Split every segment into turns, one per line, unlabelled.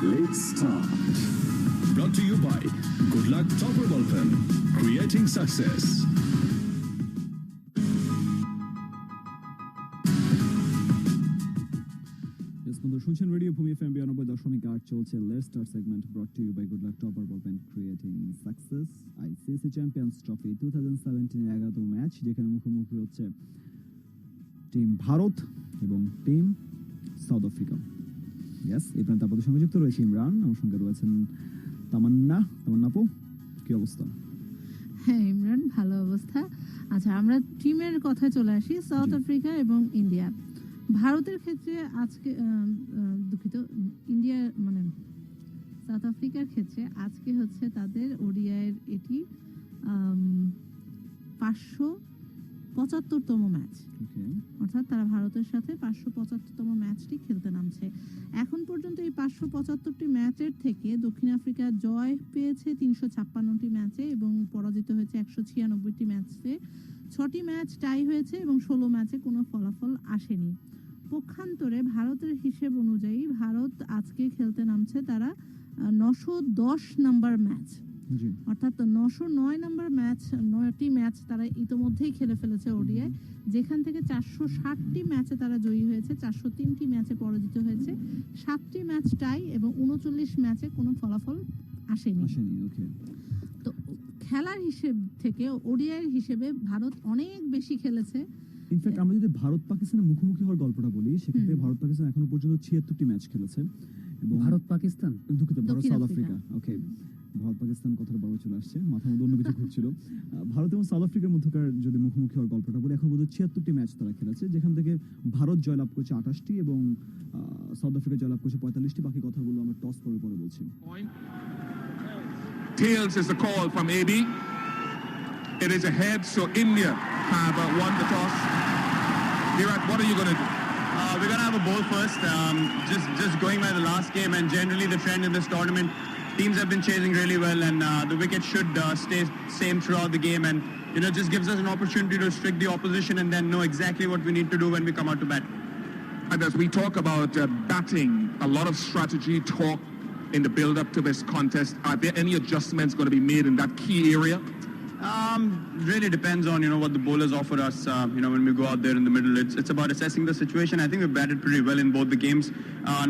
Let's start. Brought to you by Good Luck Topper Ballpen, creating success.
শুনছেন radio Bhumi FM 92.8 চলছে let's start segment brought to you by good luck topper ballpen creating success ICC champions trophy 2017 এর 11তম match যেখানে মুখোমুখি হচ্ছে team Bharat এবং team south Africa. Yes, এখানে তারপর সঙ্গে যুক্ত রয়েছে ইমরান, আমার সঙ্গে রয়েছেন তামান্না। আপু, কি অবস্থা?
হ্যাঁ ইমরান, ভালো অবস্থা। আচ্ছা, আমরা টিমের কথায় চলে আসি। সাউথ আফ্রিকা এবং ইন্ডিয়া। ভারতের ক্ষেত্রে আজকে দুঃখিত, ইন্ডিয়া মানে সাউথ আফ্রিকার ক্ষেত্রে আজকে হচ্ছে তাদের ওডিআইয়ের এটি 575তম ম্যাচ, অর্থাৎ তারা ভারতের সাথে 575তম ম্যাচটি খেলতে নামছে। এখন পর্যন্ত এই 575টি ম্যাচের থেকে দক্ষিণ আফ্রিকা জয় পেয়েছে 356টি ম্যাচে এবং পরাজিত হয়েছে 196টি ম্যাচে। 6টি ম্যাচ টাই হয়েছে এবং 16 ম্যাচে কোনো ফলাফল আসেনি। পক্ষান্তরে ভারতের হিসেব অনুযায়ী ভারত আজকে খেলতে নামছে তারা 910 নম্বর ম্যাচ, অর্থাৎ 909 নম্বর ম্যাচ, 9টি ম্যাচ তারা ইতোমধ্যেই খেলে ফেলেছে ওডিআই, যেখান থেকে 460টি ম্যাচে তারা জয়ী হয়েছে, 403টি ম্যাচে পরাজিত হয়েছে, 7টি ম্যাচ টাই এবং 39 ম্যাচে কোনো ফলাফল আসেনি। তো খেলার হিসেব থেকে ওডিআই হিসেবে ভারত অনেক বেশি খেলেছে।
ইনফ্যাক্ট আমরা যদি ভারত পাকিস্তানের মুখোমুখি হওয়ার গল্পটা বলি, সেক্ষেত্রে ভারত পাকিস্তান এখনো পর্যন্ত 76টি ম্যাচ খেলেছে এবং
ভারত পাকিস্তান
দুঃখিত ভারত সাউথ আফ্রিকা, ওকে ভারত পাকিস্তান কথাটা বড় চলে আসছে, মাথার মধ্যে অন্য কিছু ঘুরছিল। ভারত এবং সাউথ আফ্রিকার মধ্যকার যদি মুখোমুখি হওয়ার গল্পটা বলি, এখন পর্যন্ত 76টি ম্যাচ তারা খেলেছে, যেখান থেকে ভারত জয়লাভ করেছে 28টি এবং সাউথ আফ্রিকা জয়লাভ করেছে 45টি। বাকি কথাগুলো আমরা টস করে পরে বলছি।
Tails is the call from AB. It is a head, so India have won the toss. Virat, what are you going to do?
We're going to have a ball first. Just going by the last game, and generally the trend in this tournament, teams have been chasing really well, and the wicket should stay same throughout the game, and just gives us an opportunity to restrict the opposition and then know exactly what we need to do when we come out to bat.
And as we talk about batting, a lot of strategy talk in the build-up to this contest. Are there any adjustments going to be made in that key area?
Really depends on what the bowlers offer us. When we go out there in the middle, it's about assessing the situation. I think we've batted pretty well in both the games.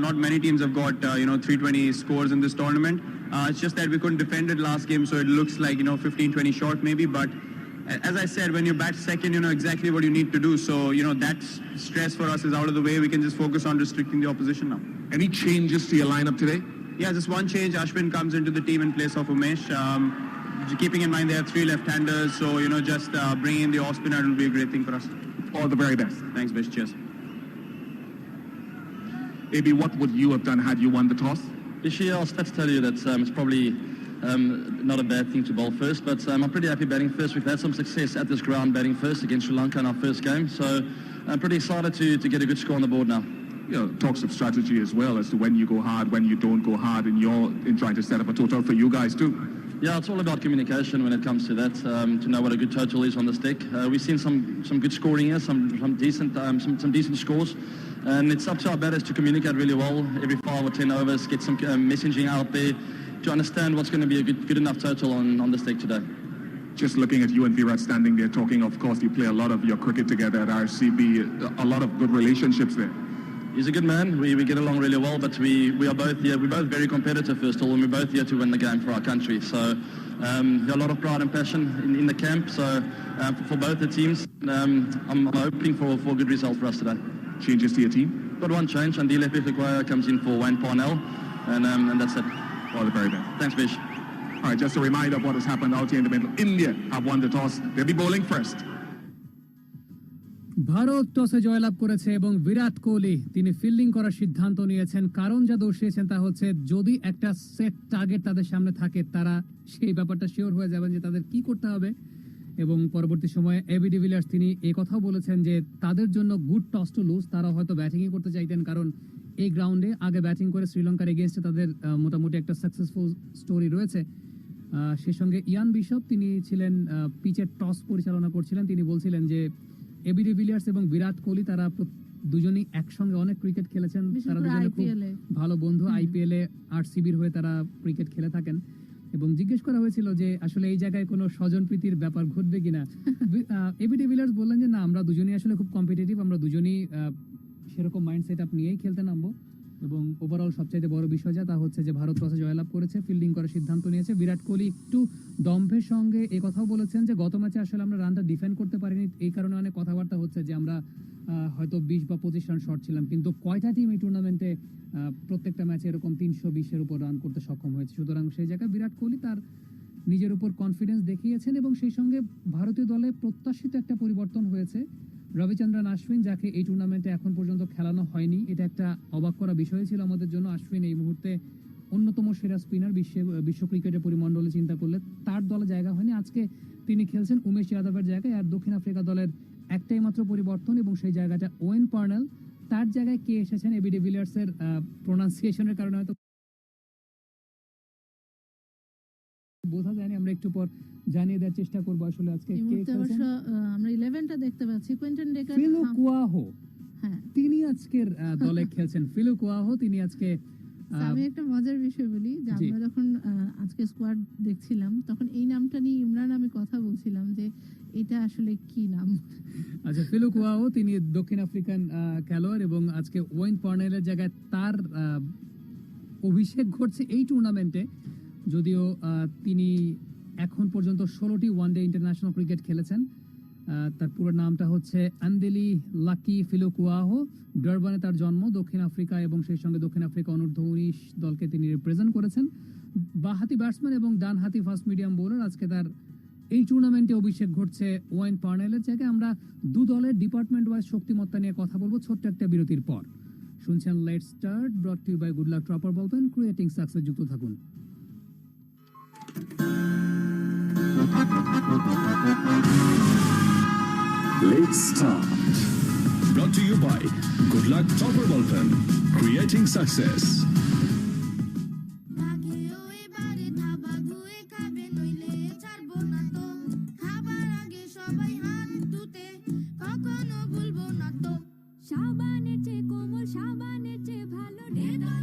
Not many teams have got 320 scores in this tournament. It's just that we couldn't defend it last game, so it looks like 15-20 short maybe. But as I said, when you bat second, you know exactly what you need to do. So that stress for us is out of the way. We can just focus on restricting the opposition now.
Any changes to your lineup today?
Yeah, just one change. Ashwin comes into the team in place of Umesh. Keeping in mind they have 3 left-handers, so just bringing in the off spinner will be a great thing for us.
All the very best.
Thanks, Bish. Cheers.
AB, what would you have done had you won the toss?
Bish, I'll start to tell you that it's probably not a bad thing to bowl first, but I'm pretty happy batting first. We've had some success at this ground batting first against Sri Lanka in our first game, so I'm pretty excited to get a good score on the board now.
Talks of strategy as well as to when you go hard, when you don't go hard, and you're in trying to set up a total for you guys too.
Yeah, it's all about communication when it comes to that, to know what a good total is on the stick. We've seen some good scoring here, some decent scores, and it's up to our batters to communicate really well every 5 or 10 overs, get some messaging out there to understand what's going to be a good enough total on the stick today.
Just looking at you and Virat standing there talking, of course you play a lot of your cricket together at RCB, a lot of good relationships there.
He's a good man. We get along really well, but we are both here. We're both very competitive first of all, and we're both here to win the game for our country. So a lot of pride and passion in the camp. So for both the teams, I'm hoping for a good result for us today.
Changes to your team?
Got one change. If comes in for Wayne Parnell, and that's it.
All the very best.
Thanks, Bish.
All right, just a reminder of what has happened out here in the middle. India have won the toss. They'll be bowling first.
Bharat টসে জয়লাভ করেছে এবং বিরাট কোহলি তিনি fielding করার সিদ্ধান্ত নিয়েছেন। কারণ যা দর্শিয়েছেন তা হচ্ছে যদি একটা সেট টার্গেট তাদের সামনে থাকে তারা সেই ব্যাপারটা শিওর হয়ে যাবেন যে তাদের কি করতে হবে। এবং পরবর্তী সময়ে এবি ডিভিলিয়ার্স তিনি এই কথাও বলেছেন যে তাদের জন্য গুড টস টু লুজ, তারা হয়তো ব্যাটিংই করতে চাইতেন, কারণ এই গ্রাউন্ডে আগে ব্যাটিং করে শ্রীলঙ্কার এগেইনস্টে তাদের মোটামুটি একটা সাকসেসফুল স্টোরি রয়েছে। সেই সঙ্গে ইয়ান বিশপ তিনি ছিলেন পিচের টস পরিচালনা করছিলেন, তিনি বলছিলেন যে এবি ডিভিলিয়ার্স এবং বিরাট কোহলি তারা দুজনেই একসঙ্গে অনেক ক্রিকেট খেলেছেন, তারা দুজনে খুব ভালো বন্ধু। আইপিএল এ আরসিবির হয়ে তারা ক্রিকেট খেলে থাকেন এবং জিজ্ঞেস করা হয়েছিল যে আসলে এই জায়গায় কোনো স্বজনপ্রীতির ব্যাপার ঘটবে কিনা। এবি ডিভিলিয়ার্স বললেন যে না, আমরা দুজনেই আসলে খুব কম্পিটিটিভ, আমরা দুজনেই সেরকম মাইন্ড সেট আপ নিয়েই খেলতে নামবো এবং ওভারঅল সবচাইতে বড় বিষয় যা তা হচ্ছে যে ভারত টসে জয়লাভ করেছে, ফিল্ডিং করার সিদ্ধান্ত নিয়েছে। বিরাট কোহলি একটু দম্ভের সঙ্গে এই কথাও বলেছেন যে গত ম্যাচে আসলে আমরা রানটা ডিফেন্ড করতে পারিনি, এই কারণে অনেক কথাবার্তা হচ্ছে যে আমরা হয়তো 20 বা 25 রান শর্ট ছিলাম, কিন্তু কয়টা টিম এই টুর্নামেন্টে প্রত্যেকটা ম্যাচে এরকম 320-এর উপর রান করতে সক্ষম হয়েছে। সুতরাং সেই জায়গায় বিরাট কোহলি তার নিজের উপর কনফিডেন্স দেখিয়েছেন এবং সেই সঙ্গে ভারতীয় দলে প্রত্যাশিত একটা পরিবর্তন হয়েছে। রবিচন্দ্রন অশ্বিন, যাকে এই টুর্নামেন্টে এখন পর্যন্ত খেলানো হয়নি, এটা একটা অবাক করা বিষয় ছিল আমাদের জন্য। অশ্বিন এই মুহূর্তে অন্যতম সেরা স্পিনার বিশ্ব ক্রিকেটের পরিমণ্ডলে চিন্তা করলে, তার দলে জায়গা হয়নি। আজকে তিনি খেলছেন উমেশ যাদবের জায়গায়। আর দক্ষিণ আফ্রিকা দলের একটাই মাত্র পরিবর্তন এবং সেই জায়গাটা ওয়েন পার্নেল, তার জায়গায় কে এসেছেন এবি ডিভিলিয়ার্স এর প্রোনাউন্সিয়েশনের কারণে হয়তো বোঝা যায়নি, আমরা একটু পর জানিয়ে দেওয়ার চেষ্টা করবো আসলে আজকে কে খেলছেন।
আমরা 11টা দেখতে পাচ্ছি। কুইন্টন ডেকার,
ফিলু কুয়াহো, হ্যাঁ তিনি আজকের দলে খেলছেন। ফিলু কুয়াহো তিনি আজকে।
আমি একটা মজার বিষয় বলি যে আমরা যখন আজকে স্কোয়াড দেখছিলাম তখন এই নামটা নিয়ে ইমরান আমি কথা বলছিলাম যে এটা আসলে কি নাম।
আচ্ছা, ফিলু কুয়াহো তিনি দক্ষিণ আফ্রিকান খেলোয়াড় এবং আজকে ওয়েন পার্নেলের জায়গায় তার অভিষেক ঘটছে এই টুর্নামেন্টে। যদিও তিনি এখন পর্যন্ত 16টি ওয়ানডে ইন্টারন্যাশনাল ক্রিকেট খেলেছেন। তার পুরো নামটা হচ্ছে আন্দেলি লাকি ফিলু কুয়াহো। ডারবানে তার জন্ম, দক্ষিণ আফ্রিকা এবং সেই সঙ্গে দক্ষিণ আফ্রিকা অনূর্ধ্ব 19 দলকে তিনি রিপ্রেজেন্ট করেছেন। বাঁহাতি ব্যাটসম্যান এবং ডানহাতি ফাস্ট মিডিয়াম বোলার। আজকে তার এই টুর্নামেন্টে অভিষেক ঘটছে ওয়েন পার্নেলের জায়গায়। আমরা দু দলের ডিপার্টমেন্ট ওয়াইজ শক্তিমত্তা নিয়ে কথা বলবো ছোট্ট একটা বিরতির পর। শুনছেন let's start, brought to you by good luck topper ballpen creating success. যুক্ত থাকুন।
Let's start. Brought to you by Good Luck Topper Ballpen, creating success.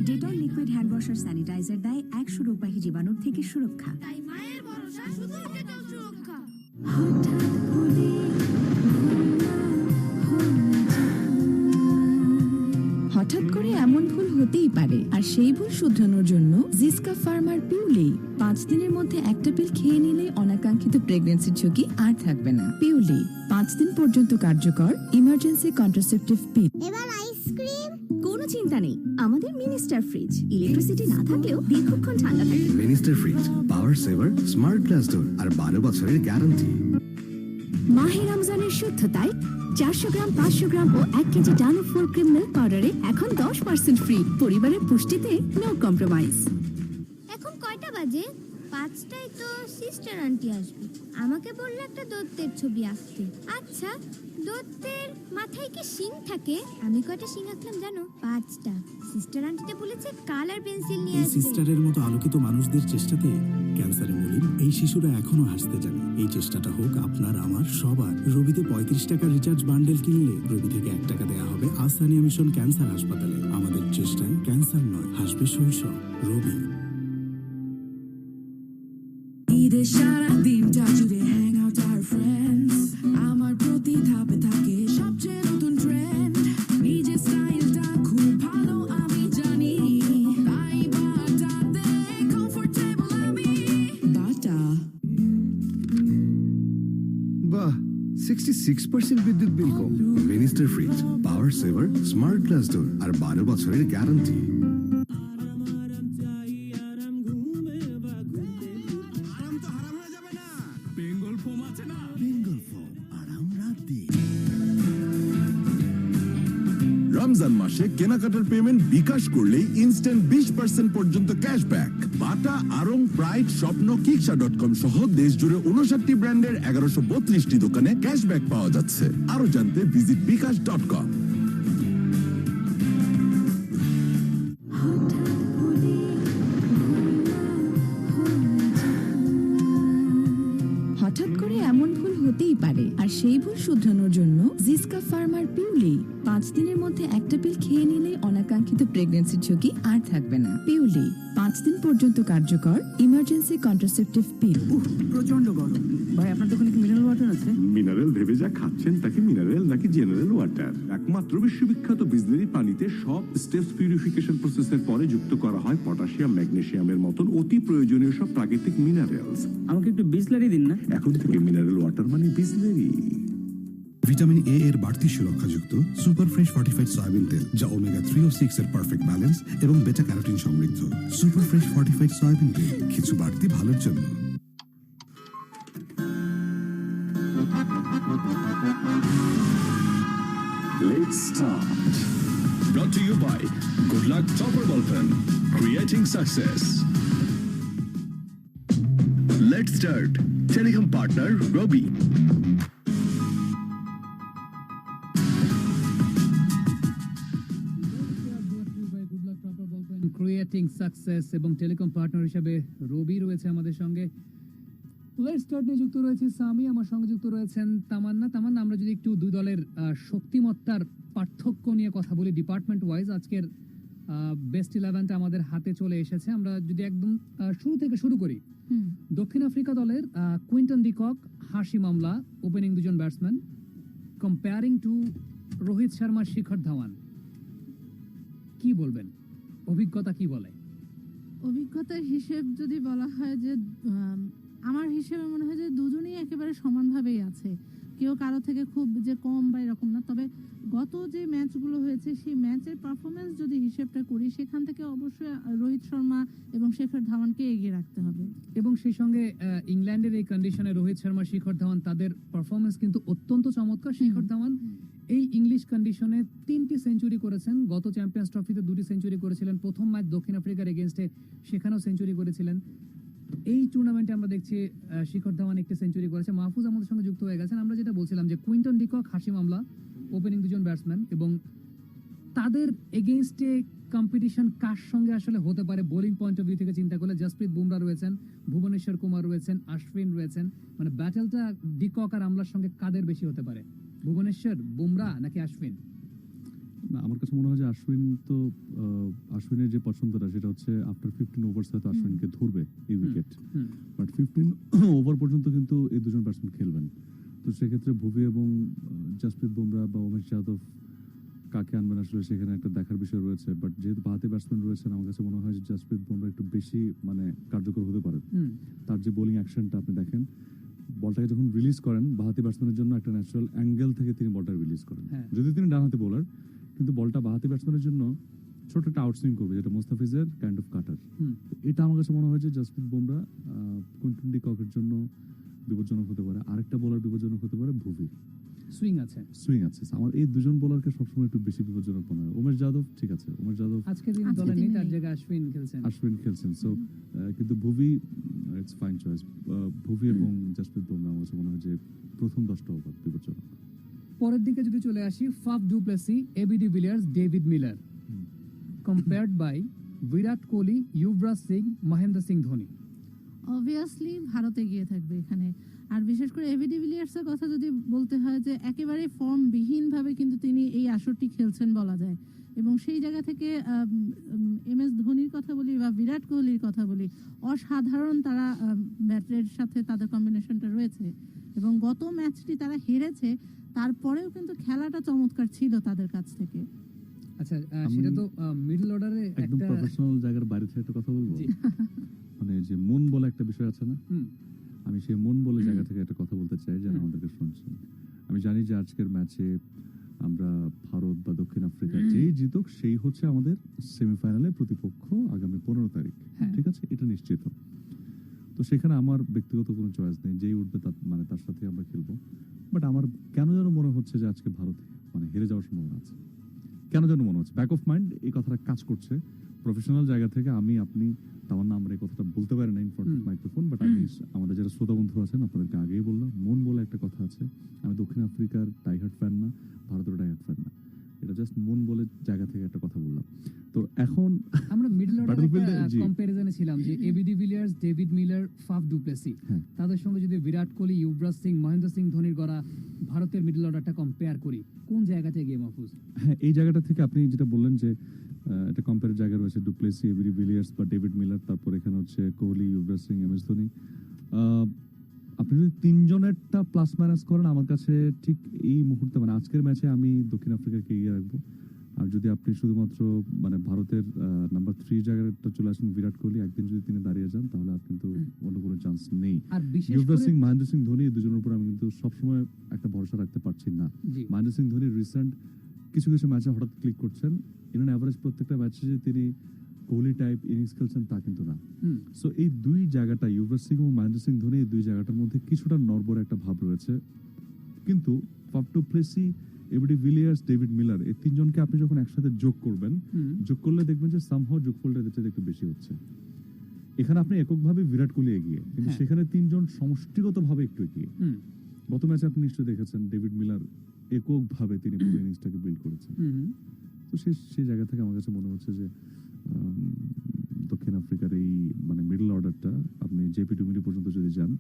Dettol liquid hand washer sanitiser দেয় 100 রূপাহী জীবাণুর থেকে সুরক্ষা। হঠাৎ করে এমন ভুল হতেই পারে, আর সেই ভুল শুধরানোর জন্য জিসকা ফার্মার পিউলি 5 দিনের মধ্যে একটা পিল খেয়ে নিলে অনাকাঙ্ক্ষিত প্রেগন্যান্সির ঝুঁকি আর থাকবে না। পিউলি 5 দিন পর্যন্ত কার্যকর ইমার্জেন্সি কন্ট্রাসেপটিভ পিল। এবার আইসক্রিম? কোনো চিন্তা নেই, আমাদের মিনিস্টার ফ্রিজ ইলেকট্রিসিটি না থাকলেও দীর্ঘক্ষণ ঠান্ডা থাকে।
মিনিস্টার ফ্রিজ, পাওয়ার সেভার, স্মার্ট গ্লাস ডোর আর 12 বছরের গ্যারান্টি।
মাহে রমজানের শুদ্ধতায় 400 গ্রাম, 500 গ্রাম ও 1 কেজি ডানো ফুল ক্রিম মিল্ক পাউডারে এখন 10% ফ্রি। পরিবারের পুষ্টিতে নো কম্প্রোমাইজ।
এখন কয়টা বাজে? 5টায় তো সিস্টার আন্টি আসবে। আমাকে বললো একটা দত্তের ছবি আঁকতে। আচ্ছা, দত্তের মাথায় কি শিং থাকে? আমি কয়টা শিং আঁকলাম জানো? 5টা। সিস্টার আন্টিতে বলেছে কালার পেন্সিল নিয়ে আসবে।
সিস্টারের মতো আলোকিত মানুষদের চেষ্টাতে ক্যান্সারে মলিন এই শিশুরা এখনো হাসতে জানে। এই চেষ্টাটা হোক আপনার, আমার, সবার। রবিতে 35 টাকার রিচার্জ বান্ডেল কিনলে রবি থেকে 1 টাকা দেওয়া হবে আসানিয়া মিশন ক্যান্সার হাসপাতালে। আমাদের চেষ্টায় ক্যান্সার নয়, হাসবে শৈশব। রবি।
ঈদের সারা দিনটা জুড়ে হ্যাং আউট আর ফ্রেন্ডস। আমার প্রতি ধাপে থাকে সবচেয়ে নতুন ট্রেন্ড। নিজের স্টাইলটা খুব ভালো আমি জানি, তাই বাটাতে কমফোর্টেবল আমি। বাটা।
বাহ, 66% বিদ্যুৎ বিল কম। মিনিস্টার ফ্রিজ, পাওয়ার সেভার, স্মার্ট গ্লাস ডোর আর 12 বছরের গ্যারান্টি।
রমজান মাসে কেনাকাটার পেমেন্ট বিকাশ করলেই ইনস্ট্যান্ট 20% পর্যন্ত ক্যাশব্যাক। বাটা, আরং, প্রাইড, স্বপ্ন, কিকসা.com সহ দেশ জুড়ে 59টি ব্র্যান্ডের 1132টি দোকানে ক্যাশব্যাক পাওয়া যাচ্ছে। আরো জানতে ভিজিট বিকাশ.com।
হঠাৎ করে এমন ভুল হতেই পারে, আর সেই ভুল শুধরানোর জন্য জিসকা ফার্মার পিউলি 5 দিনের মধ্যে একটা পিল খেয়ে নিলে অনাকাঙ্ক্ষিত প্রেগন্যান্সির ঝুঁকি আর থাকবে না। পিউলি 5 দিন পর্যন্ত কার্যকর ইমার্জেন্সি কন্ট্রাসেপটিভ পিল।
প্রচন্ড গরম ভাই, আপনার দোকানে কি মিনারেল ওয়াটার আছে?
মিনারেল ভেবে যা খাচ্ছেন তাকে মিনারেল নাকি জেনারেল ওয়াটার? একমাত্র বিশ্ববিখ্যাত বিসলেরি পানিতে সব স্টেপস পিউরিফিকেশন প্রসেসের পরে যুক্ত করা হয় পটাশিয়াম, ম্যাগনেসিয়ামের মতন অতি প্রয়োজনীয় সব প্রাকৃতিক মিনারেলস।
আমাকে একটু বিসলেরি দিন না।
এখন থেকে মিনারেল ওয়াটার মানে বিসলেরি।
ভিটামিন এ এর বাড়তি সুরক্ষাযুক্ত সুপার ফ্রেশ ফর্টিফাইড সয়াবিন তেল, যা ওমেগা 3 ও 6 এর পারফেক্ট ব্যালেন্স এবং বেটা ক্যারোটিন সমৃদ্ধ। সুপার ফ্রেশ ফর্টিফাইড সয়াবিন তেল, কিছু বাড়তি ভালোর জন্য।
Let's start. Brought to you by Good Luck Topper Ballpen, creating success. Let's start. Telecom partner Robi.
Creating success এবং টেলিকম পার্টনার হিসেবে রবি রয়েছে আমাদের সঙ্গে। লেটস স্টার্ট নিয়ে যুক্ত রয়েছে সামি, আমার সঙ্গে যুক্ত রয়েছেন তামান্না। তামান্না, আমরা যদি একটু দুই দলের শক্তিমত্তার পার্থক্য নিয়ে কথা বলি ডিপার্টমেন্ট ওয়াইজ, আজকের বেস্ট 11টা আমাদের হাতে চলে এসেছে। আমরা যদি একদম শুরু থেকে শুরু করি, দক্ষিণ আফ্রিকা দলের Quinton de Kock, Hashim Amla opening দুজন batsman, comparing to Rohit Sharma, Shikhar Dhawan. কি বলবেন, অভিজ্ঞতা কি বলে?
অভিজ্ঞতার হিসেব যদি বলা হয় যে আমার হিসেবে মনে হয় যে দুজনেই একেবারে সমানভাবেই আছে, কেউ কারো থেকে খুব যে কম বা এরকম না। তবে গত যে ম্যাচগুলো হয়েছে সেই ম্যাচের পারফরমেন্স যদি হিসেবটা করি, সেখান থেকে অবশ্যই রোহিত শর্মা এবং শিখর ধাওয়ানকে এগিয়ে রাখতে হবে।
এবং সেই সঙ্গে ইংল্যান্ডের এই কন্ডিশনে রোহিত শর্মা, শিখর ধাওয়ান তাদের পারফরমেন্স কিন্তু অত্যন্ত চমৎকার। শিখর ধাওয়ান এই ইংলিশ কন্ডিশনে 3টি সেঞ্চুরি করেছেন, গত চ্যাম্পিয়ন্স ট্রফিতে 2টি সেঞ্চুরি করেছিলেন, প্রথম ম্যাচ দক্ষিণ আফ্রিকার এগেইনস্টে সেখানেও সেঞ্চুরি করেছিলেন। এই টুর্নামেন্টে আমরা দেখছি শিখর ধাওয়ান একটি সেঞ্চুরি করেছে। মাহফুজ আমাদের সঙ্গে যুক্ত হয়ে গেছেন। আমরা যেটা বলছিলাম যে Quinton de Kock, Hashim Amla opening দুজন ব্যাটসম্যান, এবং তাদের এগেইনস্টে কম্পিটিশন কার সঙ্গে আসলে হতে পারে বোলিং পয়েন্ট অফ ভিউ থেকে চিন্তা করলে? জসপ্রীত বুমরা রয়েছেন, ভুবনেশ্বর কুমার রয়েছেন, আশ্বিন রয়েছেন। মানে ব্যাটেলটা ডিকক আর আমলার সঙ্গে কাদের বেশি হতে পারে, ভুবনেশ্বর, বুমরা নাকি আশ্বিন?
না, আমার কাছে মনে হয় যে আশ্বিনের যে পছন্দটা সেটা হচ্ছে আফটার 15 ওভার্স হয়তো আশ্বিনকে ধরবে এই উইকেট, বাট 15 ওভার পর্যন্ত কিন্তু এই দুজন ব্যাটসম্যান খেলবেন। তো সেক্ষেত্রে ভুবি এবং জসপ্রীত বুমরা বা উমেশ যাদব কাকে আনবেন আসলে সেখানে একটা দেখার বিষয় রয়েছে। বাট যেহেতু বাহাতি ব্যাটসম্যান রয়েছেন, আমার কাছে মনে হয় যে জসপ্রীত বুমরা একটু বেশি কার্যকর হতে পারে। তার যে বোলিং অ্যাকশনটা আপনি দেখেন, বলটাকে যখন রিলিজ করেন বাহাতি ব্যাটসম্যানের জন্য একটা ন্যাচারাল অ্যাঙ্গেল থেকে তিনি বলটা রিলিজ করেন, যদি তিনি ডানহাতি বোলার, কিন্তু বলটা বাহাতি ব্যাটসম্যানের জন্য ছোট একটা আউটসুইং করবে, যেটা মোস্তাফিজের কাইন্ড অফ কাটার। এটা আমার কাছে মনে হয় যে জসপ্রীত বুমরা কুইন্টন ডিককের জন্য বিপজ্জনক হতে পারে। আরেকটা বোলার বিপজ্জনক হতে পারে ভুভি, সুইং আছে। আমার এই দুজন বোলারকে সবসময় একটু বেশি বিপজ্জনক মনে হয়। উমেশ যাদব ঠিক আছে, উমেশ যাদব
আজকে দিন দলে নেই, তার জায়গায় আশ্বিন খেলছেন। সো কিন্তু ভুভি ইটস ফাইন চয়েস। ভুভি এবং জসপ্রীত বুমরা আমার কাছে মনে হয় যে প্রথম 10টা ওভার বিপজ্জনক। পরের দিকে যদি চলে আসি, Faf du Plessis, AB de Villiers, David Miller, compared by Virat Kohli, Yuvraj Singh, Mahendra Singh Dhoni.
Obviously Bharat এগিয়ে থাকবে এখানে। আর বিশেষ করে এবি ডি ভিলিয়ার্সের কথা যদি বলতে হয়, যে একেবারে ফর্মবিহীন ভাবে কিন্তু তিনি এই আসরটি খেলছেন বলা যায়। এবং সেই জায়গা থেকে এম এস ধোনির কথা বলি বা বিরাট কোহলির কথা বলি, অসাধারণ তারা ব্যাটের সাথে তাদের কম্বিনেশনটা রয়েছে। এবং গত ম্যাচটি তারা হেরেছে, তারপরেও কিন্তু খেলাটা চমৎকার ছিল তাদের কাছ থেকে।
আচ্ছা, সেটা তো মিডল অর্ডারে
একদম প্রফেশনাল জায়গার বাইরে থেকে একটা কথা বলবো, মানে যে মন বলে একটা বিষয় আছে না, আমি সেই মন বলে জায়গা থেকে একটা কথা বলতে চাই যারা আমাদেরকে শুনছেন। আমি জানি যে আজকের ম্যাচে আমরা ভারত বা দক্ষিণ আফ্রিকা যেই জিতুক সেই হচ্ছে আমাদের সেমিফাইনালে প্রতিপক্ষ আগামী 15 তারিখ, ঠিক আছে, এটা নিশ্চিত। তো সেখানে আমার ব্যক্তিগত কোনো চয়েস নেই, যেই উঠবে তার সাথে আমরা খেলবো। বাট আমার কেন যেন মনে হচ্ছে যে আজকে ভারত হেরে যাওয়ার সম্ভাবনা আছে, কেন যেন মনে হচ্ছে, ব্যাক অফ মাইন্ড এই কথাটা কাজ করছে। প্রফেশনাল জায়গা থেকে আপনি তার নাম আমরা এই কথাটা বলতে পারি না in front of microphone, but আমি আমাদের যারা শ্রোতা বন্ধু আছেন আপনাদেরকে আগেই বললাম, মন বলে একটা কথা আছে। আমি দক্ষিণ আফ্রিকার ডাইহার্ট ফ্যান না, ভারতের ডাইহার্ট ফ্যান না, এটা জাস্ট মন বলে জায়গা থেকে একটা কথা বললাম। তো এখন
আমরা মিডল অর্ডার
জি।
কম্পারিজনে ছিলাম যে AB de Villiers, David Miller, Faf du Plessis, তাদের সঙ্গে যদি বিরাট কোহলি, ইউবরাজ সিং, মহেন্দ্র সিং ধোনির গড়া ভারতের মিডল অর্ডারটা কম্পেয়ার করি, কোন জায়গাতে গিয়ে মাহফুজ?
হ্যাঁ, এই জায়গাটা থেকে আপনি যেটা বললেন যে একটা কম্পেয়ারের জায়গা রয়েছে ডুপ্লেসি, এবি ডিভিলিয়ার্স বা ডেভিড মিলার, তারপর এখানে হচ্ছে কোহলি, ইউবরাজ সিং, এমএস ধোনি। আপনি যদি তিনজনেরটা প্লাস মাইনাস করেন, আমার কাছে ঠিক এই মুহূর্তে মানে আজকের ম্যাচে আমি দক্ষিণ আফ্রিকাকে এগিয়ে রাখবো। আর যদি আপনি শুধুমাত্র মানে ভারতের নাম্বার 3 জায়গাটা চলে আসেন বিরাট কোহলি, একদিন যদি তিনি দাঁড়িয়ে যান তাহলে আর কিন্তু অন্য কোনো চান্স নেই। ইউবরাজ সিং, মহেন্দ্র সিং ধোনি, দুজনের উপর আমি কিন্তু সবসময় একটা ভরসা রাখতে পারছি না। মহেন্দ্র সিং ধোনি রিসেন্ট কিছু কিছু ম্যাচে হঠাৎ ক্লিক করছেন, ইন অ্যান অ্যাভারেজ প্রত্যেকটা ম্যাচে যে তিনি কোহলি টাইপ ইনিংস খেলছেন তা কিন্তু না। সো এই দুই জায়গাটা, ইউবরাজ সিং এবং মহেন্দ্র সিং ধোনি, এই দুই জায়গাটার মধ্যে কিছুটা নড়বড়ে একটা ভাব রয়েছে। কিন্তু Faf du Plessis, AB de Villiers, David Miller, এই তিনজনকে আপনি যখন একসাথে যোগ করবেন, যোগ করলে দেখবেন যে সামহাও যোগফলটা এদের চেয়ে একটু বেশি হচ্ছে। এখানে আপনি এককভাবে বিরাট কোহলি এগিয়ে, কিন্তু সেখানে তিনজন সমষ্টিগতভাবে একটু এগিয়ে। গত ম্যাচে আপনি নিশ্চয়ই দেখেছেন ডেভিড মিলার এককভাবে তিনি পুরো ইনিংসটাকে বিল্ড করেছেন। তো সেই জায়গা থেকে আমার কাছে মনে হচ্ছে যে দক্ষিণ আফ্রিকার এই মানে মিডল অর্ডারটা আপনি জেপি ডুমিনি পর্যন্ত যদি যান,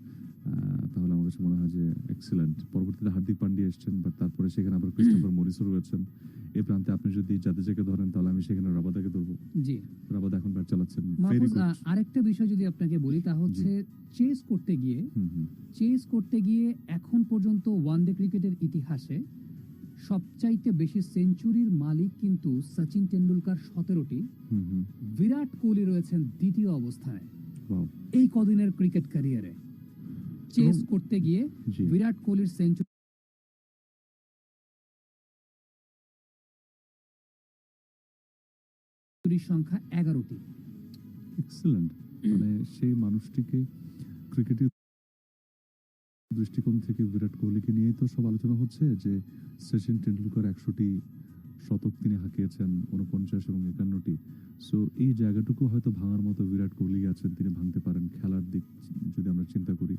তাহলে আমার কাছে মনে হয় যে এক্সিলেন্ট। পরবর্তীতে হার্দিক পান্ডিয়া এসছেন, বাট তারপরে সেখানে আবার ক্রিস্টোফার মরিসও রয়েছেন। এই প্রান্তে আপনি যদি জাদেজাকে ধরেন, তাহলে আমি সেখানে রাবাদাকে ধরবো। জি, রাবাদা এখন ব্যাট চালাচ্ছেন।
আরেকটা বিষয় যদি আপনাকে বলি, তা হচ্ছে চেস করতে গিয়ে এখন পর্যন্ত ওয়ানডে ক্রিকেটের ইতিহাসে সবচাইতে বেশি সেঞ্চুরির মালিক কিন্তু সচিন টেন্ডুলকার 17টি, বিরাট কোহলি রয়েছেন দ্বিতীয় অবস্থায় এই কদিনের ক্রিকেট ক্যারিয়ারে। চেস করতে গিয়ে বিরাট কোহলির সেঞ্চুরির সংখ্যা 11টি।
এক্সেলেন্ট। মানে সেই মানুষটিকে ক্রিকেটের দৃষ্টিকোণ থেকে বিরাট কোহলিকে নিয়ে তো সব আলোচনা হচ্ছে যে সচিন টেন্ডুলকার 100টি শতক তিনি হাঁকিয়েছেন, 49 এবং 51টি। সো এই জায়গাটুকু হয়তো ভাঙার মতো বিরাট কোহলি আছেন, তিনি ভাঙতে পারেন। খেলার দিক যদি আমরা চিন্তা করি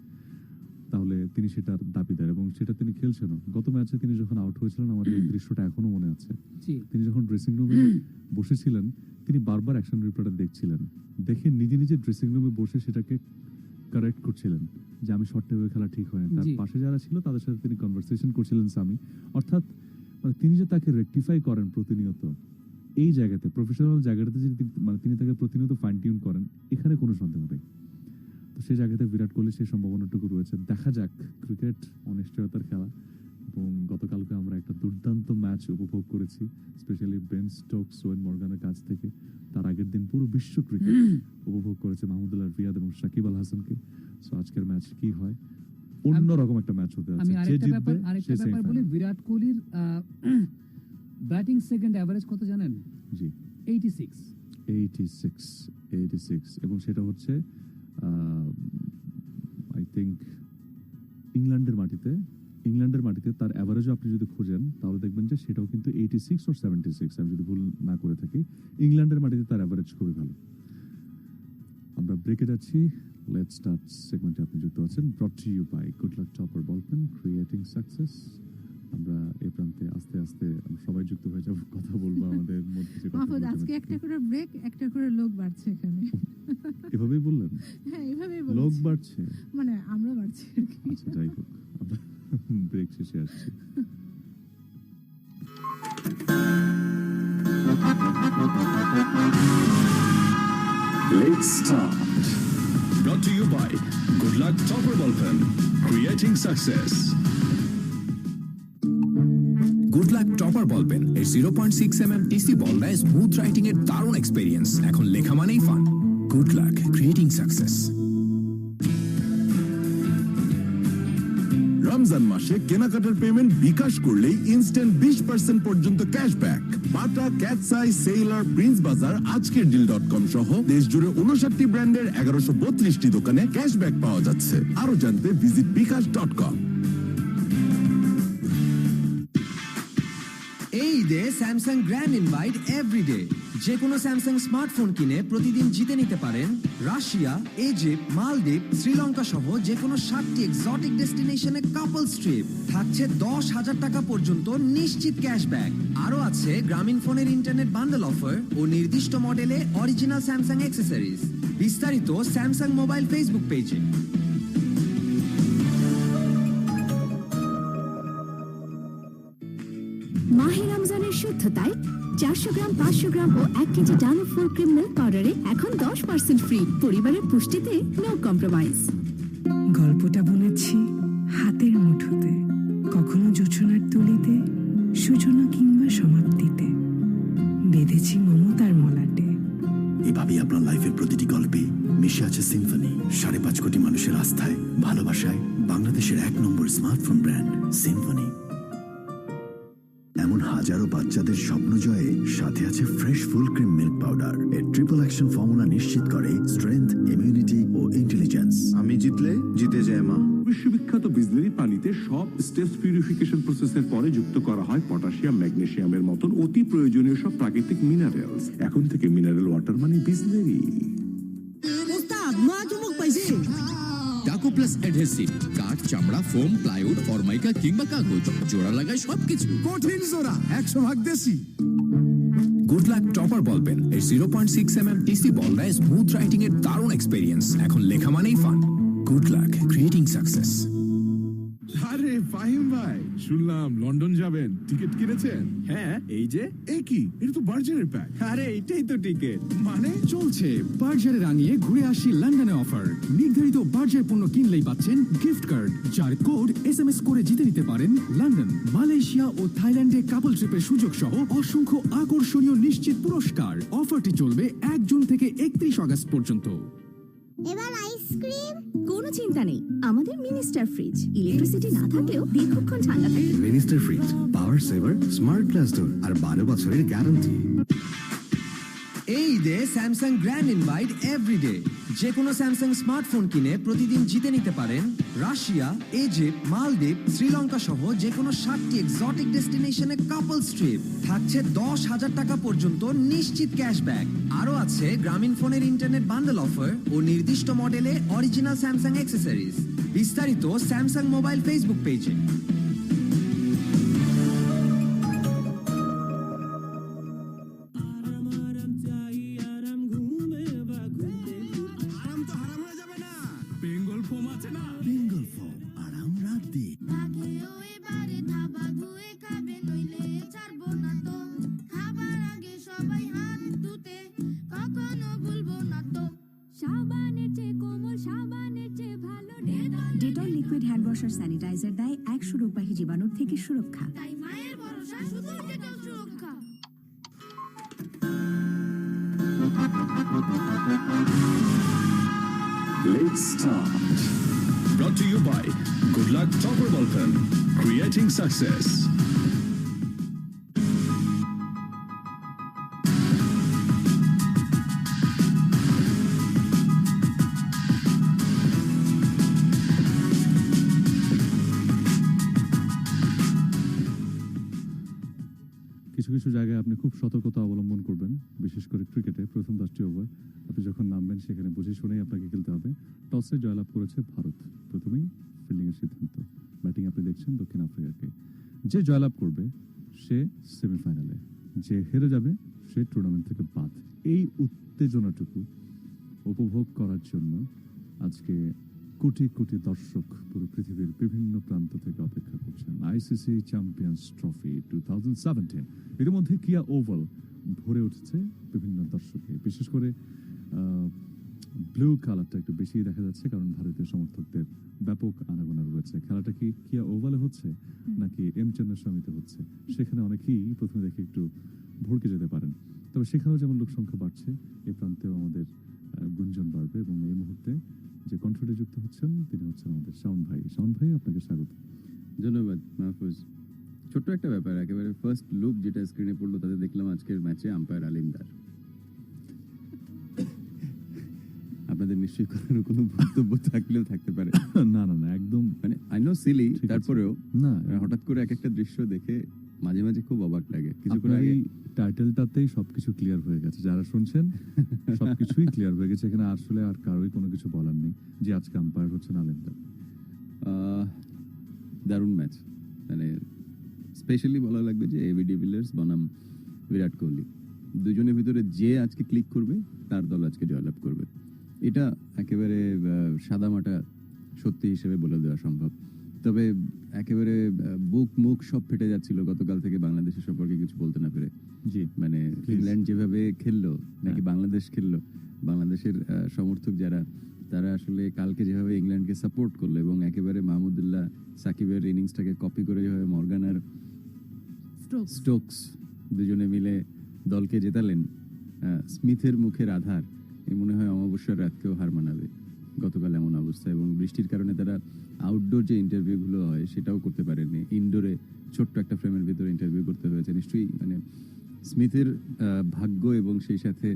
তাহলে তিনি সেটার দাবিদার এবং সেটা তিনি খেলছেনও। গত ম্যাচে তিনি যখন আউট হয়েছিলেন, আমার এই দৃশ্যটা এখনো মনে আছে। তিনি যখন ড্রেসিং রুমে বসেছিলেন, তিনি বারবার অ্যাকশন রিপ্লেটা দেখছিলেন, দেখে নিজে নিজে ড্রেসিং রুমে বসে সেটাকে কারেক্ট করছিলেন যে আমি শর্ট টেপে খেলা ঠিক হয় না। তার পাশে যারা ছিল তাদের সাথে তিনি কনভারসেশন করছিলেন সামি। অর্থাৎ তিনি যে তাকে রেকটিফাই করেন প্রতিনিয়ত, এই জায়গাতে প্রফেশনাল জায়গাটাতে যদি মানে তিনি তাকে প্রতিনিয়ত ফাইন টিউন করেন, এখানে কোনো সন্দেহ নেই। তো সেই জায়গাতে বিরাট কোহলি সেই সম্ভাবনাটুকু রয়েছে। দেখা যাক, ক্রিকেট অনিশ্চয়তার খেলা এবং গতকালকে আমরা একটা দুর্দান্ত ম্যাচ উপভোগ করেছি, স্পেশালি বেন স্টোকস, ওয়েন মর্গানের কাছ থেকে। তার আগের দিন পুরো বিশ্ব ক্রিকেট উপভোগ করেছে মাহমুদুল্লাহ রিয়াদ এবং সাকিব আল হাসানকে। সো আজকের ম্যাচ কি হয়, অন্যরকম একটা ম্যাচ হতে যাচ্ছে। যে জিতবে সে সেমিফাইনাল।
বিরাট কোহলির ব্যাটিং সেকেন্ড এভারেজ কত জানেন? জি,
86 এবং সেটা হচ্ছে আই থিংক ইংল্যান্ডের মাটিতে তার এভারেজও আপনি যদি খোঁজেন তাহলে দেখবেন যে সেটাও কিন্তু 86 or 76, আমি যদি ভুল না করে থাকি। ইংল্যান্ডের মাটিতে তার এভারেজ খুবই ভালো। আমরা ব্রেকে যাচ্ছি। লেটস স্টার্ট সেগমেন্টে আপনি যুক্ত আছেন, brought to you by good luck topper ballpen, creating success. আমরা এই প্রান্তে আস্তে আস্তে সবাই যুক্ত হয়ে যাব, কথা বলবো আমাদের মধ্যে যে কথা।
আজকে একটা করে ব্রেক, একটা করে লোক বাড়ছে এখানে।
এভাবেই বললেন?
হ্যাঁ, এভাবেই বলছি।
লোক বাড়ছে
মানে আমরা বাড়ছি আর কি।
আচ্ছা, যাই হোক, আমরা ব্রেক শেষে আসছি।
Let's start. Brought to you by Good Luck Topper Ballpen, creating success.
Good luck topper ball peen এর 0.6 mm টিসি বল দেয় স্মুথ রাইটিং এর দারুণ এক্সপেরিয়েন্স। এখন লেখা মানেই fun. Good luck, creating success.
Ramzan মাসে কেনাকাটার পেমেন্ট বিকাশ করলেই ইনস্ট্যান্ট 20% পর্যন্ত ক্যাশব্যাক। বাটা, ক্যাটসাই, সেইলার, প্রিন্স বাজার, আজকের ডিল.com সহ দেশ জুড়ে 59টি ব্র্যান্ডের 1132টি দোকানে ক্যাশব্যাক পাওয়া যাচ্ছে। আরো জানতে ভিজিট বিকাশ.com।
এই ঈদে স্যামসাং গ্র্যান্ড ইনভাইট এভরিডে যে কোনো স্যামসাং স্মার্টফোন কিনে প্রতিদিন জিতে নিতে পারেন রাশিয়া, ইজিপ্ট, মালদ্বীপ, শ্রীলঙ্কা সহ যে কোনো 7টি এক্সোটিক ডেস্টিনেশনে কাপলস ট্রিপ। থাকছে 10,000 টাকা পর্যন্ত নিশ্চিত ক্যাশব্যাক। আরও আছে গ্রামীণ ফোনের ইন্টারনেট বান্ডেল অফার ও নির্দিষ্ট মডেলে অরিজিনাল স্যামসাং অ্যাক্সেসরিজ। বিস্তারিত স্যামসাং মোবাইল ফেসবুক পেজে।
মাহে রমজানের শুদ্ধতায় 400 গ্রাম, 500 গ্রাম ও 1 কেজি ডানো ফুল ক্রিম মিল্ক পাউডারে এখন 10% ফ্রি। পরিবারের পুষ্টিতে নো কম্প্রোমাইজ।
গল্পটা বুনেছি হাতের মুঠোতে, কখনো জোছনার তুলিতে, সূচনা কিংবা সমাপ্তিতে, বেঁধেছি মমতার মলাটে।
এভাবেই আপনার লাইফের প্রতিটি গল্পে মিশে আছে সিম্ফনি। 5.5 কোটি মানুষের আস্থায়, ভালোবাসায় বাংলাদেশের 1 নম্বর স্মার্টফোন ব্র্যান্ড সিম্ফনি। এমন হাজারো বাচ্চাদের স্বপ্ন জয়ে সাথে আছে fresh full cream milk powder. এর ট্রিপল অ্যাকশন ফর্মুলা নিশ্চিত করে স্ট্রেংথ, ইমিউনিটি ও ইন্টেলিজেন্স।
আমি জিতলে জিতে যায় মা।
বিশ্ববিখ্যাত বিসলেরি পানিতে সব স্টেপস পিউরিফিকেশন প্রসেসের পরে যুক্ত করা হয় পটাশিয়াম, ম্যাগনেসিয়ামের মতন অতি প্রয়োজনীয় সব প্রাকৃতিক মিনারেলস। এখন থেকে মিনারেল ওয়াটার মানে বিসলেরি।
ওস্তাদ, মা চুমুক পাইছে।
টাকো প্লাস অ্যাডহেসিভ, কাঠ, চামড়া, ফোম, প্লাইউড, ফরমাইকা কিংবা কাগজ, জোড়া লাগায় সবকিছু।
কঠিন জোড়া, 100% দেশি।
Good luck topper ballpen এর 0.6 mm টিসি বল দেয় স্মুথ রাইটিং এর দারুণ এক্সপেরিয়েন্স। এখন লেখা মানেই fun. Good luck, creating success.
আরে ফাহিম ভাই, শুনলাম লন্ডন যাবেন, টিকিট কিনেছেন?
হ্যাঁ, এই যে।
এই কি, এটা তো বার্জারের প্যাক।
আরে এইটাই তো টিকিট।
মানে
চলছে বার্জারে রাঙিয়ে ঘুরে আসি লন্ডনে অফার। নির্ধারিত বার্জার পণ্য কিনলেই পাচ্ছেন গিফট কার্ড, যার কোড SMS করে জিতে নিতে পারেন লন্ডন, মালয়েশিয়া ও থাইল্যান্ডে কাপল ট্রিপের সুযোগ সহ অসংখ্য আকর্ষণীয় নিশ্চিত পুরস্কার। অফারটি চলবে 1 জুন থেকে 31 আগস্ট পর্যন্ত।
এবার আইসক্রিম। কোনো চিন্তা নেই, আমাদের মিনিস্টার ফ্রিজ ইলেকট্রিসিটি না থাকলেও দীর্ঘক্ষণ ঠান্ডা থাকে।
মিনিস্টার ফ্রিজ, পাওয়ার সেভার, স্মার্ট গ্লাস ডোর আর 12 বছরের গ্যারান্টি।
এই ঈদে স্যামসাং গ্র্যান্ড ইনভাইট এভরিডে। যে কোনো স্যামসাং স্মার্টফোন কিনে প্রতিদিন জিতে নিতে পারেন রাশিয়া, ইজিপ্ট, মালদ্বীপ, শ্রীলঙ্কা সহ যে কোনো 7টি এক্সোটিক ডেস্টিনেশনে কাপলস ট্রিপ। থাকছে 10,000 টাকা পর্যন্ত নিশ্চিত ক্যাশব্যাক। আরও আছে গ্রামীণ ফোনের ইন্টারনেট বান্ডেল অফার ও নির্দিষ্ট মডেলে অরিজিনাল স্যামসাং অ্যাক্সেসরিজ। বিস্তারিত স্যামসাং মোবাইল ফেসবুক পেজে।
Dettol liquid hand washer sanitiser দেয় 100 রোগবাহী জীবাণুর থেকে সুরক্ষা। তাই মায়ের ভরসা শুধু ডেটল সুরক্ষা।
Let's start.
Brought to you by Good Luck Topper Ball Pen, creating success.
কিছু কিছু জায়গায় আপনি খুব সতর্কতা অবলম্বন করবেন, বিশেষ করে ক্রিকেটে প্রথম 10টি ওভার আপনি যখন নামবেন সেখানে বুঝে শুনেই আপনাকে খেলতে হবে। টসে জয়লাভ করেছে ভারত, প্রথমেই ফিল্ডিং এর সিদ্ধান্ত। ব্যাটিং আপনি দেখছেন দক্ষিণ আফ্রিকাকে। যে জয়লাভ করবে সে সেমিফাইনালে, যে হেরে যাবে সে টুর্নামেন্ট থেকে বাদ। এই উত্তেজনাটুকু উপভোগ করার জন্য আজকে কোটি কোটি দর্শক পুরো পৃথিবীর বিভিন্ন প্রান্ত থেকে অপেক্ষা করছেন। আইসিসি চ্যাম্পিয়ন্স ট্রফি 2017 ইতিমধ্যে কিয়া ওভাল ভরে উঠেছে বিভিন্ন দর্শকে। বিশেষ করে ব্লু কালারটা একটু বেশি দেখা যাচ্ছে, কারণ ভারতীয় সমর্থকদের ব্যাপক আনাগোনা রয়েছে। খেলাটা কি কিয়া ওভালে হচ্ছে নাকি এম চেন্নাস্বামীতে হচ্ছে, সেখানে অনেকেই প্রথমে দেখে একটু ভড়কে যেতে পারেন। তবে সেখানেও যেমন লোক সংখ্যা বাড়ছে, এই প্রান্তেও আমাদের গুঞ্জন বাড়বে। এবং এই মুহূর্তে যে কণ্ঠটি যুক্ত হচ্ছেন তিনি হচ্ছেন আমাদের শাওন ভাই। শাওন ভাই, আপনাকে স্বাগত।
ধন্যবাদ মাহফুজ। ছোট্ট একটা ব্যাপার, একেবারে ফার্স্ট লুক যেটা স্ক্রিনে পড়লো তাতে দেখলাম আজকের ম্যাচে আম্পায়ার আলিমদার। আপনাদের নিশ্চয়ই কোনো বক্তব্য থাকলেও থাকতে পারে।
না না না, একদম
মানে আই নো সিলি, তারপরেও
না,
হঠাৎ করে এক একটা দৃশ্য দেখে মাঝে মাঝে খুব অবাক লাগে। কিছুক্ষণ
আপনার
আগে
এই টাইটেলটাতেই সবকিছু ক্লিয়ার হয়ে গেছে, যারা শুনছেন সবকিছুই ক্লিয়ার হয়ে গেছে, এখানে আসলে আর কারোই কোনো কিছু বলার নেই যে আজকে আম্পায়ার হচ্ছেন আলেমদা।
দারুণ ম্যাচ, মানে স্পেশালি বলা লাগবে যে এবি ডিভিলিয়ার্স বনাম বিরাট কোহলি, দুজনের ভিতরে যে আজকে ক্লিক করবে তার দল আজকে জয়লাভ করবে। এটা একেবারে সাদামাটা সত্যি হিসেবে বলে দেওয়া সম্ভব। তবে একেবারে বুক মুখ সব ফেটে যাচ্ছিল গতকাল থেকে বাংলাদেশের সম্পর্কে কিছু বলতে না পেরে।
জি,
মানে ইংল্যান্ড যেভাবে খেললো নাকি বাংলাদেশ খেললো, বাংলাদেশের সমর্থক যারা, তারা আসলে কালকে যেভাবে ইংল্যান্ডকে সাপোর্ট করলো এবং একেবারে মাহমুদুল্লাহ সাকিবের ইনিংসটাকে কপি করে যেভাবে মর্গান আর স্টোকস দুজনে মিলে দলকে জেতালেন, স্মিথের মুখের আধার এই মনে হয় অমাবস্যার রাতকেও হার মানাবে গতকাল এমন অবস্থা। এবং বৃষ্টির কারণে তারা আউটডোর যে ইন্টারভিউগুলো হয় সেটাও করতে পারেনি, ইনডোরে ছোট্ট একটা ফ্রেমের ভিতরে ইন্টারভিউ করতে হয়েছে। নিশ্চয়ই মানে স্মিথের ভাগ্য এবং সেই সাথে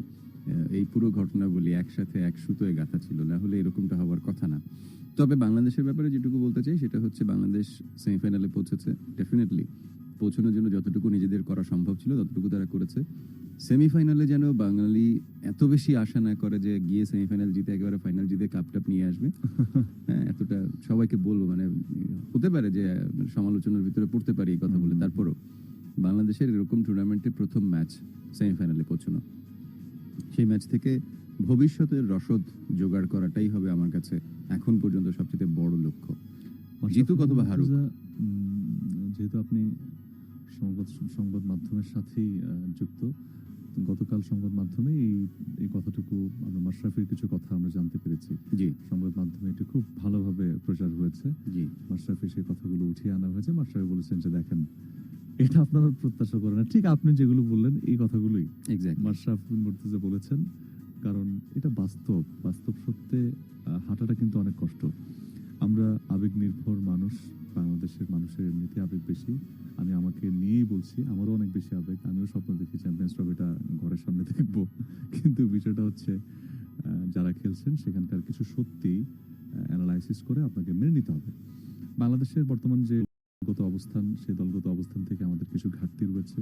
এই পুরো ঘটনাগুলি একসাথে এক সুতোয় গাঁথা ছিল, না হলে এরকমটা হওয়ার কথা না। তবে বাংলাদেশের ব্যাপারে যেটুকু বলতে চাই সেটা হচ্ছে বাংলাদেশ সেমিফাইনালে পৌঁছেছে। ডেফিনেটলি পৌঁছানোর জন্য যতটুকু নিজেদের করা সম্ভব ছিল ততটুকু তারা করেছে। সেমিফাইনালে যেন বাঙালি এত বেশি আশা না করে যে গিয়ে সেমিফাইনাল জিতে একেবারে ফাইনাল জিতে কাপটাপ নিয়ে আসবে। হ্যাঁ, এতটা সবাইকে বলবো, মানে হতে পারে যে সমালোচনার ভিতরে পড়তে পারি এই কথা বলে, তারপরও বাংলাদেশের এরকম টুর্নামেন্টে প্রথম ম্যাচ সেমিফাইনালে পৌঁছানো, সেই ম্যাচ থেকে ভবিষ্যতের রসদ জোগাড় করাটাই হবে আমার কাছে এখন পর্যন্ত সবচেয়ে বড় লক্ষ্য। জিতুক অথবা হারুক।
যেহেতু আপনি সংবাদ মাধ্যমের সাথেই যুক্ত, গতকাল সংবাদ মাধ্যমে এই কথাটুকু আমরা মাশরাফির কিছু কথা আমরা জানতে পেরেছি।
জি,
সংবাদ মাধ্যমে এটি খুব ভালোভাবে প্রচার হয়েছে।
জি,
মাশরাফির সেই কথাগুলো উঠিয়ে আনা হয়েছে। মাশরাফি বলেছেন যে দেখেন, এটা আপনারা প্রত্যাশা করেন না, ঠিক আপনি যেগুলো বললেন এই কথাগুলোই মাশরাফি বিন মুর্তজা বলেছেন। কারণ এটা বাস্তব সত্যে হাঁটাটা কিন্তু অনেক কষ্ট। আমরা আবেগ নির্ভর মানুষ, বাংলাদেশের মানুষের এমনিতে আবেগ বেশি। আমি আমাকে নিয়েই বলছি, আমারও অনেক বেশি আবেগ। আমিও স্বপ্ন দেখি চ্যাম্পিয়ন্স ট্রফিটা ঘরের সামনে দেখবো, কিন্তু বিষয়টা হচ্ছে যারা খেলছেন সেখানকার কিছু সত্যি অ্যানালাইসিস করে আপনাকে মেনে নিতে হবে। বাংলাদেশের বর্তমান যে দলগত অবস্থান, সেই দলগত অবস্থান থেকে আমাদের কিছু ঘাটতি রয়েছে।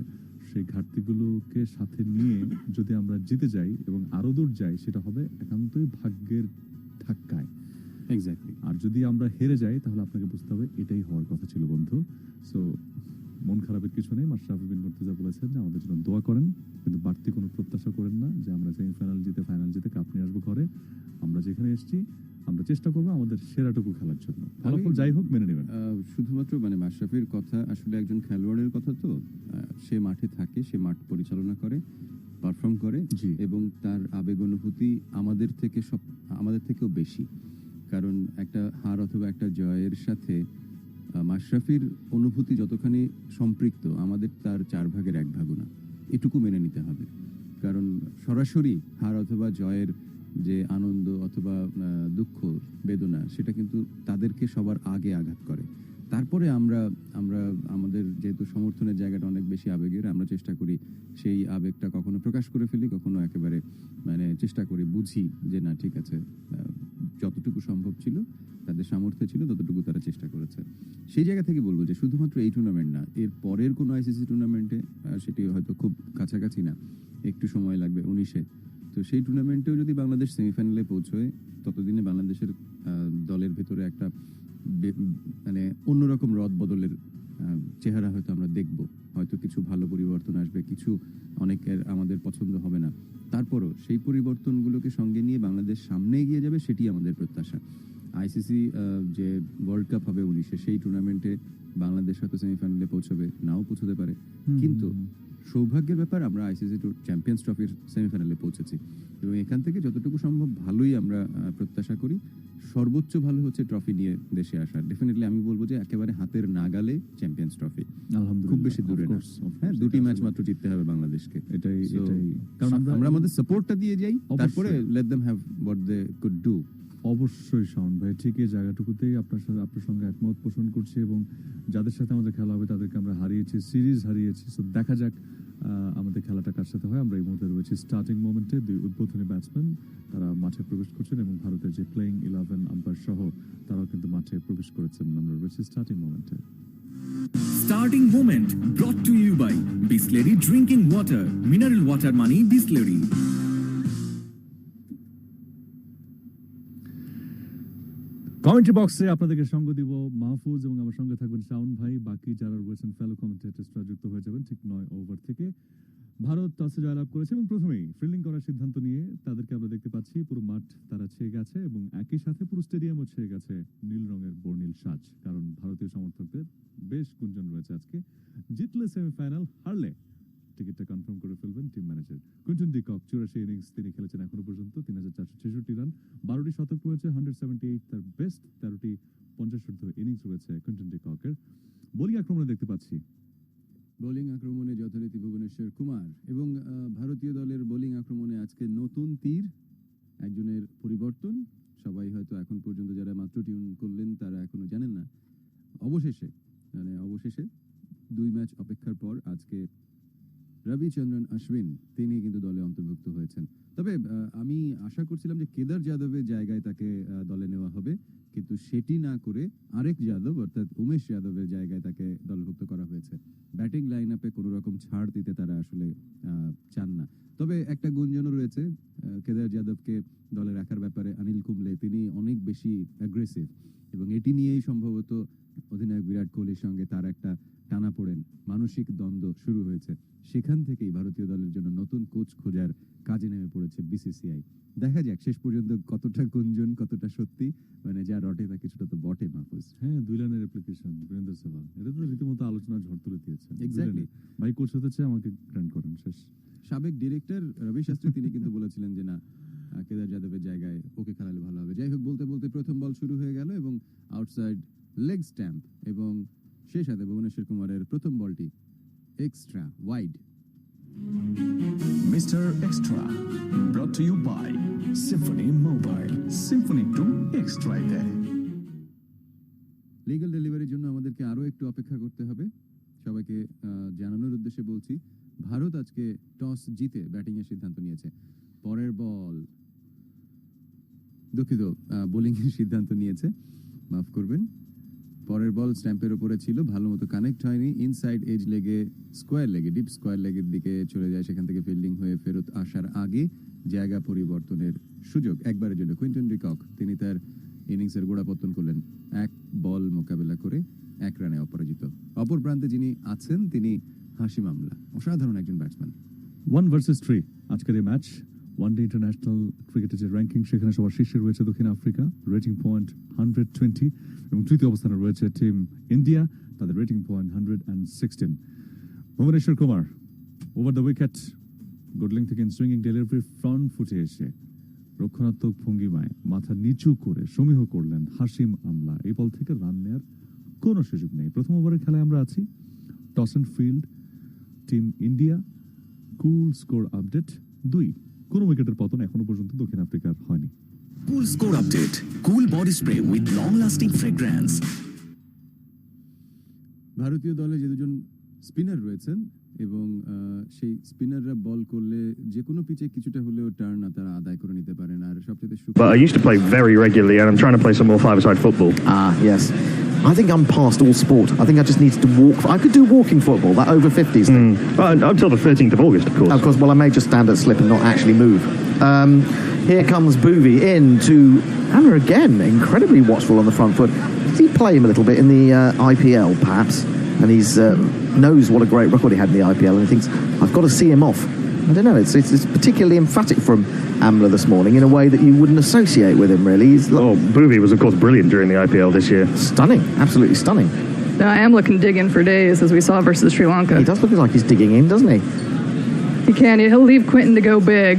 সেই ঘাটতিগুলোকে সাথে নিয়ে যদি আমরা জিতে যাই এবং আরো দূর যাই, সেটা হবে একান্তই ভাগ্যের ধাক্কায়।
এক্স্যাক্টলি।
আর যদি আমরা হেরে যাই তাহলে আপনাকে বুঝতে হবে এটাই হওয়ার কথা ছিল বন্ধু। সো মন খারাপের কিছু নেই। মাশরাফি বিন মুর্তজা বলেছেন যে আমাদের জন্য দোয়া করেন, কিন্তু বাড়তি কোনো প্রত্যাশা করেন না যে আমরা সেমিফাইনাল জিতে ফাইনাল জিতে কাপ নিয়ে আসবো ঘরে। আমরা যেখানে এসেছি আমরা চেষ্টা করবো আমাদের সেরাটুকু খেলার জন্য। ফলাফল যাই হোক মেনে নেবেন।
শুধুমাত্র মানে মাশরাফির কথা আসলে একজন খেলোয়াড়ের কথা, তো সে মাঠে থাকে, সে মাঠ পরিচালনা করে, পারফর্ম করে এবং তার আবেগ অনুভূতি আমাদের থেকেও বেশি। কারণ একটা হার অথবা একটা জয়ের সাথে মাশরাফির অনুভূতি যতখানি সম্পৃক্ত, আমাদের তার 4 ভাগের 1 ভাগও না, এটুকু মেনে নিতে হবে। কারণ সরাসরি হার অথবা জয়ের যে আনন্দ অথবা দুঃখ বেদনা, সেটা কিন্তু তাদেরকে সবার আগে আঘাত করে। তারপরে আমরা আমাদের যেহেতু সমর্থনের জায়গাটা অনেক বেশি আবেগের, আমরা চেষ্টা করি সেই আবেগটা কখনো প্রকাশ করে ফেলি, কখনো একেবারে মানে চেষ্টা করি বুঝি যে না ঠিক আছে, যতটুকু সম্ভব ছিল তাদের সামর্থ্য ছিল ততটুকু তারা চেষ্টা করেছে। সেই জায়গা থেকে বলবো যে শুধুমাত্র এই টুর্নামেন্ট না, এর পরের কোনো আইসিসি টুর্নামেন্টে, সেটি হয়তো খুব কাছাকাছি না, একটু সময় লাগবে 19-এ, তো সেই টুর্নামেন্টেও যদি বাংলাদেশ সেমিফাইনালে পৌঁছয়, ততদিনে বাংলাদেশের দলের ভেতরে একটা মানে অন্যরকম রদ বদলের চেহারা হয়তো আমরা দেখব। হয়তো কিছু ভালো পরিবর্তন আসবে, কিছু অনেকের আমাদের পছন্দ হবে না, তারপরও সেই পরিবর্তনগুলোকে সঙ্গে নিয়ে বাংলাদেশ সামনে এগিয়ে যাবে, সেটি আমাদের প্রত্যাশা। আইসিসি যে ওয়ার্ল্ড কাপ হবে 19-এ, সেই টুর্নামেন্টে বাংলাদেশ হয়তো সেমিফাইনালে পৌঁছবে, নাও পৌঁছতে পারে, কিন্তু সৌভাগ্যের ব্যাপার আমরা আইসিসি চ্যাম্পিয়ন্স ট্রফির সেমিফাইনালে পৌঁছেছি এবং এখান থেকে যতটুকু সম্ভব ভালোই আমরা প্রত্যাশা করি। সর্বোচ্চ ভালো হচ্ছে ট্রফি নিয়ে দেশে আসা। ডেফিনেটলি আমি বলবো যে একেবারে হাতের নাগালে চ্যাম্পিয়ন্স ট্রফি, খুব বেশি দূরে না। হ্যাঁ, 2টি ম্যাচ মাত্র জিততে হবে বাংলাদেশকে। এটাই কারণ আমরা আমাদের সাপোর্টটা দিয়ে যাই, তারপরে let them have what they could do.
অবশ্যই শাওন ভাই, ঠিক এই জায়গাটুকুতেই আপনার সঙ্গে একমত পোষণ করছি এবং যাদের সাথে আমাদের খেলা হবে তাদেরকে আমরা হারিয়েছি, সিরিজ হারিয়েছি। সো দেখা যাক আমাদের খেলাটা কার সাথে হয়। আমরা এই মুহূর্তে রয়েছি স্টার্টিং মোমেন্টে। 2 উদ্বোধনী ব্যাটসম্যান তারা মাঠে প্রবেশ করছেন এবং ভারতের যে প্লেইং 11 আম্পায়ার সহ তারাও কিন্তু মাঠে প্রবেশ করেছেন। আমরা রয়েছি স্টার্টিং মোমেন্টে।
Starting moment brought to you by Bisleri Drinking Water. Mineral water money Bisleri.
Commentary বক্সে আপনাদেরকে সঙ্গ দিব মাহফুজ এবং আমার সঙ্গে থাকবেন শাওন ভাই। বাকি যারা রয়েছেন ফেলো কমেন্টেটরসরা যুক্ত হয়ে যাবেন ঠিক 9 ওভার থেকে। ভারত টসে জয়লাভ করেছে এবং প্রথমেই ফিল্ডিং করার সিদ্ধান্ত নিয়ে তাদেরকে আমরা দেখতে পাচ্ছি পুরো মাঠ তারা ছেয়ে গেছে এবং একই সাথে পুরো স্টেডিয়ামও ছেয়ে গেছে নীল রঙের বর্ণিল সাজ, কারণ ভারতীয় সমর্থকদের বেশ গুঞ্জন রয়েছে আজকে। জিতলে সেমিফাইনাল, হারলে টিকিটটা কনফার্ম করে ফেলবেন team manager. Quinton de Kock 84 innings তিনি খেলেছেন এখনো পর্যন্ত, 3466 রান, 12টি শতক রয়েছে, 178 তার বেস্ট, 13টি 50 ইনিংস রয়েছে কুইন্টন ডি ককের। বোলিং আক্রমণে দেখতে পাচ্ছি
বোলিং আক্রমণে যথারীতি ভুবনেশ্বর কুমার এবং ভারতীয় দলের বোলিং আক্রমণে আজকে নতুন তীর, একজনের পরিবর্তন। সবাই হয়তো এখন পর্যন্ত যারা মাত্র টিউন করলেন তারা এখনো জানেন না। অবশেষে 2 ম্যাচ অপেক্ষার পর আজকে রবিচন্দ্রন অশ্বিন তিনি কিন্তু দলে অন্তর্ভুক্ত হয়েছেন। তবে আমি আশা করছিলাম যে কেদার যাদবের জায়গায় তাকে দলে নেওয়া হবে, কিন্তু সেটি না করে আরেক যাদব অর্থাৎ উমেশ যাদবের জায়গায় তাকে দলভুক্ত করা হয়েছে। ব্যাটিং লাইন আপে কোনো রকম ছাড় দিতে তারা আসলে চান না। তবে একটা গুঞ্জনও রয়েছে কেদার যাদবকে দলে রাখার ব্যাপারে। অনিল কুম্বলে তিনি অনেক বেশি অ্যাগ্রেসিভ এবং এটি নিয়েই সম্ভবত অধিনায়ক বিরাট কোহলির সঙ্গে তার একটা টানাপোড়েন, মানসিক দ্বন্দ্ব শুরু হয়েছে। সেখান থেকেই ভারতীয় দলের জন্য নতুন কোচ খোঁজার কাজে নেমে পড়েছে বিসিসিআই। দেখা যাক শেষ পর্যন্ত কতটা গুঞ্জন, কতটা সত্যি, মানে যা রটে তা কিছুটা তো বটে। মাহফুজ,
হ্যাঁ, 2 লাইনের অ্যাপ্লিকেশন বীরেন্দ্র সেহবাগ, এটা তো রীতিমতো আলোচনার ঝড় তুলে দিয়েছে।
এক্স্যাক্টলি,
ভাই কোচ হতে চাই, আমাকে গ্র্যান্ড করেন। শেষ
সাবেক ডিরেক্টর রবি শাস্ত্রী তিনি কিন্তু বলেছিলেন যে না, কেদার যাদবের জায়গায় ওকে খেলালে ভালো হবে। যাই হোক, বলতে বলতে প্রথম বল শুরু হয়ে গেল এবং আউটসাইড লেগ স্ট্যাম্প এবং সেই সাথে ভুবনেশ্বর কুমারের প্রথম বলটি extra wide.
Mr. Extra brought to you by Symphony Mobile. Symphony 2 Extra দেয়।
লিগ্যাল ডেলিভারির জন্য আমাদেরকে আরো একটু অপেক্ষা করতে হবে। সবাইকে জানানোর উদ্দেশ্যে বলছি, ভারত আজকে টস জিতে ব্যাটিং এর সিদ্ধান্ত নিয়েছে। পরের বল, দুঃখিত, বোলিং এর সিদ্ধান্ত নিয়েছে, মাফ করবেন। পরের বল স্ট্যাম্পের উপরে ছিল, ভালো মতো কানেক্ট হয়নি। ইনসাইড এজ লেগে, স্কোয়ার লেগে, ডিপ স্কোয়ার লেগের দিকে চলে যায়। সেখান থেকে ফিল্ডিং হয়ে ফেরত আসার আগে জায়গা পরিবর্তনের সুযোগ একবারের জন্য কুইন্টন ডি কক তিনি তার ইনিংসের গোড়াপত্তন করলেন 1 বল মোকাবেলা করে 1 রানে অপরাজিত। অপর প্রান্তে যিনি আছেন তিনি হাসিম আমলা, অসাধারণ একজন ব্যাটসম্যান।
1 ভার্সেস 3 আজকের এই ম্যাচ। ওয়ানডে ইন্টারন্যাশনাল ক্রিকেটের যে র্যাঙ্কিং সেখানে সবার শীর্ষে রয়েছে দক্ষিণ আফ্রিকা, রেটিং পয়েন্ট 120 এবং তৃতীয় অবস্থানে রয়েছে টিম ইন্ডিয়া, তাদের rating point 116। Bhuvneshwar Kumar over the wicket, good length থেকে সুইঙ্গিং ডেলিভারি ফ্রন্ট ফুটে এসে রক্ষণাত্মক ভঙ্গিমায় মাথা নিচু করে সমীহ করলেন হাসিম আমলা। এই বল থেকে রান নেওয়ার কোনো সুযোগ নেই। প্রথম ওভারের খেলায় আমরা আছি। Toss and field, team India. Cool score update 2, কোনো উইকেটের পতন এখনো পর্যন্ত দক্ষিণ আফ্রিকার হয়নি।
Cool score update. Cool body spray with long-lasting fragrance.
ভারতীয় দলে যে দুজন স্পিনার রয়েছেন এবং সেই স্পিনাররা বল করলে যে কোনো পিচে কিছুটা হলেও টার্ন তারা আদায় করে নিতে পারেন। আর সবচেয়ে
But I used to play very regularly and I'm trying to play some more five-a-side football.
Yes. I think I'm past all sport. I think I just need to walk. I could do walking football, that over 50s thing.
Until the 13th of August, of course.
Of course, well, I may just stand at slip and not actually move. Here comes Boovy in to Hammer again, incredibly watchful on the front foot. Does he play him a little bit in the IPL, perhaps? And he's knows what a great record he had in the IPL, and he thinks, I've got to see him off. I don't know, it's particularly emphatic from Amla this morning in a way that you wouldn't associate with him, really.
Boovy was, of course, brilliant during the IPL this year.
Stunning, absolutely stunning.
Now, Amla can dig in for days, as we saw versus Sri Lanka.
He does look like he's digging in, doesn't he?
He can. He'll leave Quinton to go big,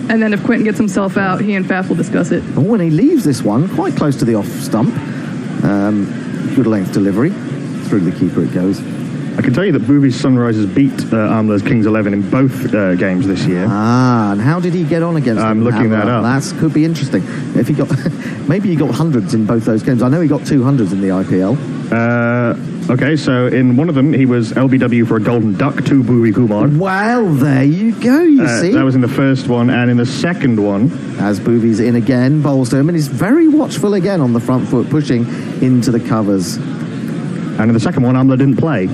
and then if Quinton gets himself out, he and Faf will discuss it.
Oh, when he leaves this one, quite close to the off stump. Good length delivery. Through the keeper it goes.
I can tell you that Boovy's Sunrisers beat Amla's Kings 11 in both games this year.
And how did he get on against
I'm looking that up.
That could be interesting. If he got, maybe he got hundreds in both those games. I know he got 200s in the IPL.
Okay, so in one of them he was LBW for a golden duck to Boovi Kumar.
Well, there you go, you see.
That was in the first one, and in the second one,
as Boovy's in again, bowls to him, and he's very watchful again on the front foot, pushing into the covers.
And in the second one, Amla didn't play.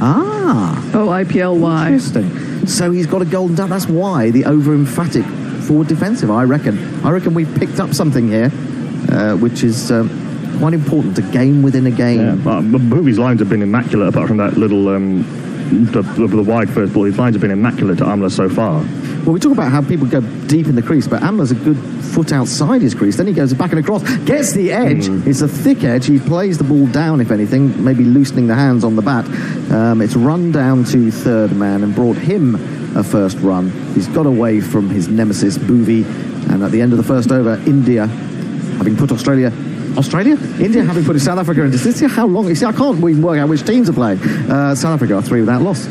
Oh, IPL, why?
Interesting. So he's got a golden duck. That's why the over-emphatic forward defensive, I reckon. I reckon we've picked up something here, which is quite important, a game within a game.
Yeah, Boovy's lines have been immaculate, apart from that little the wide first ball. His lines have been immaculate to Amla so far.
Well, we talk about how people go deep in the crease, but Amla's a good foot outside his crease. Then he goes back and across, gets the edge. It's a thick edge. He plays the ball down, if anything, maybe loosening the hands on the bat. It's run down to third man and brought him a first run. He's got away from his nemesis, Boovi. And at the end of the first over, India, having put India having put South Africa into this. How long? You see, I can't even work out which teams are playing. South Africa are 3 without loss.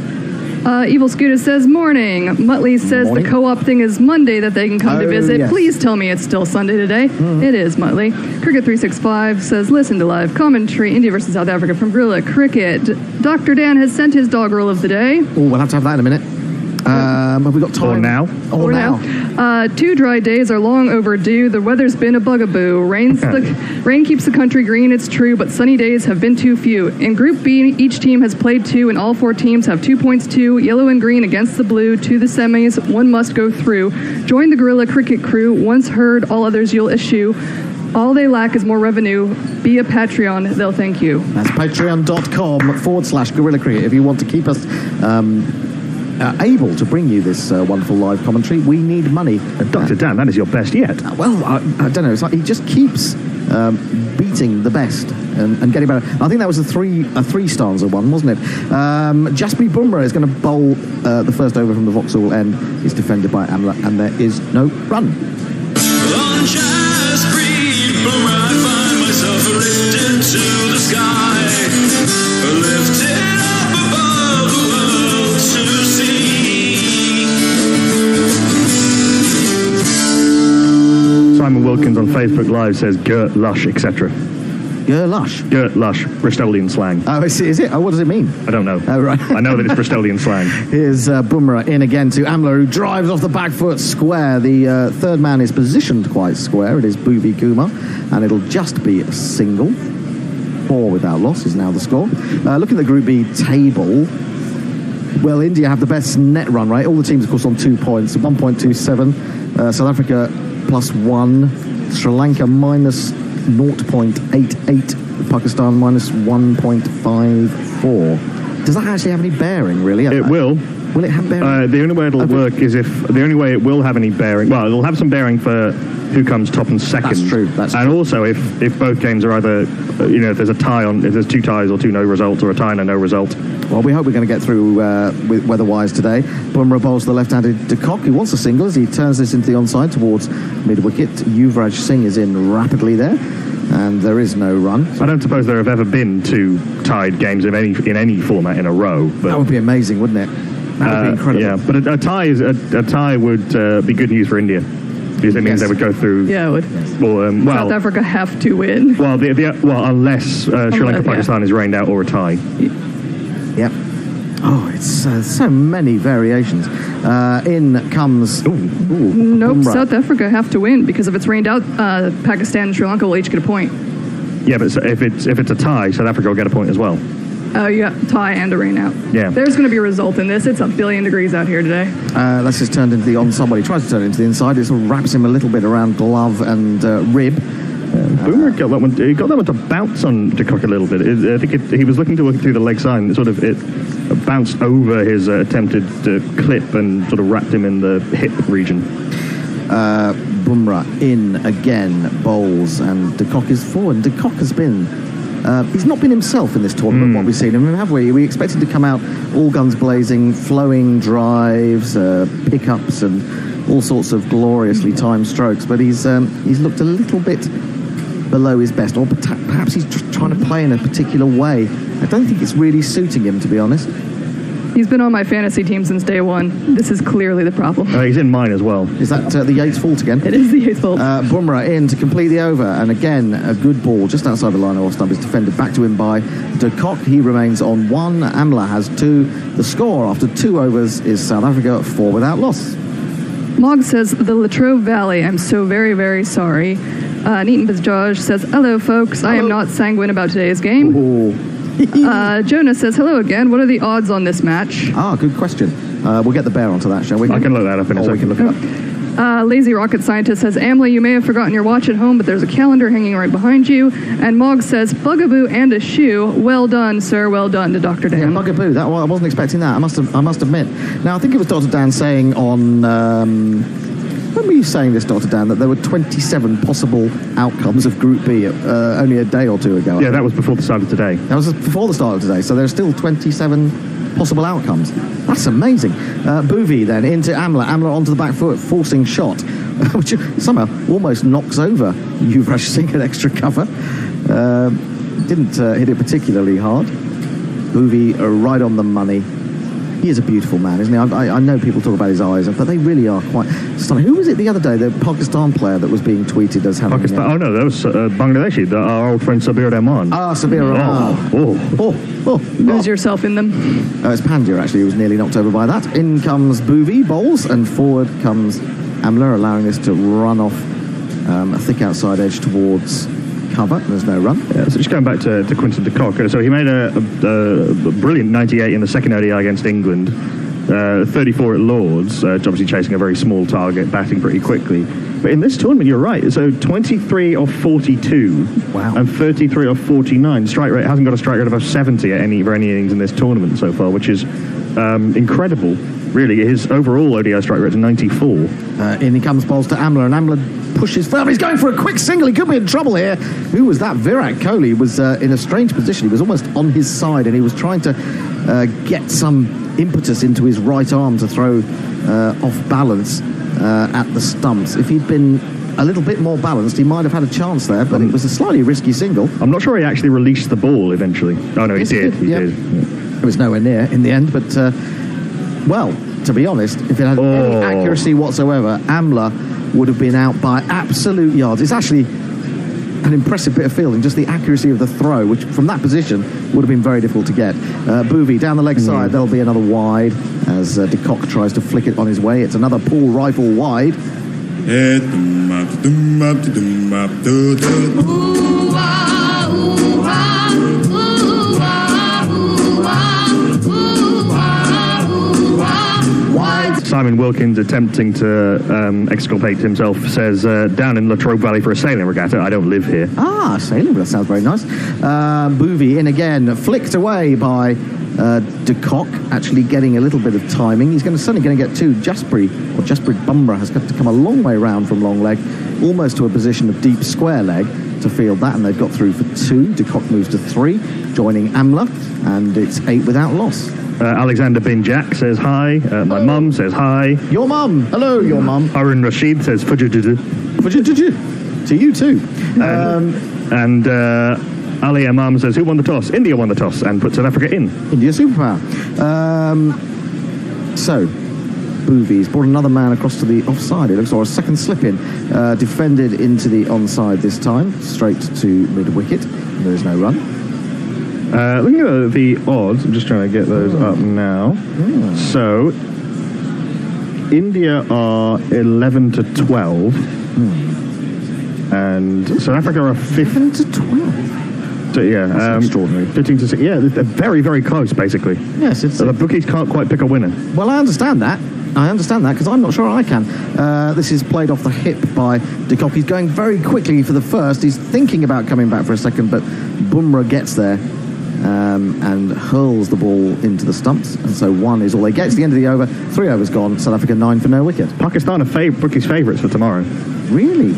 Evil Scooter says, morning. Muttley says the co-op thing is Monday that they can come to visit.
Yes.
Please tell me it's still Sunday today. It is, Muttley. Cricket365 says, listen to live commentary, India versus South Africa from Gorilla Cricket. Dr. Dan has sent his dog roll of the day.
Oh, we'll have to have that in a minute. Have we got time?
Or
now. 2 dry days are long overdue. The weather's been a bugaboo. Rain keeps the country green, it's true, but sunny days have been too few. In Group B, each team has played 2, and all 4 teams have 2 points too. Yellow and green against the blue to the semis. One must go through. Join the Gorilla Cricket crew. Once heard, all others you'll eschew. All they lack is more revenue. Be a Patreon. They'll thank you.
That's patreon.com/Gorilla Cricket. If you want to keep us able to bring you this wonderful live commentary, we need money.
Dr. Dan, that is your best yet.
Well, I don't know. It's like he just keeps beating the best and getting better. I think that was a three stanza one, wasn't it? Jasprit Bumrah is going to bowl the first over from the Vauxhall end. He's defended by Amla, and there is no run.
On Jasprit Bumrah, I find myself lifted to the sky, lifted up above the world to see.
Simon Wilkins on Facebook Live says Gert Lush, etc.
Gert Lush?
Gert Lush, Bristolian slang.
Oh, is it? Oh, what does it mean?
I don't know.
Oh, right.
I know that it's Bristolian slang.
Here's Bumrah in again to Amla, who drives off the back foot square. The third man is positioned quite square. It is Bhuvi Kumar, and it'll just be a single. 4 without loss is now the score. Looking at the Group B table, well, India have the best net run rate. All the teams, of course, on 2 points. 1.27. South Africa +1. Sri Lanka -0.88. Pakistan -1.54. Does that actually have any bearing, really?
It will.
Will it have bearing?
The only way it'll work is the only way it will have any bearing. Well, it'll have some bearing for who comes top and second.
That's true.
And also, if both games are either, if there's a tie if there's 2 ties or 2 no results, or a tie and a no result.
Well, we hope we're going to get through with weather-wise today. Bumrah bowls the left-handed De Kock, who wants a single as he turns this into the onside towards mid-wicket. Yuvraj Singh is in rapidly there, and there is no run.
I don't suppose there have ever been 2 tied games in any format in a row. But
that would be amazing, wouldn't it? That would be incredible.
Yeah, but a tie would be good news for India. Because it means they would go through.
Yeah, it would.
Well,
South Africa have to win.
Well, unless Sri Lanka Pakistan is rained out or a tie.
Yep. Oh, it's so many variations. In comes.
Nope, Bumrah. South Africa have to win because if it's rained out, Pakistan and Sri Lanka will each get a point.
Yeah, but if it's a tie, South Africa will get a point as well.
Oh, you got tie and a rain out.
Yeah.
There's going to be a result in this. It's 1 billion degrees out here today.
That's just turned into the onside. Well, he tries to turn it into the inside. It sort of wraps him a little bit around glove and rib.
Boomer got that one. He got that one to bounce on De Kock a little bit. I think he was looking to work through the leg side. And it bounced over his attempted clip and sort of wrapped him in the hip region.
Bumrah in again, bowls, and De Kock is forward. De Kock has been. He's not been himself in this tournament, what we've seen him, have we? We expected to come out all guns blazing, flowing drives, pickups, and all sorts of gloriously timed strokes, but he's looked a little bit below his best, or perhaps he's trying to play in a particular way. I don't think it's really suiting him, to be honest.
He's been on my fantasy team since day one. This is clearly the problem.
He's in mine as well.
Is that the Yates fault again?
It is the Yates fault.
Bumrah in to complete the over, and again, a good ball just outside the line of off stump is defended back to him by De Kock. He remains on 1. Amla has 2. The score after 2 overs is South Africa 4 without loss.
Mog says, the Latrobe Valley, I'm so very, very sorry. Neaton Bajaj says, hello, folks. Hello. I am not sanguine about today's game.
Ooh.
Jonah says, hello again. What are the odds on this match?
Good question. We'll get the bear onto that, shall we?
I can look that up in a second.
We can look it up.
Lazy Rocket Scientist says, Amla, you may have forgotten your watch at home, but there's a calendar hanging right behind you. And Mog says, Bugaboo and a shoe. Well done, sir. Well done to Dr. Dan.
Yeah, Bugaboo. I wasn't expecting that. I must admit. Now, I think it was Dr. Dan saying on... when were you saying this, Dr. Dan, that there were 27 possible outcomes of Group B only a day or two ago?
Yeah, that was before the start of today.
That was before the start of today, so there are still 27 possible outcomes. That's amazing. Bouvi then into Amla. Amla onto the back foot, forcing shot, which somehow almost knocks over Yuvraj Singh at extra cover. Didn't hit it particularly hard. Bouvi right on the money. He is a beautiful man, isn't he? I know people talk about his eyes, but they really are quite stunning. Who was it the other day, the Pakistan player that was being tweeted as having...
Pakistan? Oh, no, that was Bangladeshi, our old friend Sabir Rahman.
Sabir Rahman.
Lose yourself in them.
It's Pandya, actually, who was nearly knocked over by that. In comes Bouvi, bowls, and forward comes Amla, allowing this to run off a thick outside edge towards... cover. There's no run.
Yeah, so just going back to Quinton de Kock. So he made a brilliant 98 in the second ODI against England, 34 at Lords, obviously chasing a very small target, batting pretty quickly. But in this tournament, you're right. So 23 off 42,
wow,
and 33 off 49. Strike rate hasn't got a strike rate above 70 for any innings in this tournament so far, which is incredible. Really, his overall ODI strike rate is 94.
In he comes, bowls to Amla, and Amla pushes firm. He's going for a quick single. He could be in trouble here. Who was that? Virat Kohli was in a strange position. He was almost on his side, and he was trying to get some impetus into his right arm to throw off balance at the stumps. If he'd been a little bit more balanced, he might have had a chance there, but it was a slightly risky single.
I'm not sure he actually released the ball eventually. Oh, no, he did. He did.
It was nowhere near in the end, but, well, to be honest, if it had any accuracy whatsoever, Amla would have been out by absolute yards. It's actually an impressive bit of fielding, just the accuracy of the throw, which from that position would have been very difficult to get. Bouvi down the leg side, there'll be another wide as de Kock tries to flick it on his way. It's another pull rifle wide.
Simon Wilkins, attempting to exculpate himself, says, down in Latrobe Valley for a sailing regatta. I don't live here.
Sailing, that sounds very nice. Bouvi in again, flicked away by de Kock, actually getting a little bit of timing. He's certainly going to get two. Jasprit Bumrah has got to come a long way round from long leg, almost to a position of deep square leg to field that, and they've got through for 2. De Kock moves to 3, joining Amla, and it's 8 without loss.
Alexander bin Jack says hi. My mum says hi.
Your mum. Hello, your mum.
Harun Rashid says fujujuju.
Fujujuju. To you too.
And Ali Imam says, who won the toss? India won the toss and put South Africa in.
India superpower. So, Bouvi's brought another man across to the offside. It looks like a second slip in. Defended into the onside this time, straight to mid-wicket. There is no run.
Looking at the odds, I'm just trying to get those up now. So, India are 11 to 12. And South Africa are
11 to 12?
So, yeah.
That's extraordinary.
15 to 6. Yeah, they're very, very close, basically.
Yes, it's...
the bookies can't quite pick a winner.
Well, I understand that. Because I'm not sure I can. This is played off the hip by de Kock. He's going very quickly for the first. He's thinking about coming back for a second, but Bumrah gets there. And hurls the ball into the stumps, and so 1 is all they get. It's the end of the over. 3 overs gone. South Africa 9 for no wicket.
Pakistan are bookies' favourites for tomorrow.
Really?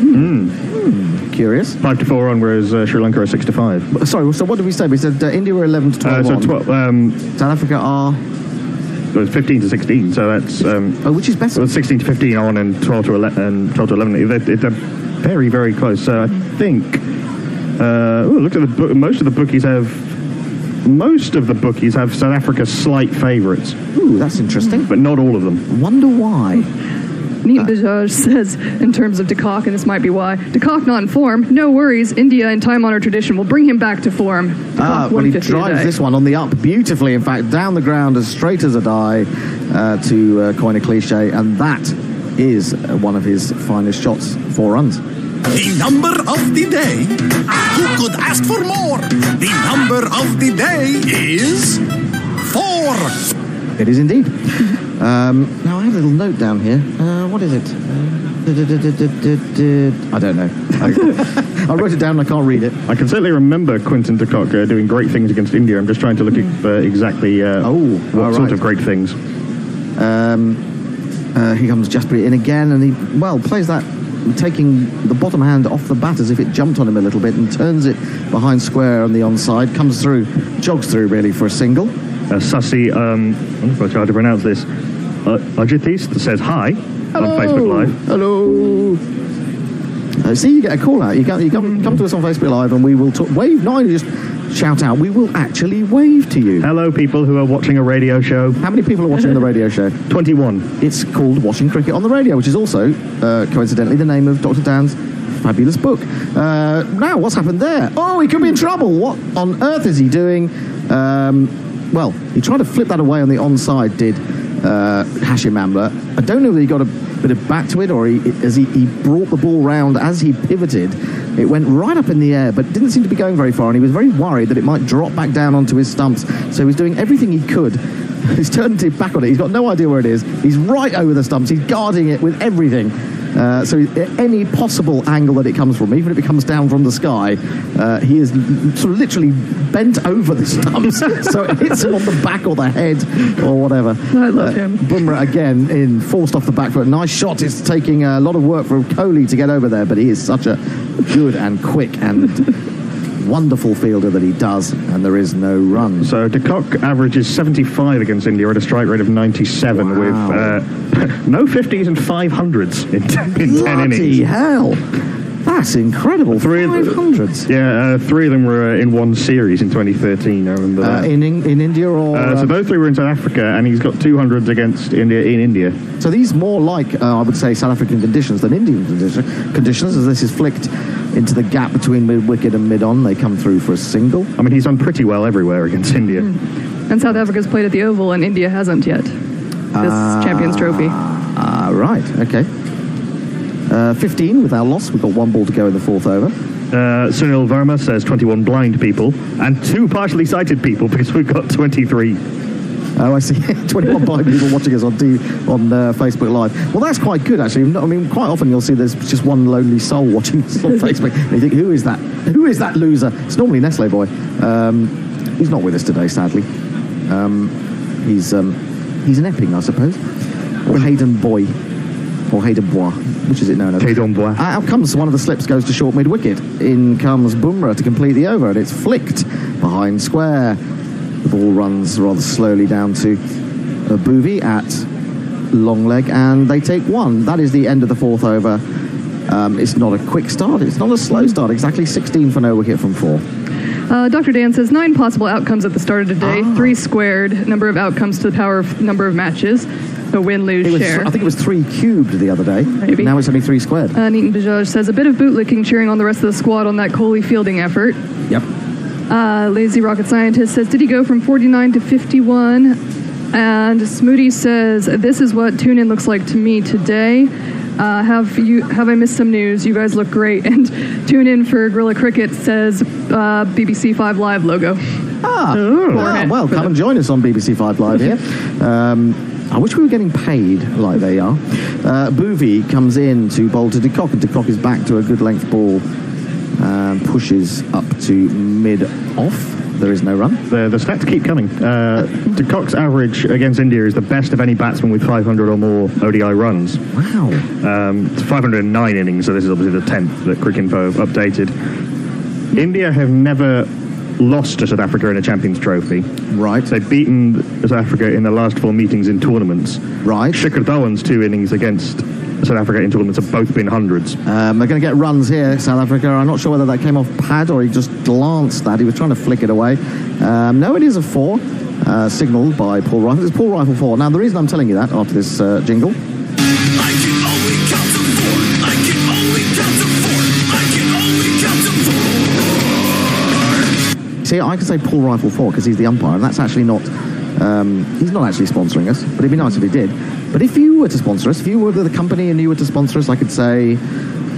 Curious.
5 to 4 on, whereas Sri Lanka are 6 to 5.
Sorry. So what did we say? We said India were 11 to 12 on. South Africa are.
It was 15 to 16. So that's
which is better?
Well, 16 to 15 on and 12 to 11. And 12 to 11. They're very, very close. So I think. Look at the book. Most of the bookies have South Africa slight favourites.
Ooh, that's interesting.
But not all of them.
Wonder why.
Neat Bajaj says, in terms of de Kock, and this might be why, de Kock not in form, no worries, India in time-honoured tradition will bring him back to form.
Well, he drives this one on the up beautifully, in fact, down the ground as straight as a die, to coin a cliche, and that is one of his finest shots, 4 runs.
The number of the day. Who could ask for more? The number of the day is 4.
It is indeed. Now, I have a little note down here. What is it? I don't know. I wrote it down and I can't read it.
I can certainly remember Quinton de Kock doing great things against India. I'm just trying to look at exactly what sort of great things.
Here comes Jasperi in again, and he, plays that, taking the bottom hand off the bat as if it jumped on him a little bit and turns it behind square on the onside, comes through, jogs through really for a single.
Sasi, I'm not quite sure how to pronounce this. Ajithis says hi on Facebook Live.
Hello. See, you get a call out. You come to us on Facebook Live and we will wave. Not only just shout out, we will actually wave to you.
Hello, people who are watching a radio show.
How many people are watching the radio show?
21.
It's called Watching Cricket on the Radio, which is also, coincidentally, the name of Dr. Dan's fabulous book. Now, what's happened there? Oh, he could be in trouble. What on earth is he doing? He tried to flip that away on the onside, did Hashim Amla. I don't know whether he got a bit of back to it or as he brought the ball round as he pivoted. It went right up in the air, but didn't seem to be going very far, and he was very worried that it might drop back down onto his stumps. So he was doing everything he could. He's turned it back on it. He's got no idea where it is. He's right over the stumps. He's guarding it with everything. So any possible angle that it comes from, even if it comes down from the sky, he is sort of literally bent over the stumps, so it hits him on the back or the head or whatever.
I love him.
Bumrah again forced off the back foot. Nice shot. It's taking a lot of work for Kohli to get over there, but he is such a good and quick and wonderful fielder that he does, and there is no run.
So de Kock averages 75 against India at a strike rate of 97 with no 50s and 500s in 10 innings.
Bloody hell! That's incredible. 500s.
Yeah, 3 of them were in one series in 2013. I remember that.
In India or?
So those 3 were in South Africa, and he's got 200s against India in India.
So these more like, I would say, South African conditions than Indian conditions, as this is flicked into the gap between mid-wicket and mid-on. They come through for a single.
I mean, he's done pretty well everywhere against India.
And South Africa's played at the Oval, and India hasn't yet. This Champions Trophy.
Right, okay. 15 without loss. We've got 1 ball to go in the 4th over.
Sunil Verma says 21 blind people and 2 partially sighted people because we've got 23.
Oh, I see. 21 blind people watching us on Facebook Live. Well, that's quite good, actually. I mean, quite often you'll see there's just one lonely soul watching us on Facebook. And you think, who is that? Who is that loser? It's normally Nestle Boy. He's not with us today, sadly. He's an Epping, I suppose. Or Hayden Boy. Or Hayden Bois. Which is it known as?
Hayden Bois.
Out comes one of the slips, goes to short mid-wicket. In comes Bumrah to complete the over, and it's flicked behind square. The ball runs rather slowly down to Bhuvi at long leg, and they take 1. That is the end of the 4th over. It's not a quick start. It's not a slow start. Exactly 16 for no wicket from 4.
Dr. Dan says 9 possible outcomes at the start of the day. 3 squared. Number of outcomes to the power of number of matches. A win-lose share.
I think it was 3 cubed the other day.
Maybe.
Now it's only 3 squared.
Neaton Bajaj says a bit of bootlicking cheering on the rest of the squad on that Kohli fielding effort.
Yep.
Lazy Rocket Scientist says, did he go from 49 to 51? And Smoody says, this is what tune-in looks like to me today. Have I missed some news? You guys look great. And tune in for Gorilla Cricket says BBC 5 Live logo.
Well, come and join us on BBC 5 Live here. I wish we were getting paid like they are. Bhuvi comes in to bowl to de Kock, and de Kock is back to a good length ball and pushes up to mid-off. There is no run.
The stats keep coming. De Kock's average against India is the best of any batsman with 500 or more ODI runs.
Wow.
It's 509 innings, so this is obviously the 10th that Cricinfo updated. India have never lost to South Africa in a Champions Trophy.
Right.
They've beaten South Africa in the last 4 meetings in tournaments.
Right.
Shikhar Dhawan's 2 innings against South Africa in tournaments have both been hundreds.
They're going to get runs here, South Africa. I'm not sure whether that came off pad or he just glanced that. He was trying to flick it away. No, it is a 4, signalled by Paul Rifle. It's Paul Rifle 4. Now, the reason I'm telling you that after this jingle... See, I can say Paul Rifle 4 because he's the umpire, and that's actually not... he's not actually sponsoring us, but it'd be nice if he did. But if you were to sponsor us, if you were the company and you were to sponsor us, I could say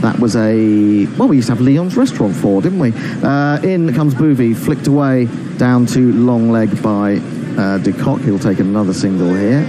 That was we used to have Leon's Restaurant 4, didn't we? In comes Boovie, flicked away down to long leg by De Kock. He'll take another single here.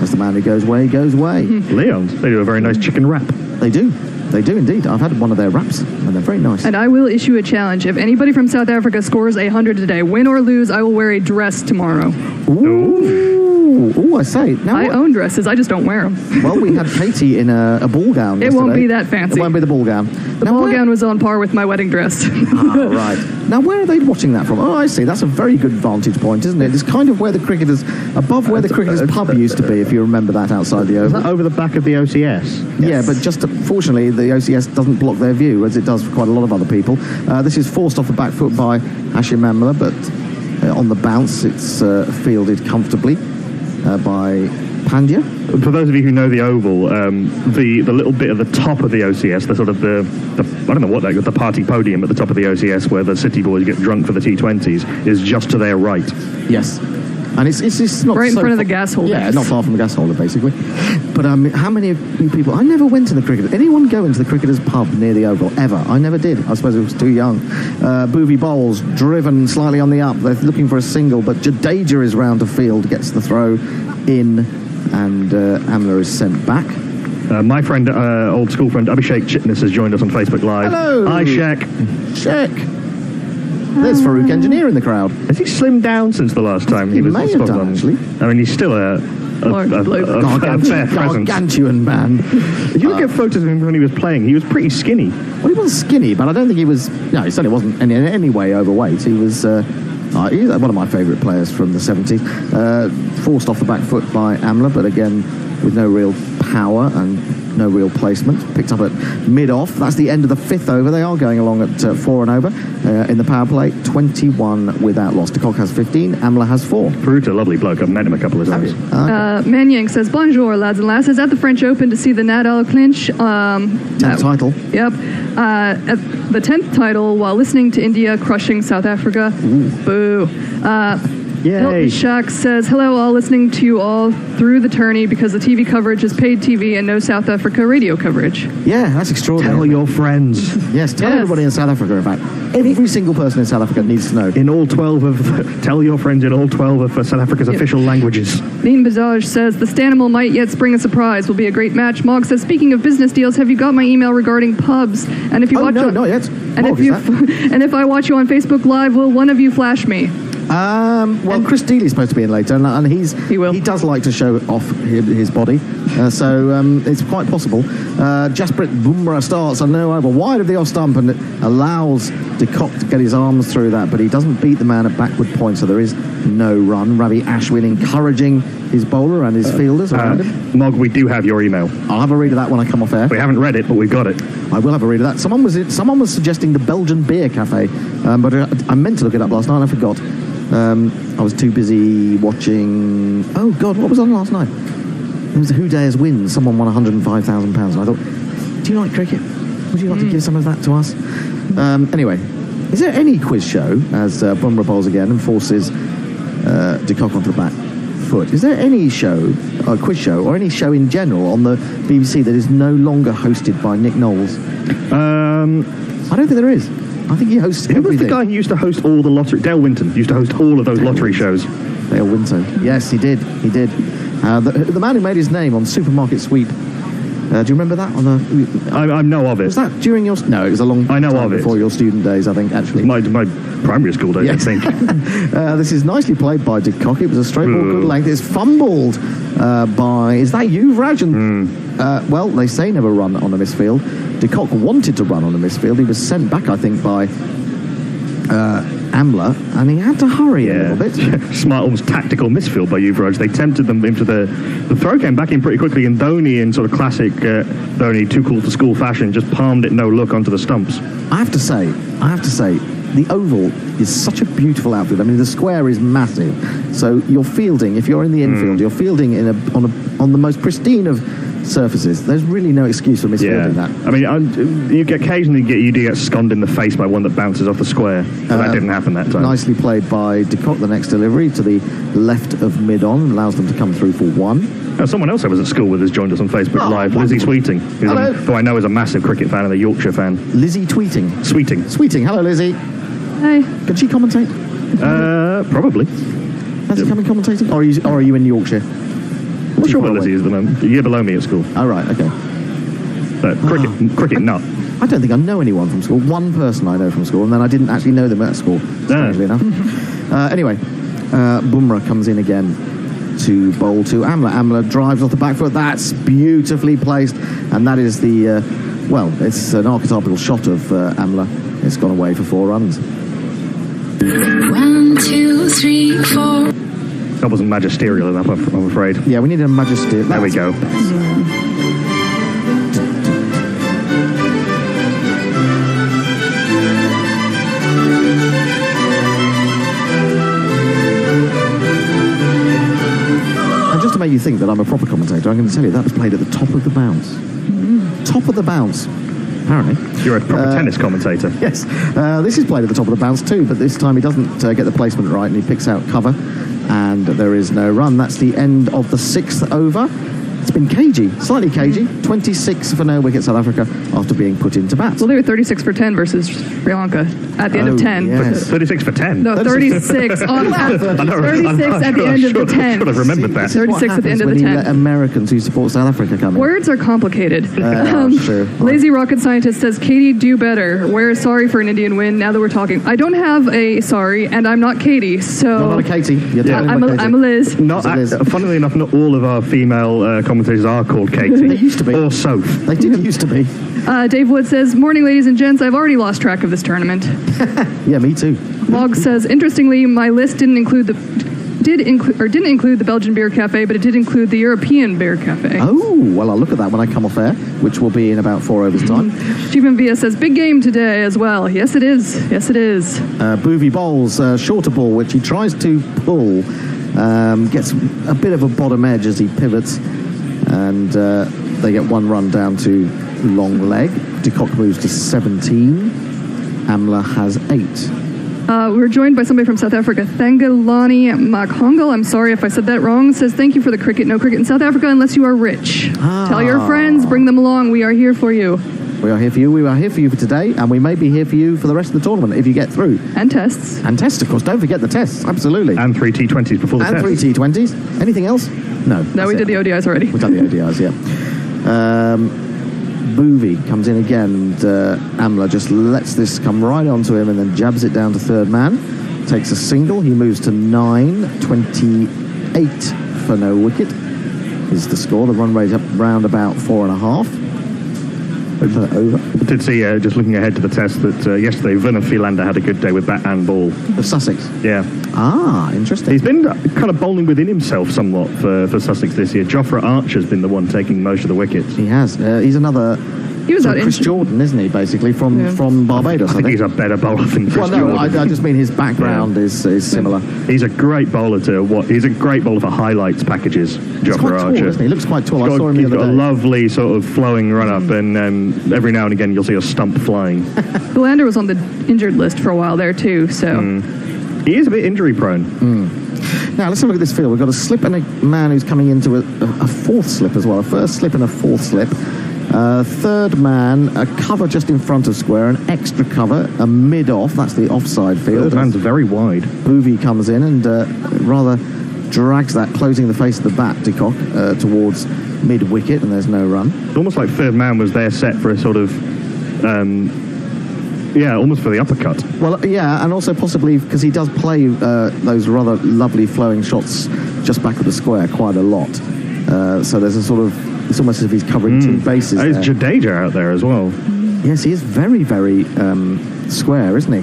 As the man who goes away, goes away.
Leon's, they do a very nice chicken wrap.
They do. They do indeed. I've had one of their wraps, and they're very nice.
And I will issue a challenge. If anybody from South Africa scores 100 today, win or lose, I will wear a dress tomorrow.
Ooh, I say. Now,
I own dresses. I just don't wear them.
Well, we had Katie in a ball gown
It won't be that fancy.
It won't be the ball gown.
The ball gown was on par with my wedding dress.
Right. Now, where are they watching that from? Oh, I see. That's a very good vantage point, isn't it? It's kind of where the cricketers, above where the cricketers' pub used to be, if you remember that outside the Oval.
Over the back of the OCS?
Yeah, but just fortunately, the OCS doesn't block their view, as it does for quite a lot of other people. This is forced off the back foot by Hashim Amla, but on the bounce, it's fielded comfortably by Pandya.
For those of you who know the Oval, the little bit at the top of the OCS, the sort of the I don't know what the party podium at the top of the OCS where the City boys get drunk for the T20s is just to their right.
Yes. And it's not
right in front of the gas holder.
Yeah, not far from the gas holder, basically. But how many of you people... I never went to the cricket. Anyone go into the cricketers' pub near the Oval, ever? I never did. I suppose I was too young. Boovie bowls, driven slightly on the up. They're looking for a single, but Jadeja is round to field, gets the throw in, and Amla is sent back.
My friend, old school friend, Abhishek Chitnis has joined us on Facebook Live.
Hello!
Hi, Shek.
Shek. There's Farouk Engineer in the crowd.
Has he slimmed down since the last time he was
may
in
have done,
Scotland?
actually.
I mean, he's still a fair presence.
Gargantuan man.
If you look at photos of him when he was playing, he was pretty skinny.
Well, he wasn't skinny, but I don't think he was... No, he certainly wasn't in any way overweight. He was... he's one of my favourite players from the 70s. Forced off the back foot by Amla, but again, with no real power and no real placement. Picked up at mid-off. That's the end of the fifth over. They are going along at 4 and over in the power play. 21 without loss. De Kock has 15. Amla has 4.
Farouk, a lovely bloke. I've met him a couple of times.
Manyang says, bonjour, lads and lasses. At the French Open to see the Nadal clinch.
10th title.
Yep. At the 10th title while listening to India crushing South Africa.
Ooh.
Boo.
Yay.
Shaq says, hello all, listening to you all through the tourney because the TV coverage is paid TV and no South Africa radio coverage.
Yeah, that's extraordinary.
Tell your friends.
Yes, tell everybody in South Africa, in fact. Every single person in South Africa needs to know.
In all 12 of... tell your friends in all 12 of South Africa's official languages.
Bean Bazaj says, the Stanimal might yet spring a surprise. Will be a great match. Mog says, speaking of business deals, have you got my email regarding pubs? And if you watch
no, not yet.
And if I watch you on Facebook Live, will one of you flash me?
Well, Chris Dealey's supposed to be in later, and he does like to show off his body, so it's quite possible. Jasprit Bumrah starts a no over wide of the off stump and allows De Kock to get his arms through that, but he doesn't beat the man at backward point, so there is no run. Ravi Ashwin encouraging his bowler and his fielders around him.
Mog, we do have your email.
I'll have a read of that when I come off air.
We haven't read it, but we've got it.
I will have a read of that. Someone was suggesting the Belgian Beer Cafe, but I meant to look it up last night and I forgot. I was too busy watching... Oh, God, what was on last night? It was Who Dares Win. Someone won £105,000. And I thought, do you like cricket? Would you like to give some of that to us? Anyway, is there any quiz show, as Bumrah bowls again and forces De Kock onto the back foot, is there any show, a quiz show, or any show in general on the BBC that is no longer hosted by Nick Knowles? I don't think there is. I think he hosts everything.
Who was the guy who used to host all the lottery? Dale Winton used to host all of those lottery shows.
Dale Winton. Yes, he did. He did. The man who made his name on Supermarket Sweep. Do you remember that?
I know of it.
Was that during your... No, it was a long time before your student days, I think, actually.
My primary school days, yes. I think.
This is nicely played by De Kock. It was a straight ball, good length. It's fumbled by... Is that you, Raj? Well, they say never run on a misfield. De Kock wanted to run on a misfield. He was sent back, I think, by Amla, and he had to hurry a little bit.
Smart, almost tactical misfield by Yuvraj. They tempted them into the throw, came back in pretty quickly, and Dhoni, in sort of classic Dhoni, too cool for school fashion, just palmed it no look onto the stumps.
I have to say, the Oval is such a beautiful outfield. I mean, the square is massive, so you're fielding. If you're in the infield, you're fielding on the most pristine of surfaces. There's really no excuse for misfielding that.
I mean, you do get sconed in the face by one that bounces off the square. But that didn't happen that time.
Nicely played by De Kock, the next delivery to the left of mid-on, allows them to come through for one.
Someone else I was at school with has joined us on Facebook Live, Lizzie Sweeting, who I know is a massive cricket fan and a Yorkshire fan.
Lizzie Tweeting?
Sweeting.
Hello, Lizzie.
Hi.
Can she commentate?
Probably.
Has he come in commentating? Or are you in Yorkshire?
What's your Lizzie is at the moment? A year below me at school.
Oh, right, okay.
But cricket nut.
I don't think I know anyone from school. One person I know from school, and then I didn't actually know them at school, strangely enough. Anyway, Bumrah comes in again to bowl to Amla. Amla drives off the back foot. That's beautifully placed, and that is the, it's an archetypal shot of Amla. It's gone away for 4 runs.
1, 2, 3, 4.
That wasn't magisterial enough, I'm afraid.
Yeah, we need a magisterial.
There we go.
And just to make you think that I'm a proper commentator, I'm going to tell you that was played at the top of the bounce. Top of the bounce. Apparently.
You're a proper tennis commentator.
Yes. This is played at the top of the bounce too, but this time he doesn't get the placement right, and he picks out cover, and there is no run. That's the end of the 6th over. It's been cagey, slightly cagey. 26 for no wicket South Africa after being put into bat.
Well, they were 36 for 10 versus Sri Lanka at the end of 10.
Yes.
36 for 10?
No, 36 on 36 at the end of the 10.
I should have remembered that.
36 at the end of the 10.
When you let Americans who support South Africa come in.
Words are complicated.
Sure.
Lazy Rocket Scientist says, Katie, do better. We're sorry for an Indian win now that we're talking. I don't have a sorry, and I'm not Katie, so...
Not a Katie.
I'm a Liz.
Funnily enough, not all of our female commentators are called Katie.
They used to be.
Or Soph.
They did used to be.
Dave Wood says, morning, ladies and gents. I've already lost track of this tournament.
Yeah, me too.
Log says, interestingly, my list didn't include the Belgian Beer Cafe, but it did include the European Beer Cafe.
Oh, well, I'll look at that when I come off air, which will be in about 4 overs' time.
Stephen Villa says, big game today as well. Yes, it is. Yes, it is.
Boovy bowls, shorter ball, which he tries to pull, gets a bit of a bottom edge as he pivots, and they get 1 run down to long leg. De Kock moves to 17. Amla has 8.
We're joined by somebody from South Africa, Thangalani Makhongal. I'm sorry if I said that wrong. Says, thank you for the cricket. No cricket in South Africa unless you are rich. Tell your friends, bring them along. We are here for you.
We are here for you. We are here for you for today, and we may be here for you for the rest of the tournament if you get through.
And tests.
And tests, of course. Don't forget the tests. Absolutely.
And 3 T20s before the test.
And 3 T20s. Anything else? No.
No, we did the ODIs already.
We've done the ODIs, yeah. Boovy comes in again, and Amla just lets this come right onto him and then jabs it down to third man. Takes a single. He moves to 9. 28 for no wicket is the score. The run rate up round about 4.5. Over.
I did see, just looking ahead to the test, that yesterday Vernon Philander had a good day with bat and ball.
Of Sussex?
Yeah.
Ah, interesting.
He's been kind of bowling within himself somewhat for Sussex this year. Jofra Archer's been the one taking most of the wickets.
He has. He's another...
He was out
Chris Jordan, isn't he, basically, from Barbados?
I think he's a better bowler than Chris
Jordan.
Well, no,
I just mean his background is similar.
He's a great bowler he's a great bowler for highlights packages, Jofra Archer.
Tall, isn't he? He looks quite tall. I saw him the other day.
He's got a lovely sort of flowing run-up, and every now and again you'll see a stump flying.
Philander was on the injured list for a while there, too, so...
He is a bit injury-prone.
Now, let's have a look at this field. We've got a slip and a man who's coming into a 4th slip as well. A first slip and a 4th slip. Third man, a cover just in front of square, an extra cover, a mid-off, that's the offside field.
Third man's very wide.
Boovy comes in and rather drags that, closing the face of the bat, De Kock, towards mid-wicket, and there's no run.
It's almost like third man was there set for a sort of, almost for the uppercut.
Well, yeah, and also possibly because he does play those rather lovely flowing shots just back of the square quite a lot. So there's a sort of... It's almost as if he's covering 2 bases.
There's Jadeja out there as well.
Yes, he is very, very square, isn't he?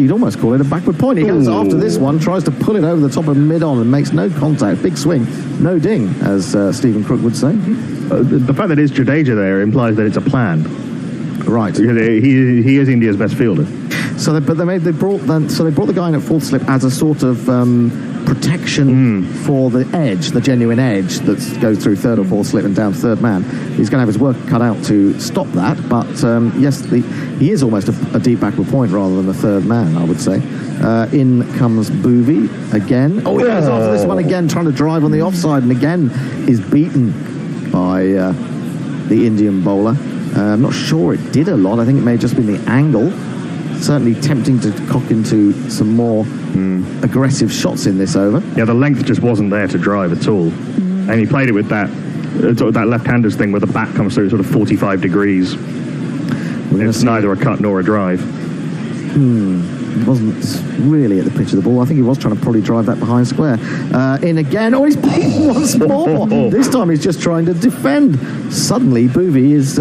You'd almost call it a backward point. He goes after this one, tries to pull it over the top of mid-on and makes no contact. Big swing, no ding, as Stephen Crook would say.
The fact that it's Jadeja there implies that it's a plan.
Right.
He is India's best fielder.
So they brought the guy in at 4th slip as a sort of protection for the edge, the genuine edge that goes through third or fourth slip and down to third man. He's going to have his work cut out to stop that, but yes, he is almost a deep backward point rather than a third man, I would say. In comes Bhuvi again. Oh, he goes off this one again, trying to drive on the offside, and again is beaten by the Indian bowler. I'm not sure it did a lot. I think it may have just been the angle. Certainly tempting to cock into some more aggressive shots in this over.
Yeah, the length just wasn't there to drive at all. And he played it with that sort of that left-hander's thing where the bat comes through sort of 45 degrees. It's neither a cut nor a drive.
It wasn't really at the pitch of the ball. I think he was trying to probably drive that behind square. In again. Oh, he's beaten once more. This time he's just trying to defend. Suddenly, Bhuvi is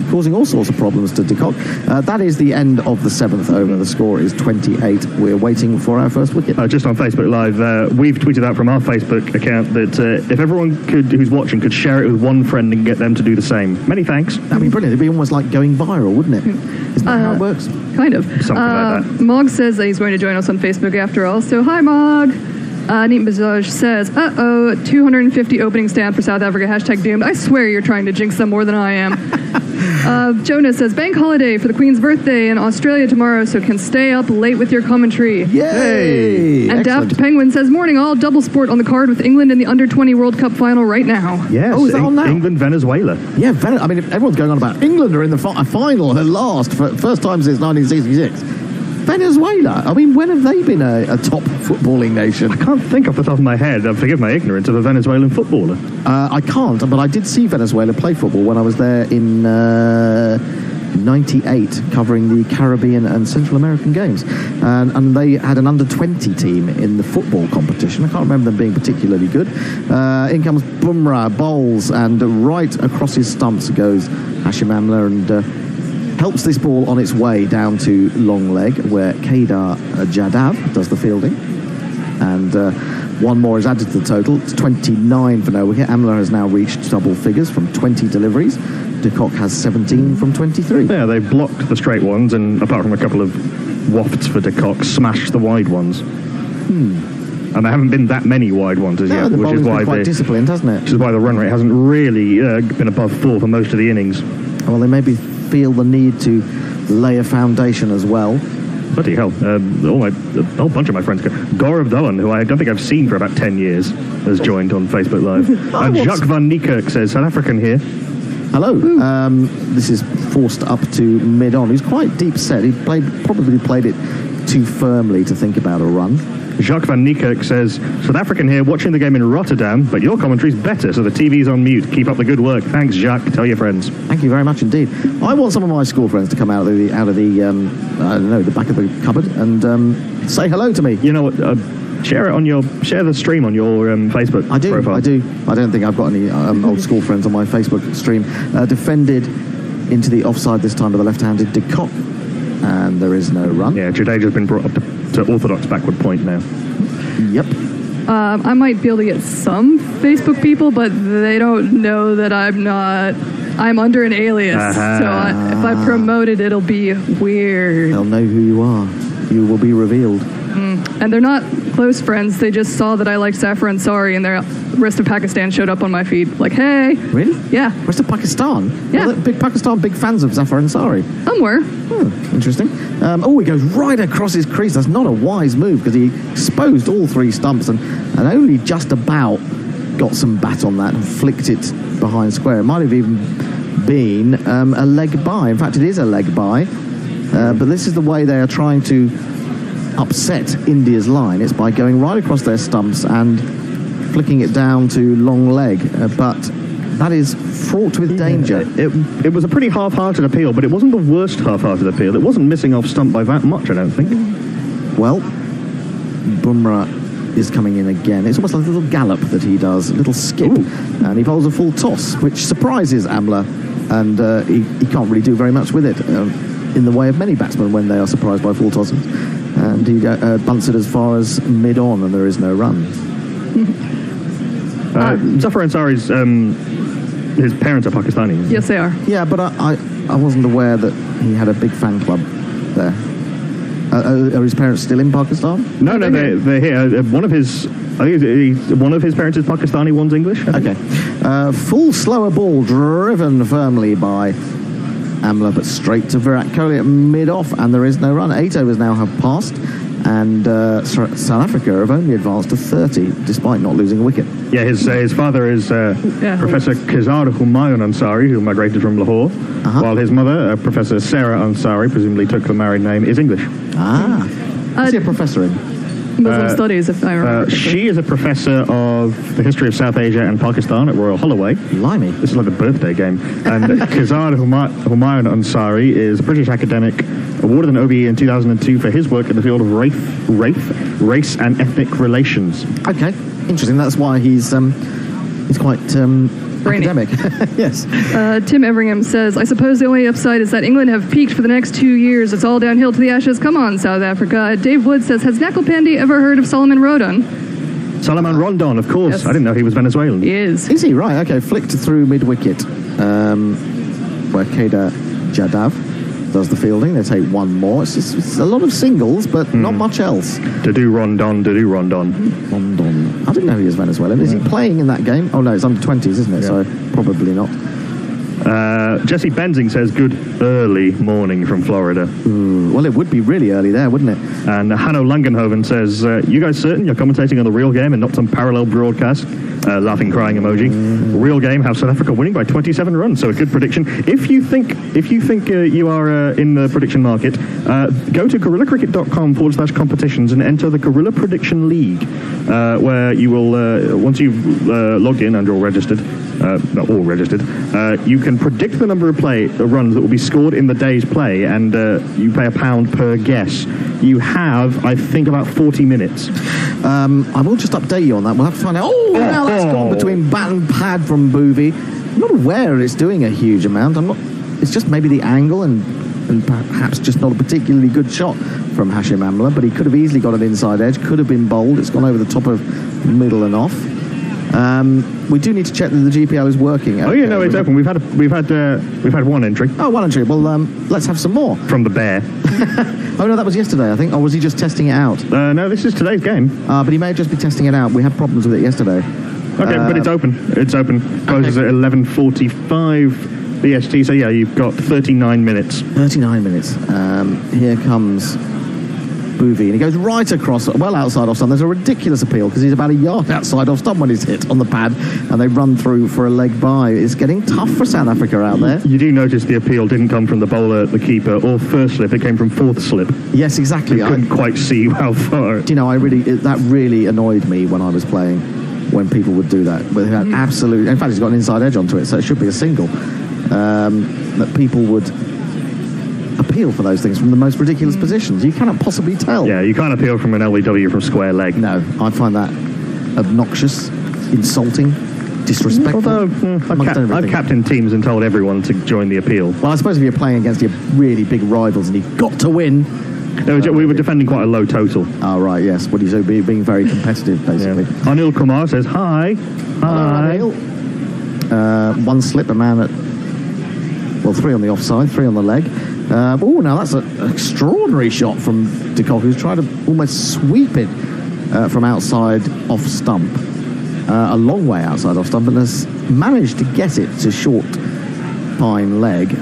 causing all sorts of problems to de Kock. That is the end of the 7th over. The score is 28. We're waiting for our first wicket.
Just on Facebook Live, we've tweeted out from our Facebook account that if everyone who's watching could share it with one friend and get them to do the same. Many thanks.
That'd be brilliant. It'd be almost like going viral, wouldn't it? Isn't that how it works?
Kind of.
Something like that.
Mog says that he's going to join us on Facebook after all. So, hi, Mog. Neat Bazaj says, 250 opening stand for South Africa, #doomed. I swear you're trying to jinx them more than I am. Jonas says, bank holiday for the Queen's birthday in Australia tomorrow, so can stay up late with your commentary.
Yay!
And
Excellent.
Daft Penguin says, morning all, double sport on the card with England in the under-20 World Cup final right now.
Yes,
Oh, is that on now?
England, Venezuela.
Yeah, I mean, if everyone's going on about England are in the final at last, for first time since 1966. Venezuela, I mean, when have they been a top footballing nation?
I can't think off the top of my head, forgive my ignorance, of a Venezuelan footballer.
I can't, but I did see Venezuela play football when I was there in 98, covering the Caribbean and Central American games. And they had an under-20 team in the football competition. I can't remember them being particularly good. In comes Bumrah, bowls, and right across his stumps goes Hashim Amla, and helps this ball on its way down to long leg, where Kedar Jadhav does the fielding. And one more is added to the total. It's 29 for no wicket. Amla has now reached double figures from 20 deliveries. De Kock has 17 from 23.
Yeah, they blocked the straight ones, and apart from a couple of wafts for De Kock, smashed the wide ones. And there haven't been that many wide ones as yet,
which is why quite disciplined, hasn't it?
Which is why the run rate hasn't really been above 4 for most of the innings.
Well, they maybe feel the need to lay a foundation as well.
Bloody hell. A whole bunch of my friends. Gaurav Dhawan, who I don't think I've seen for about 10 years, has joined on Facebook Live. And Jacques van Niekerk says, South African here.
Hello. This is forced up to mid-on. He's quite deep set. He probably played it too firmly to think about a run.
Jacques van Niekerk says, South African here, watching the game in Rotterdam, but your commentary's better, so the TV's on mute. Keep up the good work. Thanks, Jacques. Tell your friends.
Thank you very much indeed. I want some of my school friends to come out of the I don't know, the back of the cupboard and say hello to me.
You know what? Share the stream on your Facebook profile.
I do. I don't think I've got any old school friends on my Facebook stream. Defended into the offside this time by the left-handed De Kock, and there is no run.
Yeah, Jadeja's been brought up to orthodox backward point now.
Yep.
I might be able to get some Facebook people, but they don't know that I'm under an alias. So if I promote it, it'll be weird.
They'll know who you are. You will be revealed.
And they're not close friends. They just saw that I liked Zafar Ansari, and the rest of Pakistan showed up on my feed. Like, hey.
Really?
Yeah.
Rest of Pakistan?
Yeah.
Well, big fans of Zafar Ansari.
Somewhere.
Interesting. He goes right across his crease. That's not a wise move, because he exposed all 3 stumps and only just about got some bat on that and flicked it behind square. It might have even been a leg by. In fact, it is a leg by. But this is the way they are trying to upset India's line. It's by going right across their stumps and flicking it down to long leg. But that is fraught with danger.
It was a pretty half-hearted appeal, but it wasn't the worst half-hearted appeal. It wasn't missing off stump by that much, I don't think.
Well, Bumrah is coming in again. It's almost like a little gallop that he does, a little skip. And he bowls a full toss, which surprises Amla, and he can't really do very much with it in the way of many batsmen when they are surprised by full tosses. And he bunts it as far as mid-on, and there is no run.
Zafar Ansari's his parents are Pakistani.
Yes, they are.
Yeah, but I wasn't aware that he had a big fan club there. Are his parents still in Pakistan?
No, they're here. One of his parents is Pakistani, one's English.
Okay. Full slower ball driven firmly by Amla, but straight to Virat Kohli at mid-off, and there is no run. 8 overs now have passed, and South Africa have only advanced to 30, despite not losing a wicket.
Yeah, his father is Professor Khizar Humayun Ansari, who migrated from Lahore, while his mother, Professor Sarah Ansari, presumably took the married name, is English.
Is he a professor in?
Muslim studies, if I remember.
She is a professor of the history of South Asia and Pakistan at Royal Holloway.
Blimey.
This is like the birthday game. And Khizar Humayun Ansari is a British academic, awarded an OBE in 2002 for his work in the field of race and ethnic relations.
Okay, interesting. That's why he's quite academic. Yes.
Tim Everingham says, I suppose the only upside is that England have peaked for the next 2 years. It's all downhill to the Ashes. Come on, South Africa. Dave Wood says, has Nakul Pandey ever heard of Solomon Rondon?
Solomon Rondon, of course. Yes. I didn't know he was Venezuelan.
He is.
Is he? Right, okay. Flicked through mid-wicket, where Kedar Jadhav does the fielding. They take one more. It's a lot of singles, but not much else.
Rondon.
Rondon. I didn't know he was Venezuelan. Is he playing in that game? Oh, no, it's under 20s, isn't it? Yeah. So probably not.
Jesse Benzing says, good early morning from Florida.
Well, it would be really early there, wouldn't it?
And Hanno Langenhoven says, you guys certain you're commentating on the real game and not some parallel broadcast? Laughing, crying emoji. Real game, have South Africa winning by 27 runs. So a good prediction. If you think you are in the prediction market, go to GorillaCricket.com/competitions and enter the Gorilla Prediction League, where you will, once you've logged in and you're registered, not all registered, you can predict the number of runs that will be scored in the day's play, and you pay £1 per guess. You have, I think, about 40 minutes.
I will just update you on that. We'll have to find out. Now that's gone between bat and pad from Bhuvi. I'm not aware it's doing a huge amount. It's just maybe the angle and perhaps just not a particularly good shot from Hashim Amla, but he could have easily got an inside edge, could have been bowled. It's gone over the top of middle and off. We do need to check that the GPO is working.
Oh yeah, no, it's open. We've had one entry.
Oh, one entry. Well, let's have some more
from the bear.
Oh no, that was yesterday, I think. Or was he just testing it out?
No, this is today's game.
But he may have just been testing it out. We had problems with it yesterday.
Okay, but it's open. It's open. Closes at 11:45 BST. So yeah, you've got 39 minutes. 39 minutes.
Here comes Bhuvi, and he goes right across, well outside off stump. There's a ridiculous appeal because he's about a yard outside off stump when he's hit on the pad, and they run through for a leg by. It's getting tough for South Africa out there.
You do notice the appeal didn't come from the bowler, the keeper, or first slip. It came from fourth slip.
Yes, exactly.
I couldn't quite see how far.
Do you know, that really annoyed me when I was playing, when people would do that. But had absolute. In fact, he's got an inside edge onto it, so it should be a single. That people would appeal for those things from the most ridiculous positions. You cannot possibly tell.
Yeah, you can't appeal from an LBW from square leg.
No, I find that obnoxious, insulting, disrespectful.
Although I've captained teams and told everyone to join the appeal.
Well, I suppose if you're playing against your really big rivals and you've got to win.
No, we were defending quite a low total.
Oh, right, yes. What do you say? Being very competitive, basically.
Yeah. Anil Kumar says, hi. Hi.
Hello, Anil. One slip, a man at, well, 3 on the offside, 3 on the leg. Now that's an extraordinary shot from de Kock, who's tried to almost sweep it from outside off stump, a long way outside off stump, and has managed to get it to short fine leg,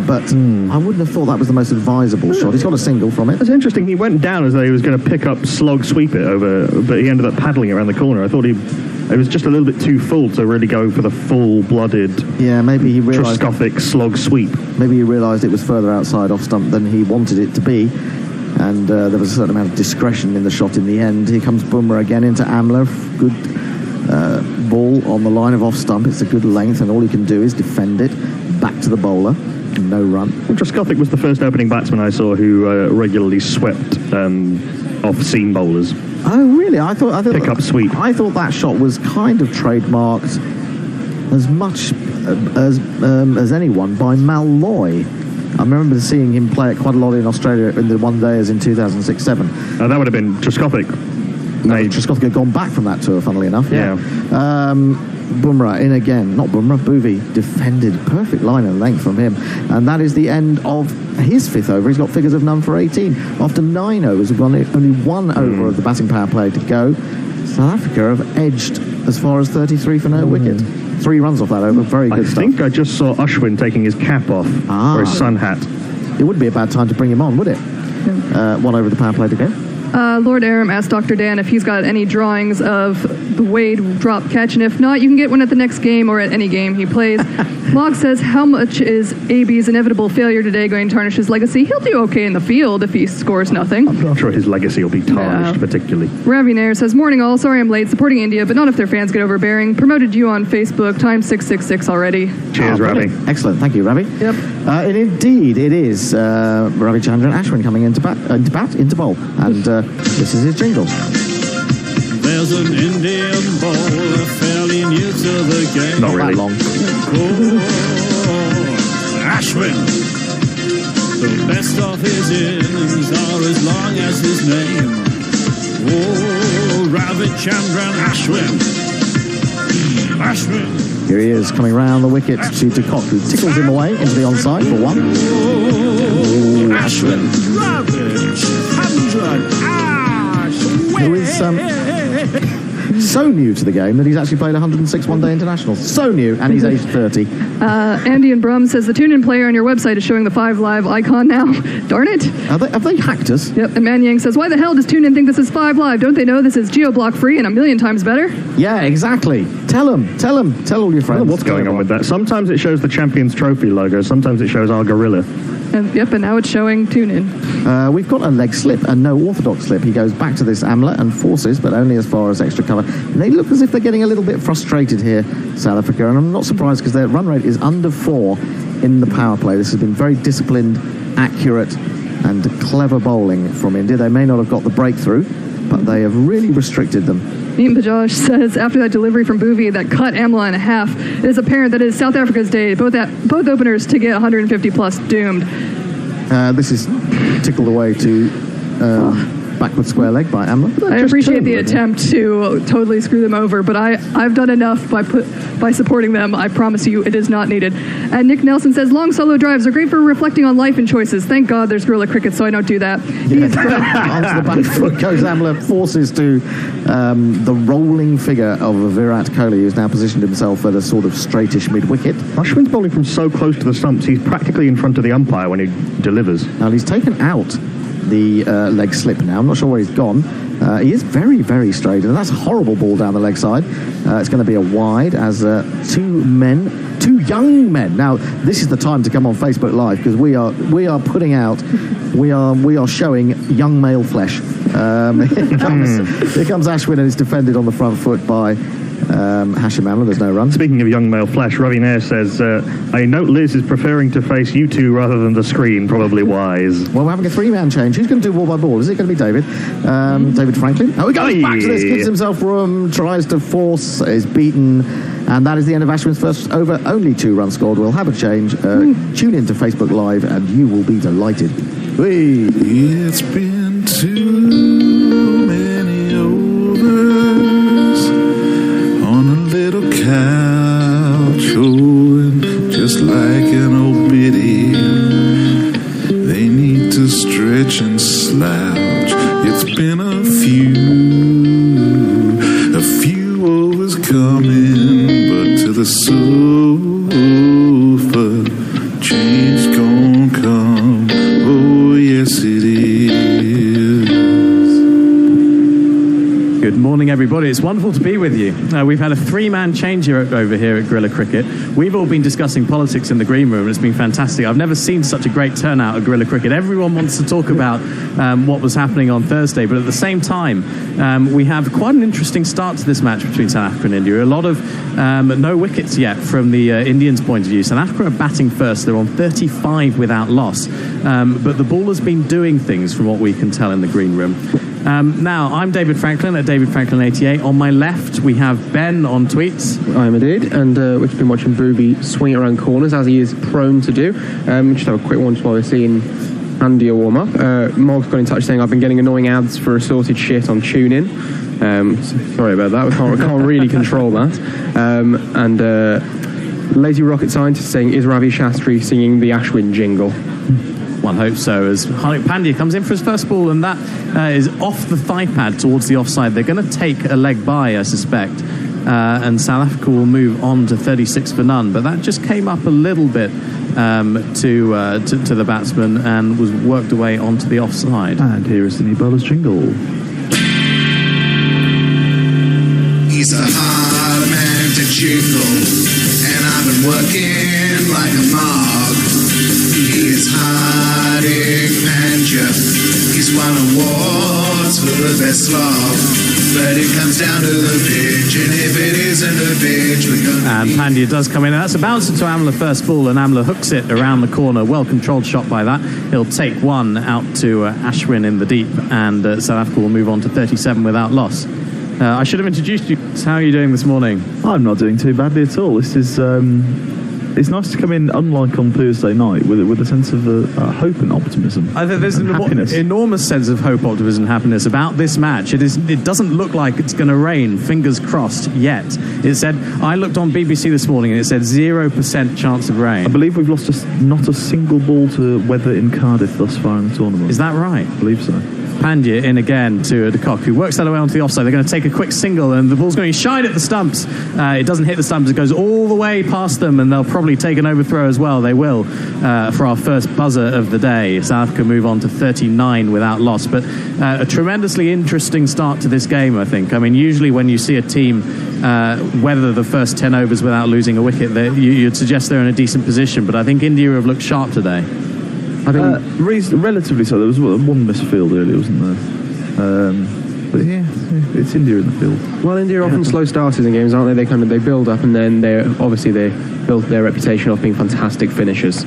but I wouldn't have thought that was the most advisable shot. He's got a single from it.
That's interesting. He went down as though he was going to pick up slog sweep it over, but he ended up paddling around the corner. I thought it was just a little bit too full to really go for the full-blooded,
maybe he realised
Truscothic slog sweep.
Maybe he realised it was further outside off stump than he wanted it to be, and there was a certain amount of discretion in the shot in the end. Here comes Bumrah again into Amla. Good ball on the line of off stump. It's a good length, and all he can do is defend it. Back to the bowler. No run.
Well, Truscothic was the first opening batsman I saw who regularly swept off seam bowlers.
Oh, really? I thought
pick up sweep.
I thought that shot was kind of trademarked as much as anyone by Mal Loy. I remember seeing him play it quite a lot in Australia in the one days in 2006-07.
That would have been Truscothic.
Trescothick had gone back from that tour, funnily enough.
Yeah.
Bumrah in again, not Bumrah, Bouvi defended, perfect line and length from him, and that is the end of his 5th over. He's got figures of none for 18. After 9 overs, we've got only 1 over of the batting power play to go. South Africa have edged as far as 33 for no wicket. 3 runs off that over, very good stuff.
I think I just saw Ashwin taking his cap off, or his sun hat.
It wouldn't be a bad time to bring him on, would it? 1 over the power play to go.
Lord Aram asked Dr. Dan if he's got any drawings of the Wade drop catch, and if not, you can get one at the next game or at any game he plays. Log says, how much is AB's inevitable failure today going to tarnish his legacy? He'll do okay in the field if he scores nothing.
I'm not sure his legacy will be tarnished particularly.
Ravi Nair says, morning all, sorry I'm late, supporting India, but not if their fans get overbearing. Promoted you on Facebook, time 666 already.
Cheers, Ravi.
Excellent, thank you, Ravi.
Yep.
And indeed, it is Ravi Chandran Ashwin coming into bowl, and this is his jingle.
There's an Indian bowler fairly new to the game.
Not really. That long.
Ashwin. The best of his innings are as long as his name. Ravi Chandran Ashwin. Ashwin.
Here he is, coming round the wicket to De Kock, who tickles him away into the onside for 1.
Ashwin. Ravi Chandran Ashwin.
Who is so new to the game that he's actually played 106 one-day internationals. So new, and he's aged 30.
Andy and Brum says the TuneIn player on your website is showing the 5 Live icon now. Darn it.
Have they hacked us?
Yep, and Man Yang says, why the hell does TuneIn think this is 5 Live? Don't they know this is geo-block free and a million times better?
Yeah, exactly. Tell all your friends.
I don't know what's going on with that. Sometimes it shows the Champions Trophy logo, sometimes it shows our gorilla.
And now it's showing TuneIn.
We've got a leg slip, a no orthodox slip. He goes back to this Amla and forces, but only as far as extra cover. And they look as if they're getting a little bit frustrated here, South Africa, and I'm not surprised because their run rate is under 4 in the power play. This has been very disciplined, accurate, and clever bowling from India. They may not have got the breakthrough, but they have really restricted them.
Neem Bajaj says, after that delivery from Bouvi that cut Amla in half, it is apparent that it is South Africa's day. Both openers to get 150 plus doomed.
This is tickled away to backward square leg by Amla.
I appreciate the attempt to totally screw them over, but I've done enough by supporting them. I promise you it is not needed. And Nick Nelson says, long solo drives are great for reflecting on life and choices. Thank God there's guerrilla cricket, so I don't do that.
Onto the back foot goes Amla, forces to the rolling figure of Virat Kohli, who's now positioned himself at a sort of straightish mid-wicket.
Ashwin's bowling from so close to the stumps, he's practically in front of the umpire when he delivers.
Now, he's taken out the leg slip now. I'm not sure where he's gone. He is very, very straight, and that's a horrible ball down the leg side. It's going to be a wide as 2 young men. Now, this is the time to come on Facebook Live because we are putting out, we are showing young male flesh. Here comes Ashwin, and it's defended on the front foot by Hashim Amla. There's no run.
Speaking of young male flesh, Ravi Nair says, I note Liz is preferring to face you two rather than the screen, probably wise.
Well, we're having a 3-man change. Who's going to do ball by ball? Is it going to be David? David Franklin? Oh, he goes back to this, gives himself room, tries to force, is beaten, and that is the end of Ashwin's first over. Only 2 runs scored. We'll have a change. Tune in to Facebook Live, and you will be delighted. Whee!
It's been too many overs on a little couch, and just like an old biddy, they need to stretch and slouch. It's been a few overs coming, but to the sofa, change gon' come. Oh yes it is.
Good morning, everybody. It's wonderful to be with you. We've had a 3-man change over here at Guerrilla Cricket. We've all been discussing politics in the green room, and it's been fantastic. I've never seen such a great turnout at Guerrilla Cricket. Everyone wants to talk about what was happening on Thursday, but at the same time, we have quite an interesting start to this match between South Africa and India. A lot of no wickets yet from the Indians' point of view. South Africa are batting first. They're on 35 without loss, but the ball has been doing things from what we can tell in the green room. Now, I'm David Franklin at David Franklin 88. On my left, we have Ben on tweets.
I'm indeed, and we've been watching Bouvi swing around corners as he is prone to do. Just have a quick one while we're seeing Andy warm up. Mog's got in touch saying I've been getting annoying ads for assorted shit on TuneIn. Sorry about that. We can't really control that. And Lazy Rocket Scientist saying, is Ravi Shastri singing the Ashwin jingle?
One hopes so, as Hardik Pandya comes in for his first ball, and that is off the thigh pad towards the offside. They're going to take a leg by, I suspect, and South Africa will move on to 36 for none. But that just came up a little bit to the batsman and was worked away onto the offside.
And here is the new bowler's jingle.
He's a hard man to jingle, and I've been working like a mog. He is Hardik Pandya. He's won awards for the best slog. But it comes down to the pitch, and if it isn't a pitch, we're going to...
And Pandya does come in, and that's a bouncer to Amla first ball, and Amla hooks it around the corner. Well-controlled shot by that. He'll take one out to Ashwin in the deep, and South Africa will move on to 37 without loss. I should have introduced you. How are you doing this morning?
I'm not doing too badly at all. This is... it's nice to come in, unlike on Thursday night, with a sense of hope and optimism.
There's an enormous sense of hope, optimism, and happiness about this match. It doesn't look like it's going to rain, fingers crossed, yet. It said, I looked on BBC this morning and it said 0% chance of rain.
I believe we've lost not a single ball to weather in Cardiff thus far in the tournament.
Is that right?
I believe so.
Pandya in again to De Kock, who works that way onto the offside. They're going to take a quick single, and the ball's going shide at the stumps. It doesn't hit the stumps. It goes all the way past them, and they'll probably take an overthrow as well. They will for our first buzzer of the day. South Africa move on to 39 without loss. But a tremendously interesting start to this game, I think. I mean, usually when you see a team weather the first 10 overs without losing a wicket, you'd suggest they're in a decent position. But I think India have looked sharp today.
I think relatively so. There was one missed field earlier, wasn't there? But yeah, it's India in the field.
Well, India are often slow starters in games, aren't they? They build up, and then they build their reputation off being fantastic finishers.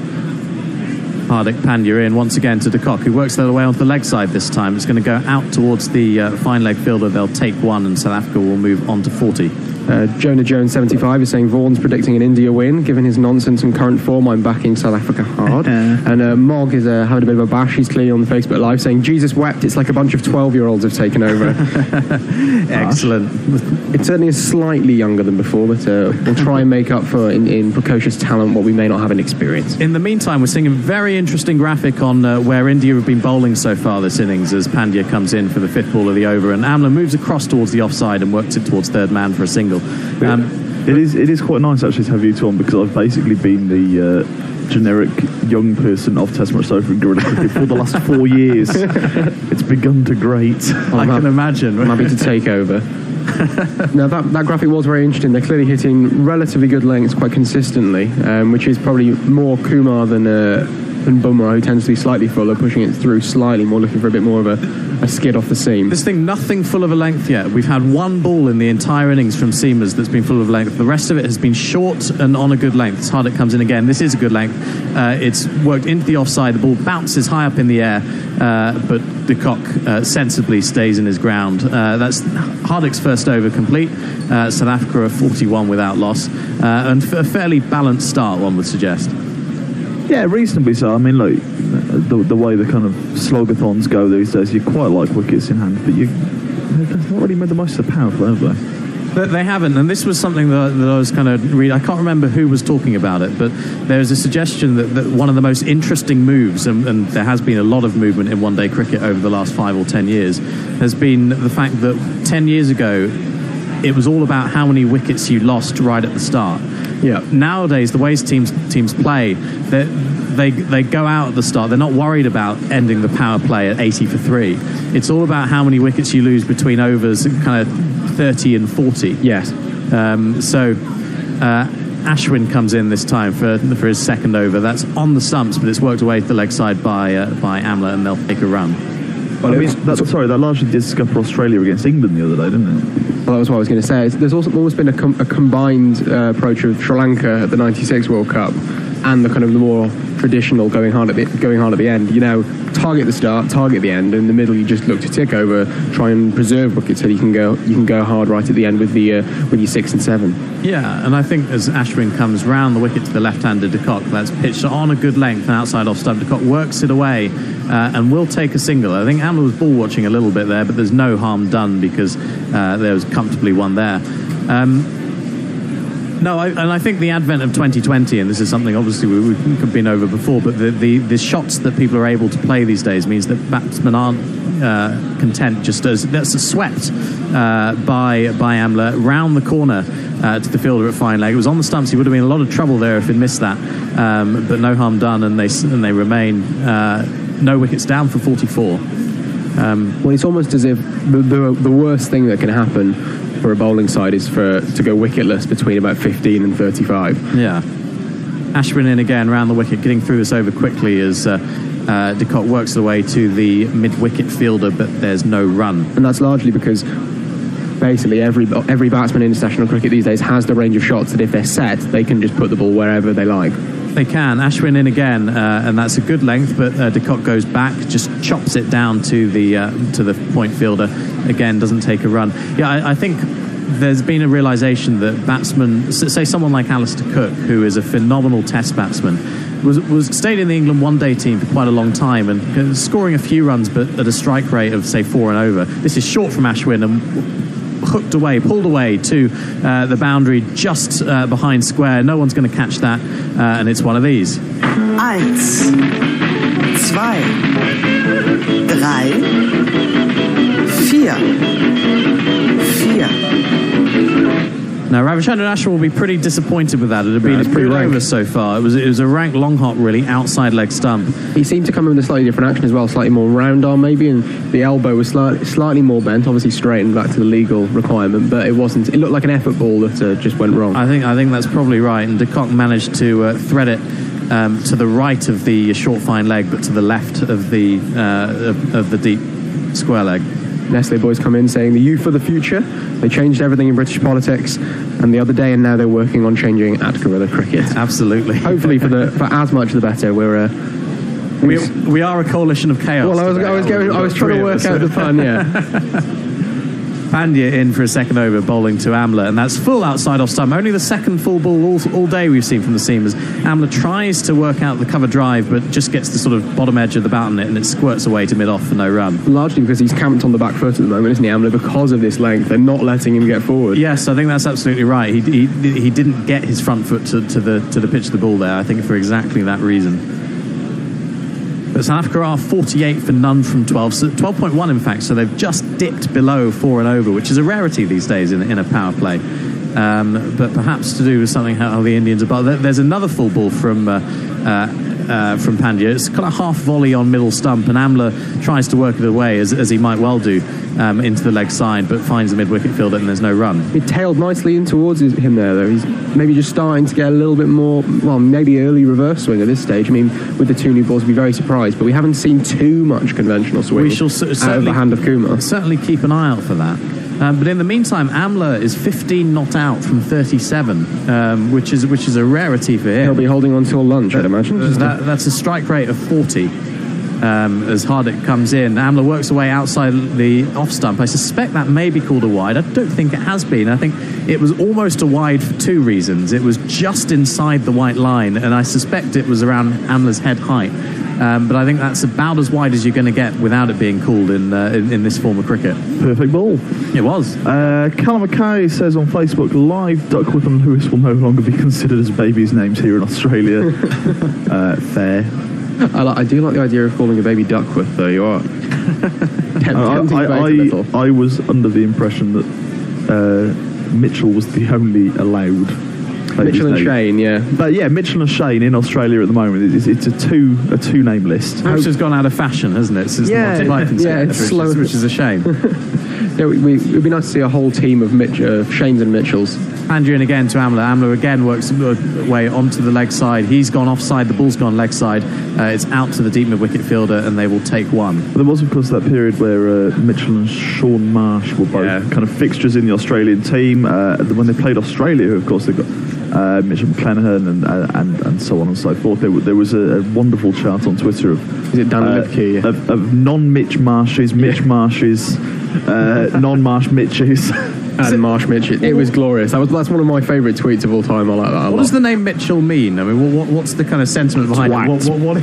Hardik Pandya in once again to De Kock, who works the other way onto the leg side this time. It's going to go out towards the fine leg fielder. They'll take one, and South Africa will move on to 40.
Jonah Jones 75 is saying Vaughan's predicting an India win. Given his nonsense and current form, I'm backing South Africa hard. And Mog is having a bit of a bash. He's clearly on the Facebook Live saying Jesus wept. It's like a bunch of 12-year-olds have taken over.
Excellent.
It certainly is slightly younger than before, but we'll try and make up for in precocious talent what we may not have in experience.
In the meantime, we're seeing a very interesting graphic on where India have been bowling so far this innings as Pandya comes in for the fifth ball of the over, and Amla moves across towards the offside and works it towards third man for a single.
It is quite nice actually to have you two on, because I've basically been the generic young person of Test match sofa in Gorilla Cricket for the last 4 years. It's begun to grate.
I can imagine.
I'm happy to take over. Now that graphic was very interesting. They're clearly hitting relatively good lengths quite consistently, which is probably more Kumar than Bumrah, who tends to be slightly fuller, pushing it through slightly more, looking for a bit more of a skid off the seam.
This thing, nothing full of a length yet. We've had one ball in the entire innings from seamers that's been full of length. The rest of it has been short and on a good length. Hardik comes in again. This is a good length. It's worked into the offside. The ball bounces high up in the air, but De Kock sensibly stays in his ground. That's Hardik's first over complete. South Africa are 41 without loss, and a fairly balanced start, one would suggest.
Yeah, reasonably so. I mean, look, the way the kind of slogathons go these days, you quite like wickets in hand, but they've not really made the most of the power play, have they?
But they haven't, and this was something that I was kind of reading. I can't remember who was talking about it, but there's a suggestion that one of the most interesting moves, and there has been a lot of movement in one-day cricket over the last 5 or 10 years, has been the fact that 10 years ago, it was all about how many wickets you lost right at the start.
Yeah.
Nowadays, the ways teams play, they go out at the start. They're not worried about ending the power play at 80 for 3. It's all about how many wickets you lose between overs, kind of 30 and 40.
Yes.
Ashwin comes in this time for his second over. That's on the stumps, but it's worked away to the leg side by Amla, and they'll take a run.
Well, I mean, that largely did scupper Australia against England the other day, didn't it?
Well, that was what I was going to say. There's also always been a combined approach of Sri Lanka at the '96 World Cup, and the kind of the more traditional going hard at the end. You know, target the start, target the end, and in the middle you just look to tick over, try and preserve wickets so you can go hard right at the end with your 6 and 7.
Yeah, and I think as Ashwin comes round the wicket to the left-hander de Kock, that's pitched on a good length and outside off stump. De Kock works it away and will take a single. I think Amla was ball watching a little bit there, but there's no harm done because there was comfortably one there. I think the advent of 2020, and this is something obviously we've been over before, but the shots that people are able to play these days means that batsmen aren't content just as that's swept by Amla round the corner to the fielder at fine leg. It was on the stumps. He would have been in a lot of trouble there if he'd missed that, but no harm done, and they remain no wickets down for 44.
Well, it's almost as if the worst thing that can happen for a bowling side is to go wicketless between about 15 and 35.
Yeah. Ashwin in again round the wicket, getting through this over quickly as de Kock works the way to the mid-wicket fielder, but there's no run.
And that's largely because basically every batsman in international cricket these days has the range of shots that if they're set, they can just put the ball wherever they like.
They can. Ashwin in again, and that's a good length, but de Kock goes back, just chops it down to the point fielder. Again, doesn't take a run. Yeah, I think there's been a realisation that batsmen, say someone like Alistair Cook, who is a phenomenal Test batsman, was stayed in the England one-day team for quite a long time and scoring a few runs, but at a strike rate of say 4 and over. This is short from Ashwin and pulled away to the boundary just behind square. No one's going to catch that, and it's one of these.
1, 2, 3, 4.
Now, Ravichandran Ashwin will be pretty disappointed with that. It had been a good over so far. It was a rank long hop, really, outside leg stump.
He seemed to come in with a slightly different action as well, slightly more round arm maybe, and the elbow was slightly more bent, obviously straightened back to the legal requirement, but it looked like an effort ball that just went wrong.
I think that's probably right, and de Kock managed to thread it to the right of the short fine leg, but to the left of the deep square leg.
Nestle boys come in saying the youth for the future. They changed everything in British politics and the other day, and now they're working on changing at Guerrilla Cricket.
Absolutely.
Hopefully for as much the better.
We are a coalition of chaos.
Well, I was trying to work out the fun. Yeah.
Pandya in for a second over, bowling to Amla, and that's full outside off stump. Only the second full ball all day we've seen from the seamers. Amla tries to work out the cover drive, but just gets the sort of bottom edge of the bat on it, and it squirts away to mid-off for no run.
Largely because he's camped on the back foot at the moment, isn't he, Amla? Because of this length, they're not letting him get forward.
Yes, I think that's absolutely right. He didn't get his front foot to the pitch of the ball there, I think, for exactly that reason. But South Africa are 48 for none from 12, so 12.1 in fact, so they've just dipped below 4 and over, which is a rarity these days in a power play. But perhaps to do with something how the Indians are... But there's another full ball from Pandya. It's kind of half volley on middle stump, and Amla tries to work it away, as he might well do, into the leg side, but finds the mid-wicket fielder and there's no run.
It tailed nicely in towards him there, though. He's maybe just starting to get a little bit more, well, maybe early reverse swing at this stage. I mean, with the 2 new balls, we'd be very surprised, but we haven't seen too much conventional swing out of the hand of Kumar.
Certainly keep an eye out for that. But in the meantime, Amla is 15 not out from 37, which is a rarity for him.
He'll be holding on till lunch, I'd imagine.
That's a strike rate of 40. As Hardik comes in, Amla works away outside the off stump. I suspect that may be called a wide. I don't think it has been. I think it was almost a wide for 2 reasons. It was just inside the white line, and I suspect it was around Amla's head height. But I think that's about as wide as you're going to get without it being called in this form of cricket.
Perfect ball.
It was.
Callum McKay says on Facebook, live Duckworth and Lewis will no longer be considered as babies' names here in Australia. Fair.
I do like the idea of calling a baby Duckworth, though. You are.
I was under the impression that Mitchell was the only allowed.
Mitchell and Shane, yeah.
But yeah, Mitchell and Shane in Australia at the moment, it's a two name list.
Which has gone out of fashion, hasn't it? Since the Monty Python sketch, which is a shame.
Yeah, it would be nice to see a whole team of Shanes and Mitchells.
Andrew and again to Amla. Amla again works way onto the leg side. He's gone offside, the ball's gone leg side. It's out to the deep mid-wicket fielder, and they will take 1.
There was, of course, that period where Mitchell and Sean Marsh were both kind of fixtures in the Australian team. When they played Australia, of course, they've got Mitchell McClenaghan and so on and so forth. There was a wonderful chart on Twitter of,
is it Dan Lipke?
Of non-Mitch Marshes, Mitch Marshes, non-Marsh Mitches.
And Marsh Mitchell. It was glorious. That's one of my favourite tweets of all time. I like that a lot.
What does the name Mitchell mean? I mean, what's the kind of sentiment behind it? What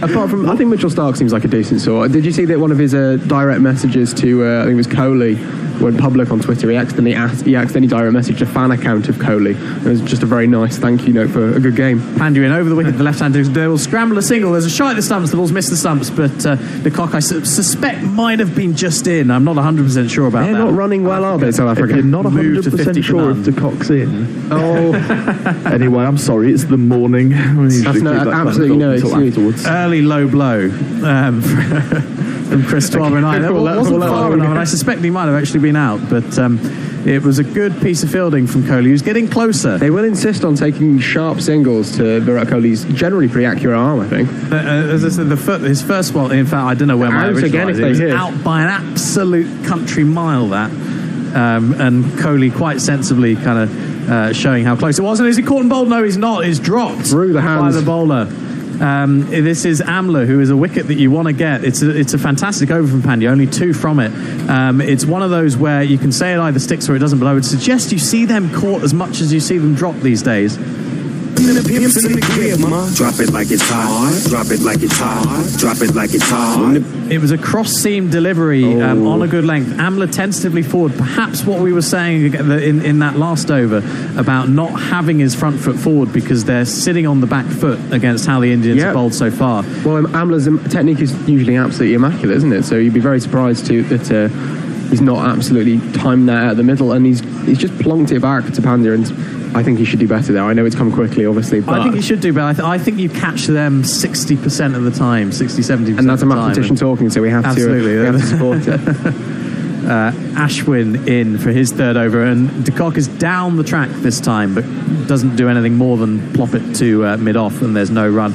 Apart from, I think Mitchell Stark seems like a decent sort. Did you see that one of his direct messages to, I think it was Coley, went public on Twitter? He accidentally direct messaged a fan account of Coley. It was just a very nice thank you note for a good game.
Pandu in over the wicket, the left-hander will scramble a single. There's a shot at the stumps. The ball's missed the stumps, but the cock I suspect might have been just in. I'm not 100% sure about that.
They're not running well, are they, South Africa?
They're not 100% sure if the cock's in.
Oh.
Anyway, I'm sorry. It's the morning.
That's absolutely no excuse.
Early low blow from Chris 12 and 9. It wasn't far enough, and I suspect he might have actually been out, but it was a good piece of fielding from Kohli, who's getting closer.
They will insist on taking sharp singles to Virat Kohli's generally pretty accurate arm, I think.
As I said, his first one, in fact, I don't know where my original was. It was out by an absolute country mile, that. And Kohli quite sensibly kind of showing how close it was. And is he caught and bowled? No, he's not. He's dropped
through the hands
by the bowler. This is Amla, who is a wicket that you want to get. It's a fantastic over from Pandya, only 2 from it. It's one of those where you can say it either sticks or it doesn't, but I would suggest you see them caught as much as you see them dropped these days.
Drop it like it's hot. Drop it like it's hot. Drop it like it's hot.
It was a cross-seam delivery on a good length. Amla tentatively forward. Perhaps what we were saying in that last over about not having his front foot forward because they're sitting on the back foot against how the Indians have bowled so far.
Well, Amla's technique is usually absolutely immaculate, isn't it? So you'd be very surprised that he's not absolutely timed that out the middle, and he's just plonked it back to Pandya, and I think he should do better there. I know it's come quickly, obviously, but
I think he should do better. I think you catch them 60% of the time, 60-70%.
And that's a mathematician talking, so we have to support it.
Ashwin in for his third over, and de Kock is down the track this time, but doesn't do anything more than plop it to mid-off, and there's no run.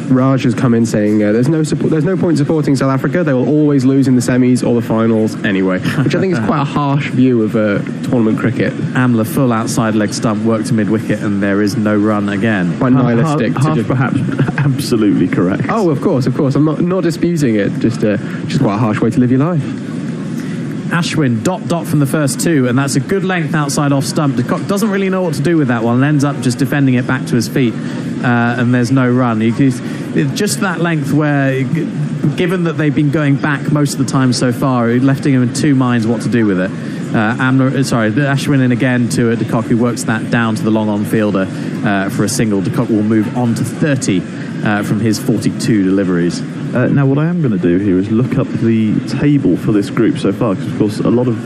Raj has come in saying there's no point supporting South Africa. They will always lose in the semis or the finals anyway, which I think is quite a harsh view of tournament cricket.
Amla full outside leg stump, work to mid wicket, and there is no run again.
Quite nihilistic.
Harsh, perhaps absolutely correct.
Oh, of course. I'm not disputing it. Just quite a harsh way to live your life.
Ashwin, dot from the first 2, and that's a good length outside off stump. De Kock doesn't really know what to do with that one and ends up just defending it back to his feet, and there's no run. It's just that length where, given that they've been going back most of the time so far, it left him in 2 minds what to do with it. Ashwin in again to De Kock, who works that down to the long-on fielder for a single. De Kock will move on to 30 from his 42 deliveries.
Now, what I am going to do here is look up the table for this group so far, because, of course, a lot of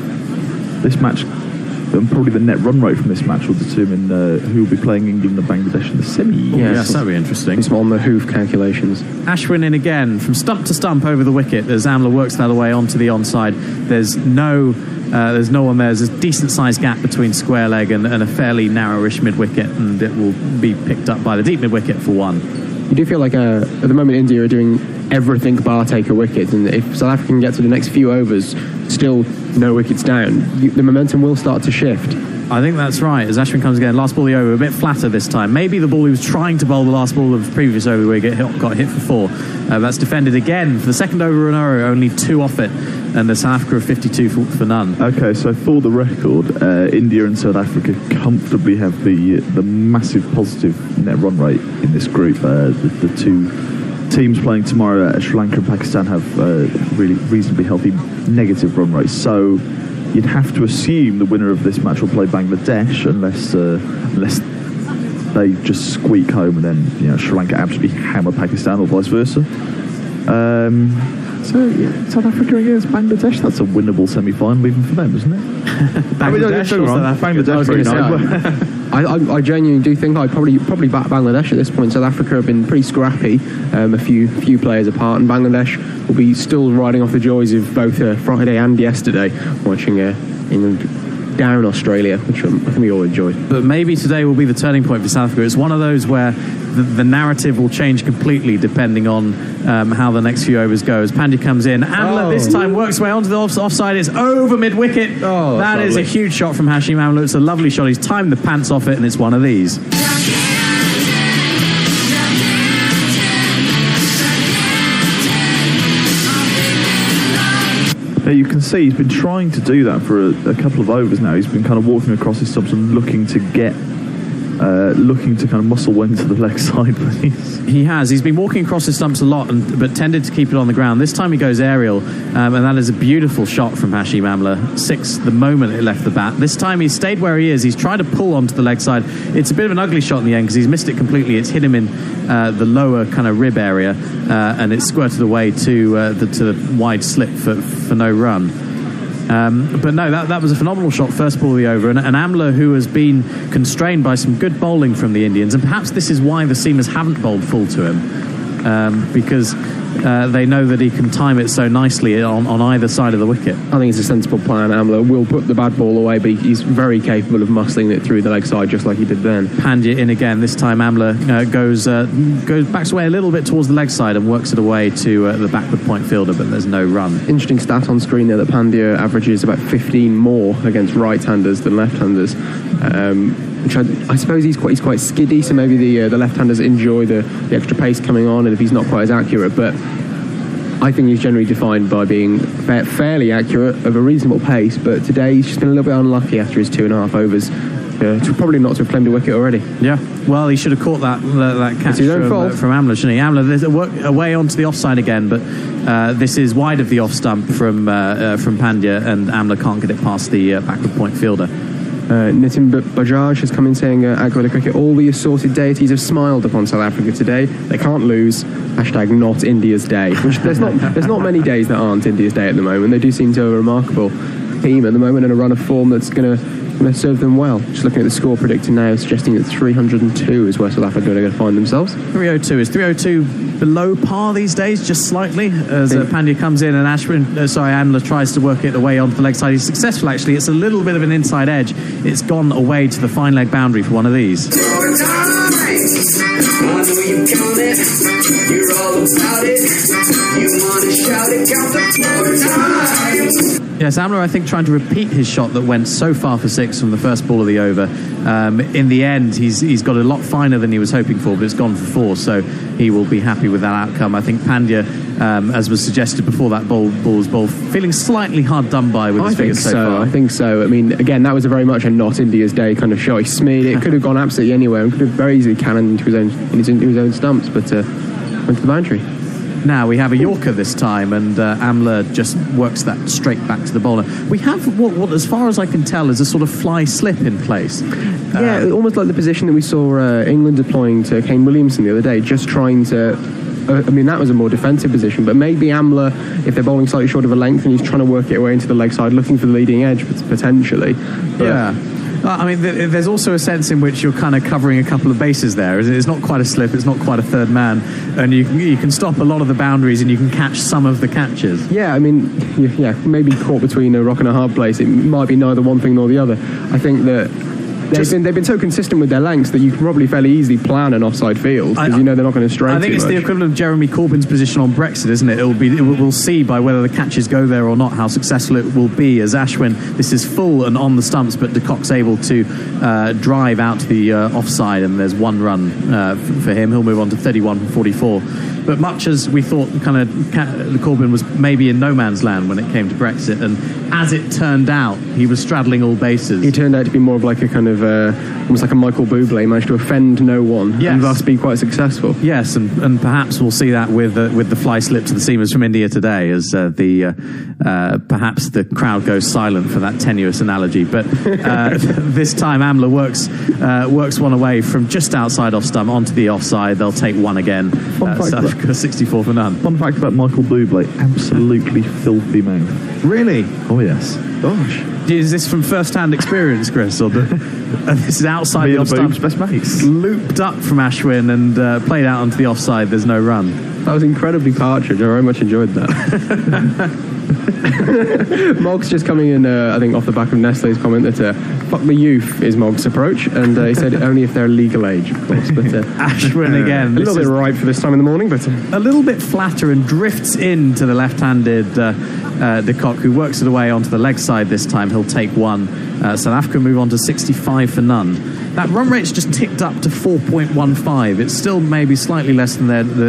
this match, and probably the net run rate from this match, will determine who will be playing England and Bangladesh in the semis.
Yes, that'll be interesting.
It's on the hoof calculations.
Ashwin in again, from stump to stump over the wicket, as Amla works that away onto the onside. There's no one there. There's a decent-sized gap between square leg and a fairly narrowish mid-wicket, and it will be picked up by the deep mid-wicket for 1.
You do feel like at the moment India are doing everything bar take a wicket, and if South Africa can get to the next few overs, still no wickets down, the momentum will start to shift.
I think that's right. As Ashwin comes again, last ball of the over, a bit flatter this time. Maybe the ball he was trying to bowl the last ball of the previous over where he got hit for 4. That's defended again for the second over in a row, only 2 off it, and the South Africa are 52 for none.
Okay, so for the record, India and South Africa comfortably have the massive positive net run rate in this group. The 2 teams playing tomorrow, Sri Lanka and Pakistan, have really reasonably healthy negative run rates. So you'd have to assume the winner of this match will play Bangladesh, unless they just squeak home and then Sri Lanka absolutely hammer Pakistan or vice versa. So South Africa against Bangladesh, that's a winnable semi-final even for them, isn't it?
I genuinely do think I'd probably back Bangladesh at this point. South Africa have been pretty scrappy, a few players apart, and Bangladesh will be still riding off the joys of both Friday and yesterday, watching England down Australia, which I think we all enjoyed.
But maybe today will be the turning point for South Africa. It's one of those where the narrative will change completely depending on how the next few overs go. As Pandya comes in, Amla this time works way onto the offside. It's over mid-wicket. That is a huge shot from Hashim Amla. It's a lovely shot. He's timed the pants off it, and it's one of these.
You can see he's been trying to do that for a couple of overs now. He's been kind of walking across his stumps and looking to kind of muscle into the leg side, please.
He has. He's been walking across his stumps a lot, but tended to keep it on the ground. This time he goes aerial, and that is a beautiful shot from Hashim Amla. 6 the moment it left the bat. This time he stayed where he is. He's tried to pull onto the leg side. It's a bit of an ugly shot in the end because he's missed it completely. It's hit him in the lower kind of rib area, and it squirted away to the wide slip for no run. But no, that was a phenomenal shot, first ball of the over, and Amla, who has been constrained by some good bowling from the Indians, and perhaps this is why the seamers haven't bowled full to him, because they know that he can time it so nicely on either side of the wicket.
I think it's a sensible plan. Amla will put the bad ball away, but he's very capable of muscling it through the leg side just like he did then.
Pandya in again. This time Amla backs away a little bit towards the leg side and works it away to the backward point fielder, but there's no run.
Interesting stat on screen there that Pandya averages about 15 more against right-handers than left-handers. Which I suppose he's quite skiddy, so maybe the left-handers enjoy the extra pace coming on, and if he's not quite as accurate, but I think he's generally defined by being fairly accurate of a reasonable pace, but today he's just been a little bit unlucky after his 2.5 overs. Probably not to have claimed a wicket already.
Yeah, well, he should have caught that catch from Amla, shouldn't he? Amla, there's a work away onto the offside again, but this is wide of the off stump from Pandya, and Amla can't get it past the backward point fielder.
Nitin Bajaj has come in saying, at Gorilla Cricket, all the assorted deities have smiled upon South Africa today. They can't lose. Hashtag not India's day. Which there's not many days that aren't India's day at the moment. They do seem to have a remarkable team at the moment and a run of form that's going to serve them well. Just looking at the score predicted now, suggesting that 302 is where South Africa are going to find themselves.
302 is 302 below par these days, just slightly, as Pandya comes in and Amla tries to work it away onto the leg side. He's successful, actually. It's a little bit of an inside edge. It's gone away to the fine leg boundary for one of these. Yes, Amla, I think, trying to repeat his shot that went so far for 6 from the first ball of the over. In the end, he's got a lot finer than he was hoping for, but it's gone for 4, so he will be happy with that outcome. I think Pandya, as was suggested before that ball was bowled, feeling slightly hard done by with his figures so far.
I think so. I mean, again, that was a very much a not India's day kind of shot. He smeared it. Could have gone absolutely anywhere and could have very easily cannoned into his own stumps, but went to the boundary.
Now we have a Yorker this time, and Amla just works that straight back to the bowler. We have what, as far as I can tell, is a sort of fly slip in place.
Yeah, almost like the position that we saw England deploying to Kane Williamson the other day, just trying to... I mean, that was a more defensive position, but maybe Amla, if they're bowling slightly short of a length and he's trying to work it away into the leg side, looking for the leading edge, potentially. But
yeah. I mean, there's also a sense in which you're kind of covering a couple of bases there. It's not quite a slip, it's not quite a third man, and you can stop a lot of the boundaries and you can catch some of the catches.
Yeah, I mean, maybe caught between a rock and a hard place. It might be neither one thing nor the other. I think that they've been so consistent with their lengths that you can probably fairly easily plan an offside field because you know they're not going to stray.
I think it's the equivalent of Jeremy Corbyn's position on Brexit, isn't it? We'll see by whether the catches go there or not how successful it will be. As Ashwin, this is full and on the stumps, but de Kock's able to drive out to the offside, and there's 1 run for him. He'll move on to 31 from 44. But much as we thought kind of Corbyn was maybe in no man's land when it came to Brexit, and as it turned out, he was straddling all bases.
He turned out to be more of like a kind of almost like a Michael Bublé, managed to offend no one, and thus be quite successful.
Yes, and perhaps we'll see that with the fly slip to the seamers from India today, as perhaps the crowd goes silent for that tenuous analogy. But this time Amla works one away from just outside off stump onto the offside. They'll take 1 again. South Africa 64 for none.
Fun fact about Michael Bublé: absolutely filthy mouth.
Really?
Oh yes.
Gosh.
Is this from first-hand experience, Chris, or this is outside
Me
the
and the
off-stump?
best mates.
Looped up from Ashwin and played out onto the offside. There's no run.
That was incredibly partridge. I very much enjoyed that. Mog's just coming in, I think, off the back of Nestle's comment that fuck the youth is Mog's approach, and he said only if they're legal age, of course. But
Ashwin again.
A little bit ripe for this time in the morning, but
a little bit flatter and drifts into the left-handed De Kock, who works it away onto the leg side this time. He'll take one. South Africa move on to 65 for none. That run rate's just ticked up to 4.15. It's still maybe slightly less than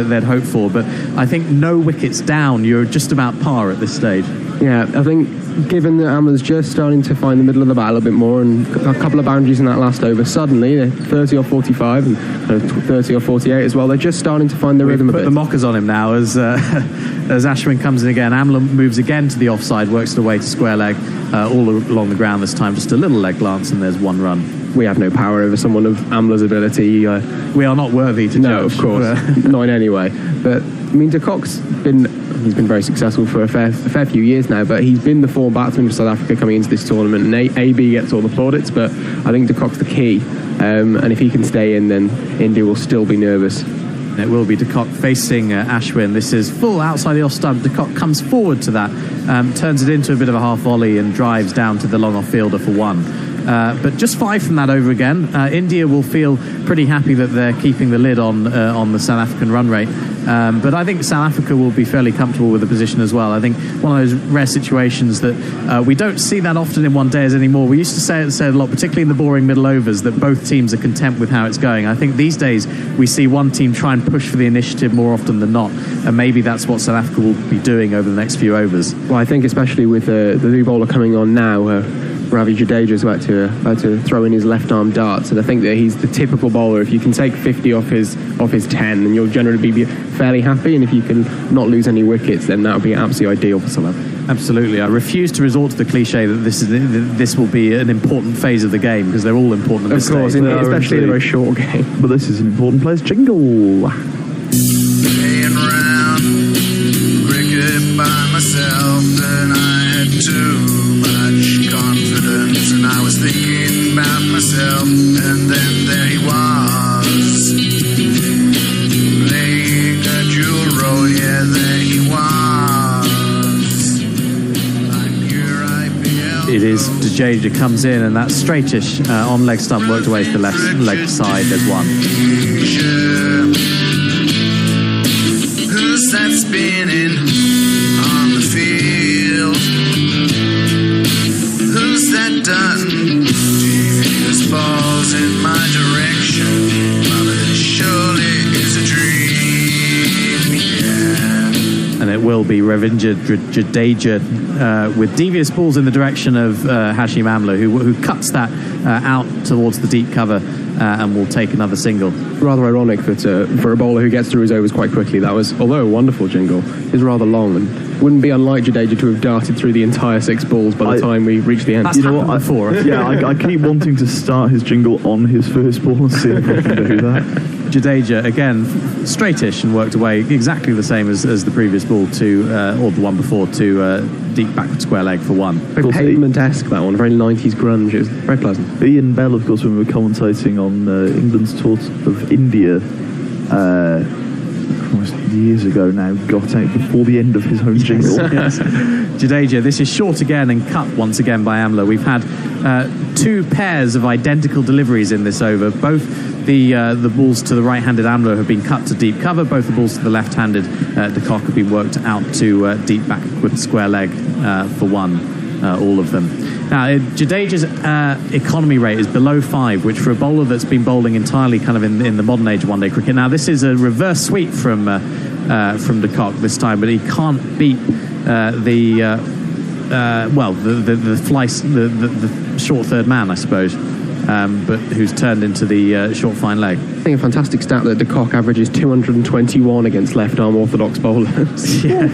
they'd hoped for, but I think no wickets down, you're just about par at this stage.
Yeah, I think given that Amla's just starting to find the middle of the battle a bit more and a couple of boundaries in that last over, suddenly they're 30 or 45 and 30 or 48 as well. They're just starting to find the rhythm a bit.
Put the mockers on him now as Ashwin comes in again. Amla moves again to the offside, works it away to square leg, all along the ground this time. Just a little leg glance and there's one run.
We have no power over someone of Amla's ability.
We are not worthy to judge.
No, of course. Not in any way. But, I mean, De Kock's been very successful for a fair few years now, but he's been the form batsman for South Africa coming into this tournament, and AB gets all the plaudits, but I think De Kock's the key. And if he can stay in, then India will still be nervous.
It will be De Kock facing Ashwin. This is full outside the off stump. De Kock comes forward to that, turns it into a bit of a half volley and drives down to the long off fielder for one. But just 5 from that over again. India will feel pretty happy that they're keeping the lid on the South African run rate. But I think South Africa will be fairly comfortable with the position as well. I think one of those rare situations that we don't see that often in one days anymore. We used to say it a lot, particularly in the boring middle overs, that both teams are content with how it's going. I think these days we see one team try and push for the initiative more often than not, and maybe that's what South Africa will be doing over the next few overs.
Well, I think especially with the new bowler coming on now, Ravi Jadeja's about to throw in his left-arm darts, and I think that he's the typical bowler. If you can take 50 off his 10, then you'll generally be fairly happy, and if you can not lose any wickets, then that would be absolutely ideal for South Africa.
Absolutely. I refuse to resort to the cliche that this will be an important phase of the game, because they're all important at this
stage. Of course, especially in a very short game.
But this is an important place. Jingle.
Playing around cricket by myself, and I had too much confidence, and I was thinking about myself, and then there he was, playing a dual role. Yeah, there he was, like your IPL.
It is Jadeja comes in, and that's straightish on leg stump, worked away to the left leg side. There's one.
Who's that spinning on the field? Who's that done? Devious balls in my direction. Mother, this surely is a dream, yeah.
And it will be Ravindra Jadeja with devious balls in the direction of Hashim Amla, who cuts that out towards the deep cover and will take another single.
Rather ironic that for a bowler who gets through his overs quite quickly, that was, although a wonderful jingle, is rather long and wouldn't be unlike Jadeja to have darted through the entire 6 balls by the time we reach the end.
That's happened before.
I keep wanting to start his jingle on his first ball and see if I can do that.
Jadeja, again, straightish and worked away exactly the same as the previous ball to, or the one before, to deep backward square leg for one.
Very pavement-esque, that one, very 90s grunge. It was very pleasant.
Ian Bell, of course, when we were commentating on England's tour of India, almost years ago now, got out before the end of his own jingle.
Yes. Jadeja, this is short again and cut once again by Amla. We've had 2 pairs of identical deliveries in this over. Both the balls to the right-handed Amla have been cut to deep cover. Both the balls to the left-handed De Kock have been worked out to deep backward square leg for one, all of them. Now, Jadeja's economy rate is below 5, which for a bowler that's been bowling entirely kind of in the modern age of one-day cricket. Now, this is a reverse sweep from De Kock this time, but he can't beat the short third man, I suppose, but who's turned into the short fine leg.
I think a fantastic stat that De Kock averages 221 against left-arm orthodox bowlers.
Yeah.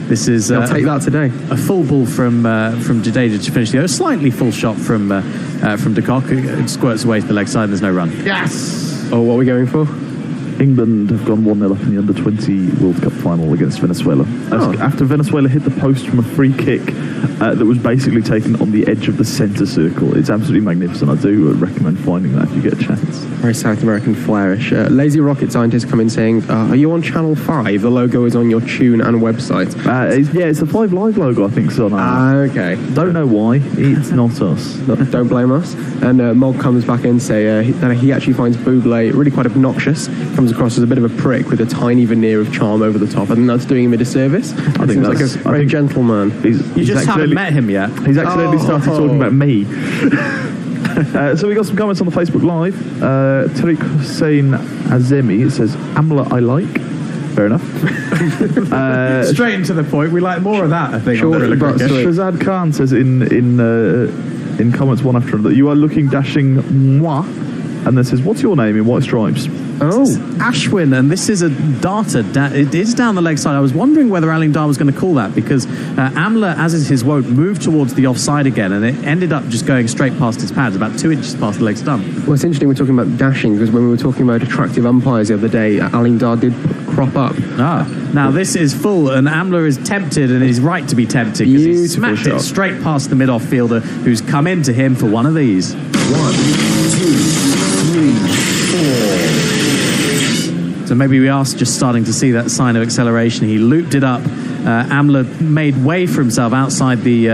This is
I'll take that today.
A full ball from Jadeja to finish the over. A slightly full shot from De Kock. It squirts away to the leg side and there's no run.
Yes! Oh, what are we going for?
England have gone 1-0 up in the Under-20 World Cup final against Venezuela. After Venezuela hit the post from a free kick that was basically taken on the edge of the centre circle. It's absolutely magnificent. I do recommend finding that if you get a chance.
Very South American flairish. Lazy Rocket Scientist come in saying, are you on Channel 5? The logo is on your tune and website.
It's the 5 Live logo, I think, so.
Okay.
Don't know why. It's not us.
Don't blame us. And Mog comes back in and say that he actually finds Bublé really quite obnoxious. Comes across as a bit of a prick with a tiny veneer of charm over the top. I think that's doing him a disservice.
I think
like a very gentleman.
You just haven't met him yet.
He's accidentally started talking about me. So we got some comments on the Facebook Live. Tariq Hussein Azemi says, Amla I like. Fair enough.
Straight into the point. We like more of that, I think.
Shazad Khan says in comments one after another, you are looking dashing moi, and then says, what's your name in white stripes?
Oh, Ashwin, and this is a darter. It is down the leg side. I was wondering whether Aling Dar was going to call that, because Amla, as is his wont, moved towards the offside again, and it ended up just going straight past his pads, about 2 inches past the leg stump.
Well, it's interesting we're talking about dashing, because when we were talking about attractive umpires the other day, Aling Dar did crop up.
Now this is full, and Amla is tempted, and he's right to be tempted, because he smacked it straight past the mid-off fielder, who's come into him for one of these.
1, 2, 3, 4.
So maybe we are just starting to see that sign of acceleration. He looped it up. Amla made way for himself outside the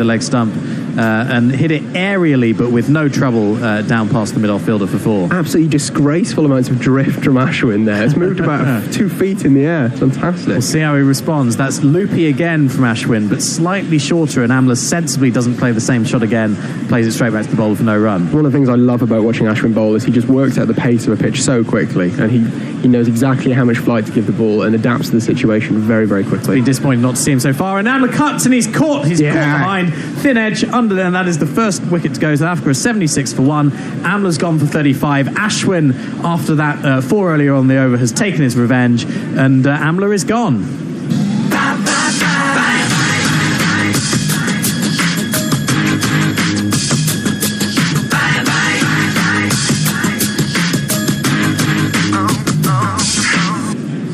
leg stump and hit it aerially, but with no trouble down past the mid-off fielder for 4.
Absolutely disgraceful amounts of drift from Ashwin there. It's moved about 2 feet in the air. Fantastic.
We'll see how he responds. That's loopy again from Ashwin, but slightly shorter, and Amla sensibly doesn't play the same shot again, plays it straight back to the bowler for no run.
One of the things I love about watching Ashwin bowl is he just works out the pace of a pitch so quickly, and he knows exactly how much flight to give the ball and adapts to the situation very, very quickly.
Be disappointed not to see him so far, and Amla cuts, and he's caught behind, thin edge, under there, and that is the first wicket to go. South Africa is 76 for 1. Amla's gone for 35. Ashwin, after that 4 earlier on the over, has taken his revenge, and Amla is gone.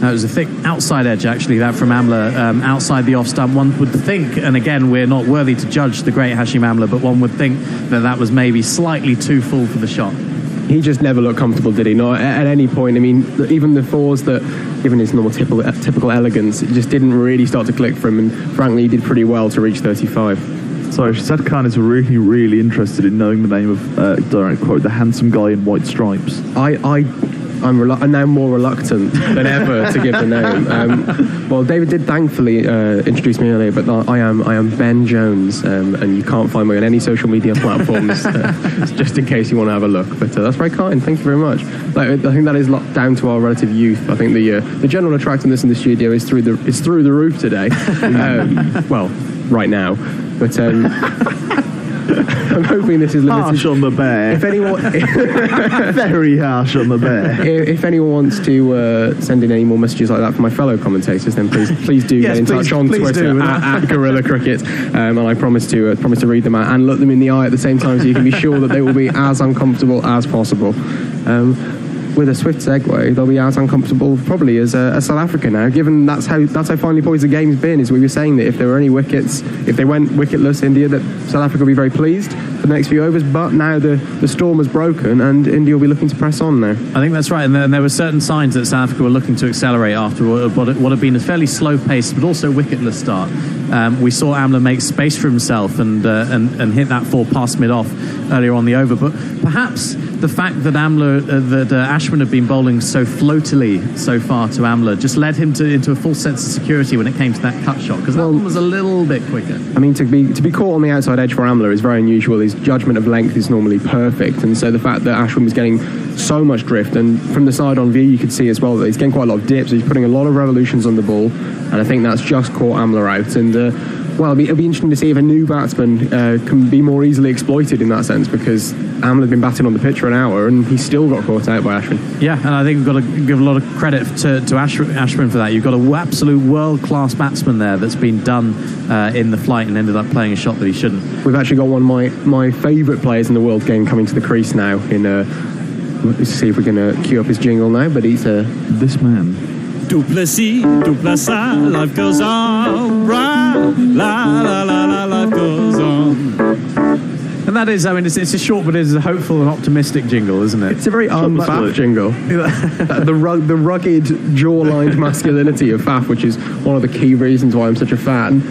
It was a thick outside edge, actually, that from Amla, outside the off stump. One would think, and again, we're not worthy to judge the great Hashim Amla, but one would think that was maybe slightly too full for the shot.
He just never looked comfortable, did he? Not at any point. I mean, even the 4s that, given his normal typical elegance, it just didn't really start to click for him, and frankly, he did pretty well to reach 35.
Sorry, Shazad Khan is really, really interested in knowing the name of, direct quote, the handsome guy in white stripes.
I'm now more reluctant than ever to give the name. Well, David did thankfully introduce me earlier, but I am Ben Jones, and you can't find me on any social media platforms, just in case you want to have a look. But that's very kind. Thank you very much. I think that is down to our relative youth. I think the general attractiveness in the studio is through the roof today. Well, right now, but. I'm hoping this is limited.
Harsh on the bear.
If anyone,
very harsh on the bear.
If anyone wants to send in any more messages like that from my fellow commentators, then please do get in touch on Twitter at Gorilla Cricket, and I promise to read them out and look them in the eye at the same time, so you can be sure that they will be as uncomfortable as possible. With a swift segue, they'll be as uncomfortable probably as South Africa now, given that's how finely poised the game's been. Is we were saying that if there were any wickets, if they went wicketless, India, that South Africa will be very pleased for the next few overs. But now the storm has broken, and India will be looking to press on now.
I think that's right, and there were certain signs that South Africa were looking to accelerate after what had been a fairly slow pace, but also wicketless start. We saw Amla make space for himself and hit that 4 past mid off earlier on the over, but perhaps the fact that Ashwin had been bowling so floatily so far to Amla just led him into a false sense of security when it came to that cut shot, because that one was a little bit quicker.
I mean, to be caught on the outside edge for Amla is very unusual. His judgment of length is normally perfect, and so the fact that Ashwin was getting so much drift, and from the side on view you could see as well that he's getting quite a lot of dips, he's putting a lot of revolutions on the ball, and I think that's just caught Amla out. And well, it'll be interesting to see if a new batsman can be more easily exploited in that sense, because Amla had been batting on the pitch for an hour and he still got caught out by Ashwin.
Yeah, and I think we've got to give a lot of credit to Ashwin for that. You've got an absolute world-class batsman there that's been done in the flight and ended up playing a shot that he shouldn't.
We've actually got one of my favourite players in the world game coming to the crease now. Let's see if we can cue up his jingle now, but he's
this man.
Du Plessis, du Plassa, life goes on. Ra, la, la, la, la, life goes on.
And that is, I mean, it's a short, but it's a hopeful and optimistic jingle, isn't it?
It's a very Faf jingle. the rugged, jaw-lined masculinity of Faf, which is one of the key reasons why I'm such a fan,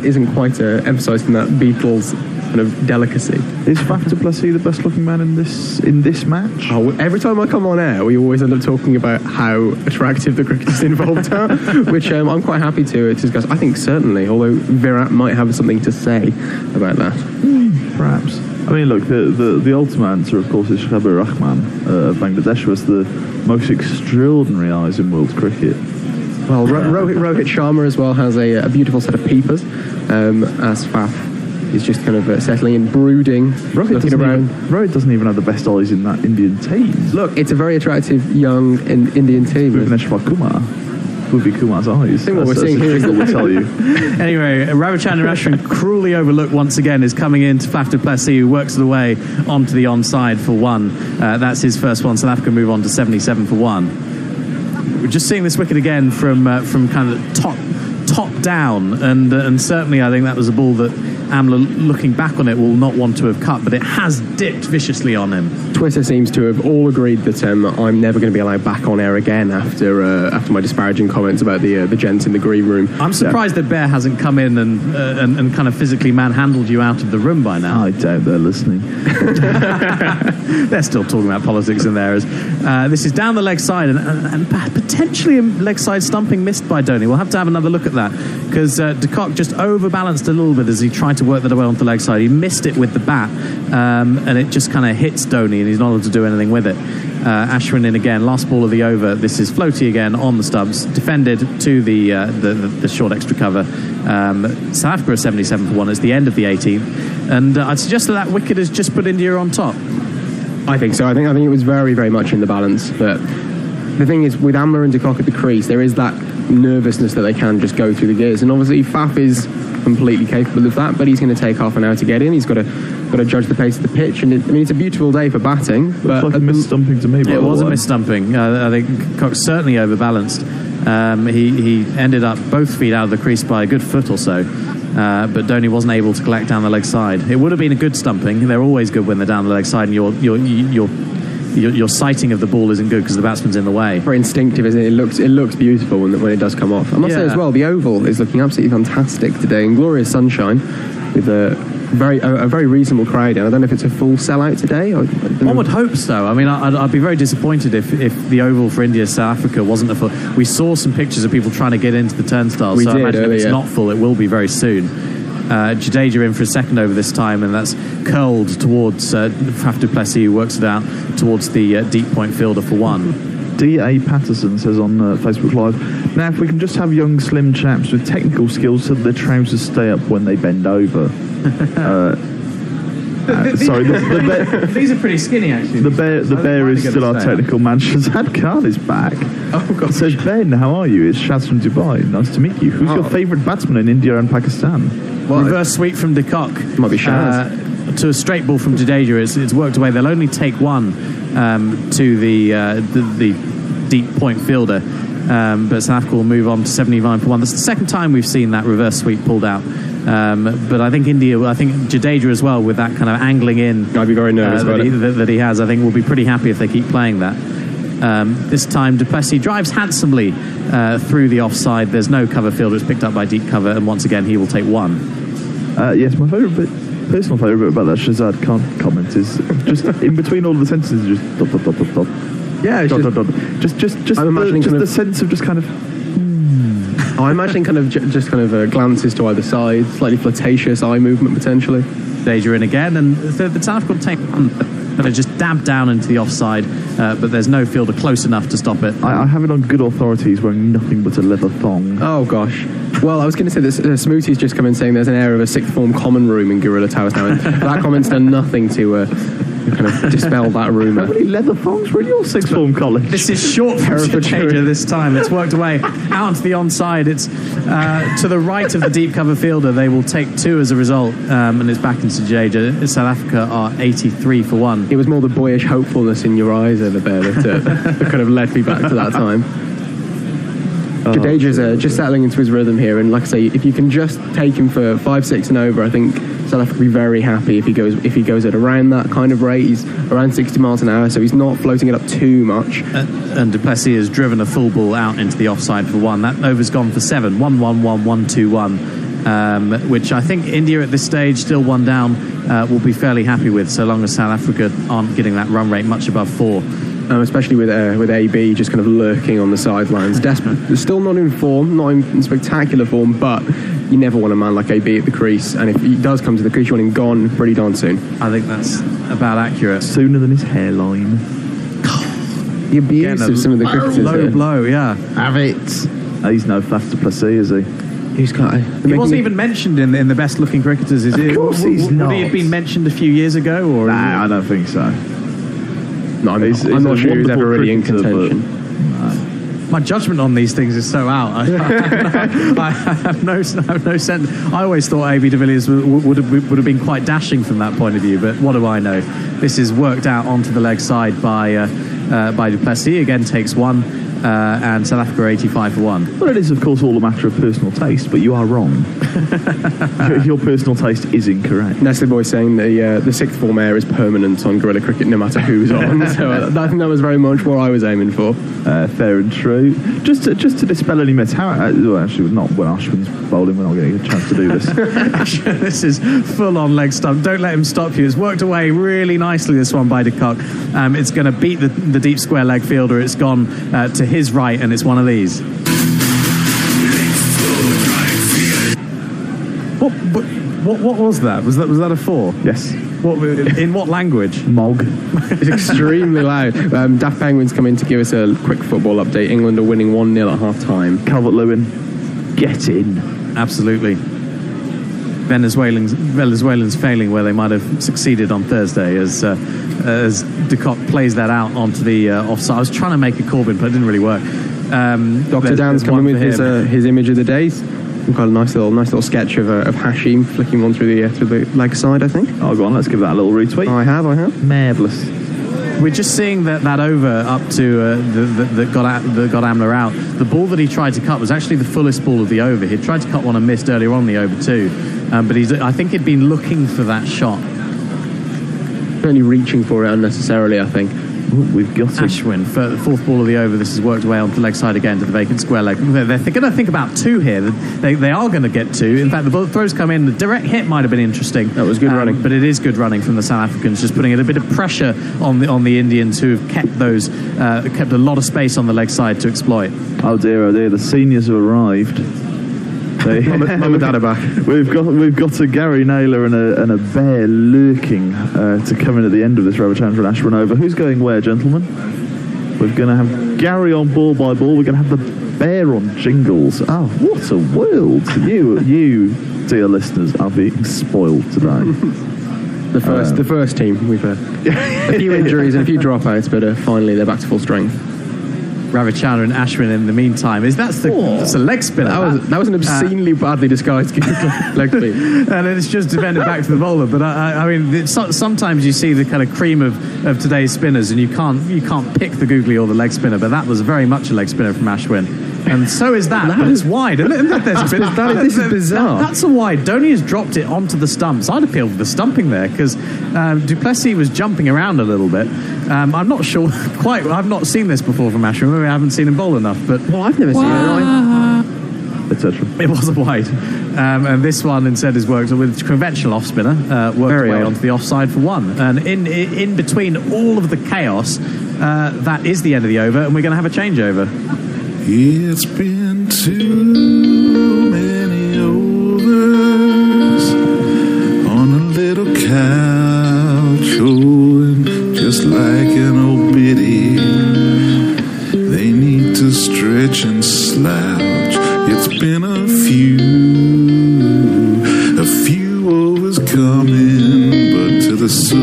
isn't quite emphasised in that Beatles kind of delicacy.
Is Faf du Plessis the best-looking man in this match?
Oh, every time I come on air, we always end up talking about how attractive the cricketers involved are, which I'm quite happy to discuss. I think certainly, although Virat might have something to say about that.
Perhaps. I mean, look, the ultimate answer, of course, is Shabir Rahman of Bangladesh, was the most extraordinary eyes in world cricket.
Well, Rohit Sharma as well has a beautiful set of peepers, as Faf is just kind of settling in, brooding, looking around.
Rohit doesn't even have the best eyes in that Indian team.
Look, it's a very attractive young Indian team.
Bhuvaneshwar Kumar. Would be Kumar's eyes.
I think what we're seeing here is
will tell you.
Anyway, Ravichandran Ashwin, cruelly overlooked once again, is coming in to Faf du Plessis, who works the way onto the onside for one. That's his first one. South Africa move on to 77 for one. We're just seeing this wicket again from kind of top down, and certainly I think that was a ball that Amla, looking back on it, will not want to have cut, but it has dipped viciously on him.
Twitter seems to have all agreed that I'm never going to be allowed back on air again after my disparaging comments about the gents in the green room.
I'm surprised that Bear hasn't come in and kind of physically manhandled you out of the room by now.
I doubt they're listening.
They're still talking about politics in there. This is down the leg side and potentially a leg side stumping missed by Dhoni. We'll have to have another look at that, because De Kock just overbalanced a little bit as he tried to work that away onto the leg side. He missed it with the bat, and it just kind of hits Dhoni, and he's not able to do anything with it. Ashwin in again, last ball of the over. This is floaty again on the stumps, defended to the short extra cover. South Africa is 77 for one. It's the end of the 18th, and I'd suggest that wicket has just put India on top.
I think so. I think it was very, very much in the balance. But the thing is, with Amla and De Kock at the crease, there is that nervousness that they can just go through the gears, and obviously Faf is completely capable of that, but he's going to take half an hour to get in. He's got to judge the pace of the pitch, and it's a beautiful day for batting.
But like a missed-stumping to me.
It was a missed-stumping. I think Cox certainly overbalanced. He ended up both feet out of the crease by a good foot or so, but Dhoni wasn't able to collect down the leg side. It would have been a good stumping. They're always good when they're down the leg side, and your sighting of the ball isn't good because the batsman's in the way.
Very instinctive, isn't it? It looks beautiful when it does come off. I must say as well, the oval is looking absolutely fantastic today in glorious sunshine with a very reasonable crowd. And I don't know if it's a full sellout today.
One would hope so. I mean, I'd be very disappointed if the oval for India South Africa wasn't a full. We saw some pictures of people trying to get into the turnstiles. So I imagine if it's not full, it will be very soon. Jadeja in for a second over this time, and that's curled towards Faf du Plessis, who works it out towards the deep point fielder for one.
D.A. Patterson says on Facebook Live, now if we can just have young slim chaps with technical skills so that their trousers stay up when they bend over. Sorry,
these are pretty skinny actually.
The bear is still our technical man. Shazad Khan is back.
Oh God!
So Ben, how are you? It's Shaz from Dubai. Nice to meet you. Who's your favourite batsman in India and Pakistan?
Well, reverse sweep from De Kock.
Might be Shaz.
To a straight ball from Jadeja. It's worked away. They'll only take one to the deep point fielder. But South Africa will move on to 79 for one. That's the second time we've seen that reverse sweep pulled out. But I think Jadeja as well, with that kind of angling in,
I'd be very nervous
that he has, I think will be pretty happy if they keep playing that. This time du Plessis drives handsomely through the offside. There's no cover fielder. It's picked up by deep cover, and once again he will take one.
Yes, my personal favourite bit about that Shazad Khan comment is just in between all the sentences, just dot dot dot dot dot.
Yeah,
just I'm imagining the sense of just kind of.
I'm imagining just glances to either side, slightly flirtatious eye movement potentially.
Jadeja in again, and the South Africa will take one. Going to just dab down into the offside, but there's no fielder close enough to stop it.
I have it on good authority he's wearing nothing but a leather thong.
Oh gosh. Well, I was going to say this. Smoothie's just come in saying there's an air of a sixth form common room in Gorilla Towers now, and that comment's done nothing to kind of dispel that rumour.
How many leather thongs were in your sixth form college?
This is short for Jadeja this time. It's worked away out onto the onside. It's to the right of the deep cover fielder. They will take two as a result, and it's back into Jadeja. South Africa are 83 for one.
It was more the boyish hopefulness in your eyes over there that kind of led me back to that time. Jadeja's just settling into his rhythm here, and like I say, if you can just take him for 5-6 and over, I think South Africa will be very happy if he goes at around that kind of rate. He's around 60 miles an hour, so he's not floating it up too much.
And Du Plessis has driven a full ball out into the offside for 1. That over's gone for 7. 1-1-1, 1-2-1, which I think India at this stage, still 1 down, will be fairly happy with, so long as South Africa aren't getting that run rate much above 4.
Especially with AB just kind of lurking on the sidelines. Still not in form, not in spectacular form, but you never want a man like AB at the crease, and if he does come to the crease, you want him gone pretty darn soon.
I think that's about accurate.
Sooner than his hairline.
The abuse of some of the cricketers.
Low blow, yeah.
Have it. He's no fast to Plessis, is he?
He's got.
He wasn't even mentioned in the best looking cricketers, is he?
Of course he's not.
Would he have been mentioned a few years ago? Or
nah, I don't think so.
No, I'm not sure he was ever really in contention.
My judgment on these things is so out. I have no sense. I always thought AB de Villiers would have been quite dashing from that point of view, but what do I know? This is worked out onto the leg side by Du Plessis. Again, takes 1. And South Africa 85 for 1.
Well, it is, of course, all a matter of personal taste, but you are wrong. Your personal taste is incorrect.
Nestle Boy saying the sixth form air is permanent on Guerrilla Cricket, no matter who's on. So I think that was very much what I was aiming for.
Fair and true. Just to dispel any myths, actually, not when Ashwin's bowling, we're not getting a chance to do this.
This is full on leg stump. Don't let him stop you. It's worked away really nicely, this one by de Kock. It's going to beat the deep square leg fielder. It's gone to his right, and it's one of these. What was that? Was that a 4?
Yes.
In what language?
Mog.
It's extremely loud. Daft Penguins come in to give us a quick football update. England are winning 1-0 at half time.
Calvert-Lewin, get in.
Absolutely. Venezuelans failing where they might have succeeded on Thursday as de Kock plays that out onto the offside. I was trying to make a Corbyn, but it didn't really work.
Dr. Dan's coming with his image of the day. We've got a nice little sketch of Hashim flicking one through the leg side, I think.
Oh, go on, let's give that a little retweet.
I have.
Marvellous.
We're just seeing that over up to that got Amler out. The ball that he tried to cut was actually the fullest ball of the over. He tried to cut one and missed earlier on the over too, but I think he'd been looking for that shot.
Only reaching for it unnecessarily, I think.
We've got
Ashwin for the 4th ball of the over. This has worked away onto the leg side again to the vacant square leg. They're going to think about 2 here. They are going to get 2. In fact, the throws come in. The direct hit might have been interesting.
That was good running,
but it is good running from the South Africans, just putting a bit of pressure on the Indians, who have kept a lot of space on the leg side to exploit.
Oh dear! The seniors have arrived.
Mum and Dad are back.
We've got a Gary Naylor and a bear lurking to come in at the end of this Ravichandran Ashwin over. Who's going where, gentlemen? We're going to have Gary on ball by ball. We're going to have the bear on jingles. Oh, what a world! You, dear listeners, are being spoiled today.
The first team. We've a few injuries and a few dropouts, but finally they're back to full strength.
Ravichandran and Ashwin in the meantime. That's a leg spinner.
That was an obscenely badly disguised leg spin.
And it's just defended back to the bowler. But I mean, sometimes you see the kind of cream of today's spinners, and you can't pick the googly or the leg spinner. But that was very much a leg spinner from Ashwin. And so is that. But it's wide. This
is bizarre.
That's a wide. Dhoni has dropped it onto the stumps. I'd appeal for the stumping there, because Du Plessis was jumping around a little bit. I'm not sure quite. I've not seen this before from Ashwin. Maybe I haven't seen him bowl enough. But
I've never seen it.
Etc.
It was a wide, and this one instead is worked with conventional off spinner, worked away onto the offside for 1. And in between all of the chaos, that is the end of the over, and we're going to have a changeover.
It's been too many overs on a little couch, and just like an old biddy, they need to stretch and slouch. It's been a few overs coming, but to the sofa,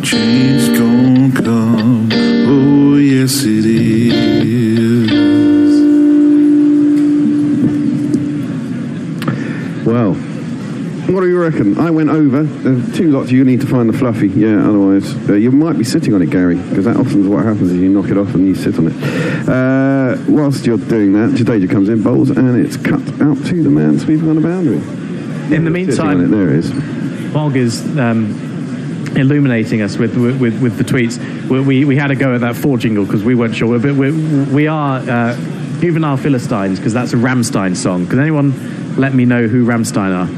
change gon' come. Oh, yes it is.
Well, what do you reckon? I went went over. 2 lots, you need to find the fluffy. Yeah, otherwise you might be sitting on it, Gary, because that often is what happens is you knock it off and you sit on it. Whilst you're doing that, Jadeja comes in, bowls, and it's cut out to the man sweeping on the boundary.
In the meantime,
there it is.
Mog is illuminating us with the tweets. We had a go at that 4 jingle because we weren't sure. We are juvenile Philistines because that's a Rammstein song. Can anyone let me know who Rammstein are?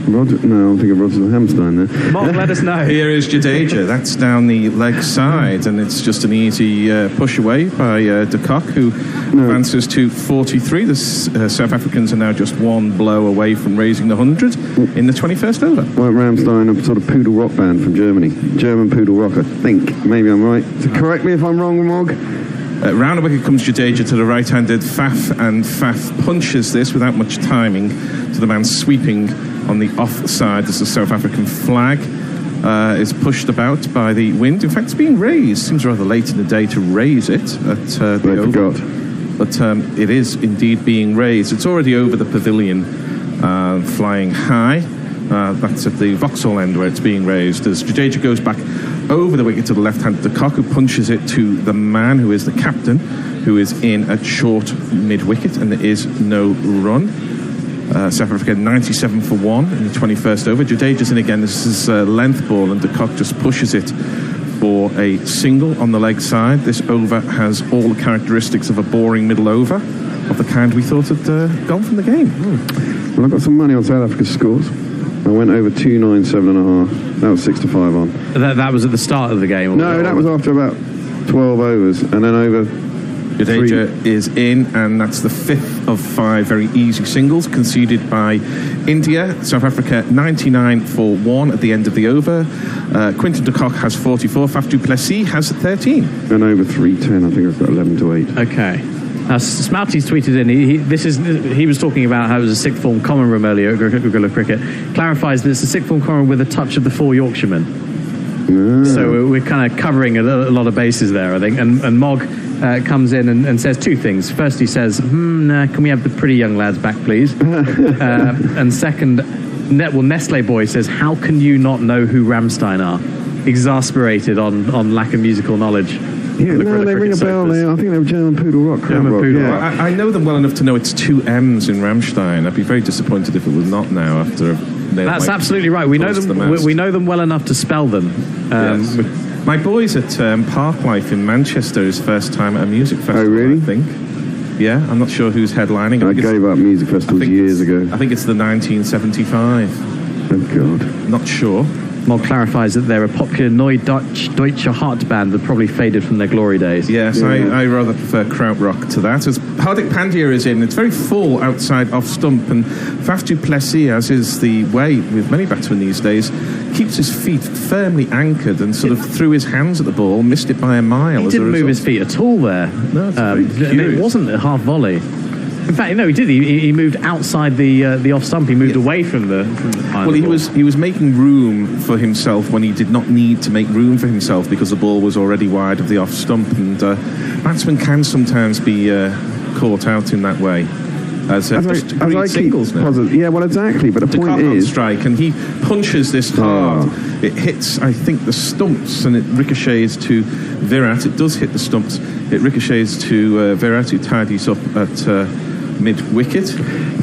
Roger, no, I'm thinking Roger Hamstein there.
Mark, let us know.
Here is Jadeja. That's down the leg side, and it's just an easy push away by De Kock, who advances to 43. The South Africans are now just 1 blow away from raising the 100 in the 21st over.
Well, Rammstein, a sort of poodle rock band from Germany. German poodle rock, I think. Maybe I'm right. So correct me if I'm wrong, Mog.
Round the wicket comes Jadeja to the right-handed Faf, and Faf punches this without much timing to the man sweeping on the offside as the South African flag is pushed about by the wind. In fact, it's being raised. Seems rather late in the day to raise it at the Oval. But it is indeed being raised. It's already over the pavilion, flying high. That's at the Vauxhall end where it's being raised as Jadeja goes back over the wicket to the left-hand De Kock, who punches it to the man who is the captain, who is in at short mid-wicket, and there is no run. South Africa 97 for 1 in the 21st over. Jadeja's in again. This is a length ball, and De Kock just pushes it for a single on the leg side. This over has all the characteristics of a boring middle over, of the kind we thought had gone from the game.
Well, I've got some money on South Africa's scores. I went over 297.5. That was 6 to 5 on.
That was at the start of the game?
No, that was after about 12 overs, and then over.
Jadeja is in, and that's the 5th of 5 very easy singles conceded by India. South Africa 99 for 1 at the end of the over. Quinton de Kock has 44. Faf du Plessis has 13.
And over 310, I think I've got 11 to 8.
Okay. Smarty's tweeted in. He was talking about how it was a sixth form common room earlier at Gorilla Cricket. Clarifies that it's a sixth form common room with a touch of the 4 Yorkshiremen. So we're kind of covering a lot of bases there, I think. And Mog comes in and says 2 things. First, he says, can we have the pretty young lads back, please? And second, Nestle Boy says, how can you not know who Rammstein are? Exasperated on lack of musical knowledge.
Yeah, no, they ring a bell there. I think they're German poodle rock.
I know them well enough to know it's 2 M's in Rammstein. I'd be very disappointed if it was not now after.
That's absolutely right. We know them. We know them well enough to spell them.
Yes. My boy's at Parklife in Manchester. His first time at a music festival.
Oh, really?
I think. Yeah, I'm not sure who's headlining.
I gave up music festivals years ago.
I think it's the 1975.
Oh God.
Not sure.
Mog clarifies that they're a popular Neue Deutsche Hart band that probably faded from their glory days.
Yes, I rather prefer krautrock to that. As Hardik Pandya is in, it's very full outside off stump, and Faf du Plessis, as is the way with many batsmen these days, keeps his feet firmly anchored and sort of threw his hands at the ball, missed it by a mile.
He didn't move his feet at all there.
No,
and it wasn't a half volley. In fact, no, he did. He moved outside the off stump. He moved away from the
Well, he was making room for himself when he did not need to make room for himself because the ball was already wide of the off stump. And batsmen can sometimes be caught out in that way. As I singles now.
Yeah, well, exactly. But the point is,
strike, and he punches this hard. It hits, I think, the stumps, and it ricochets to Virat. It does hit the stumps. It ricochets to Virat, who tidies up at mid-wicket.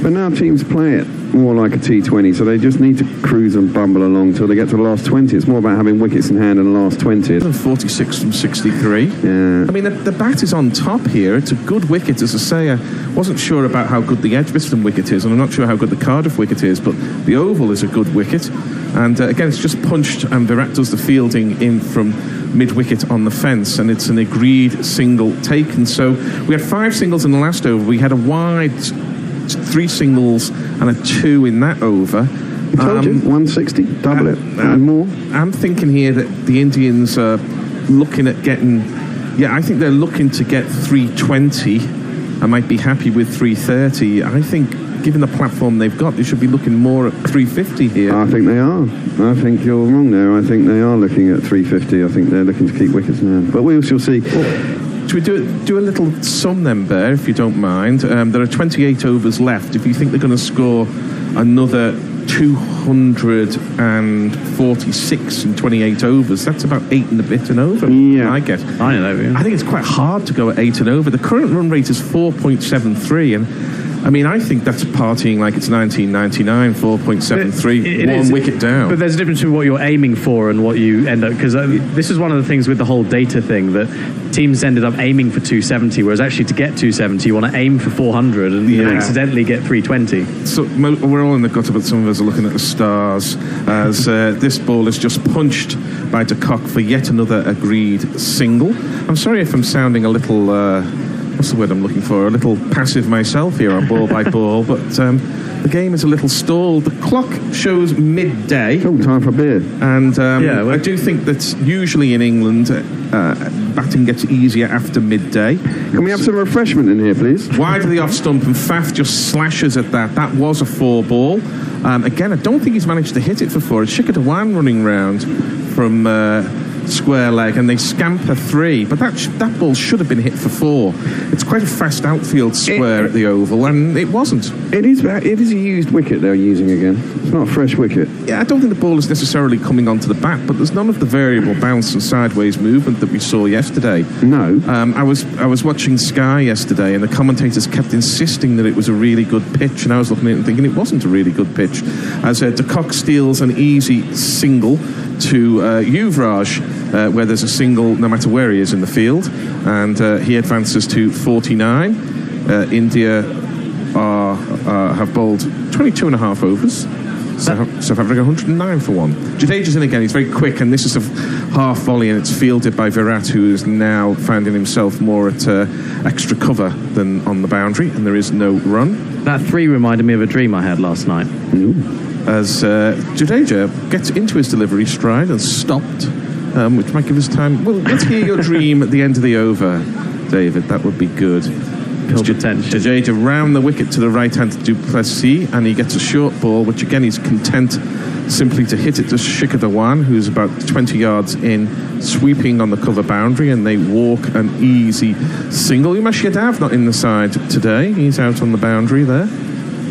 But now teams play it more like a T20, so they just need to cruise and bumble along till they get to the last 20. It's more about having wickets in hand in the last 20.
46 from 63.
Yeah.
I mean, the bat is on top here. It's a good wicket. As I say, I wasn't sure about how good the Edgbaston wicket is, and I'm not sure how good the Cardiff wicket is, but the Oval is a good wicket. And again, it's just punched, and Virat does the fielding in from mid-wicket on the fence, and it's an agreed single taken. So we had 5 singles in the last over. We had a wide 3 singles and a 2 in that over.
I told you, 160, double it, and more.
I'm thinking here that the Indians are looking at getting, I think they're looking to get 320. I might be happy with 330. I think, given the platform they've got, they should be looking more at 350 here.
I think they are. I think you're wrong there. I think they are looking at 350. I think they're looking to keep wickets in hand. But we shall see.
we do a little sum then, Bear, if you don't mind? There are 28 overs left. If you think they're going to score another 246 in 28 overs, that's about 8 and a bit and over.
Yeah,
I guess. I think it's quite hard to go at 8 and over. The current run rate is 4.73, and I mean, I think that's partying like it's 1999, 4.73, one wicket down.
But there's a difference between what you're aiming for and what you end up... Because this is one of the things with the whole data thing, that teams ended up aiming for 270, whereas actually to get 270, you want to aim for 400 and accidentally get 320.
So we're all in the gutter, but some of us are looking at the stars, as this ball is just punched by de Kock for yet another agreed single. I'm sorry if I'm sounding a little... what's the word I'm looking for? A little passive myself here on ball by ball, but the game is a little stalled. The clock shows midday.
Oh, time for a beer.
And I do think that usually in England, batting gets easier after midday.
Can we have some refreshment in here, please?
Wide of the off stump, and Faf just slashes at that. That was a 4 ball. Again, I don't think he's managed to hit it for 4. It's Shikhar Dhawan running round from... square leg, and they scamper 3, but that ball should have been hit for 4. It's quite a fast outfield square at the Oval, and it wasn't.
It is a used wicket they're using again. It's not a fresh wicket.
Yeah, I don't think the ball is necessarily coming onto the bat, but there's none of the variable bounce and sideways movement that we saw yesterday.
No.
I was watching Sky yesterday, and the commentators kept insisting that it was a really good pitch, and I was looking at it and thinking it wasn't a really good pitch, as de Kock steals an easy single to Yuvraj, where there's a single no matter where he is in the field, and he advances to 49. India have bowled 22 and a half overs. South Africa 109 for 1. Jadeja's in again. He's very quick, and this is a half volley, and it's fielded by Virat, who is now finding himself more at extra cover than on the boundary, and there is no run.
That 3 reminded me of a dream I had last night.
As Jadeja gets into his delivery stride and stopped, which might give us time. Well, let's hear your dream at the end of the over, David. That would be good. Jadeja round the wicket to the right hand to du Plessis, and he gets a short ball, which again he's content simply to hit it to Shikhar Dhawan, who's about 20 yards in, sweeping on the cover boundary, and they walk an easy single. Umesh Yadav not in the side today. He's out on the boundary there,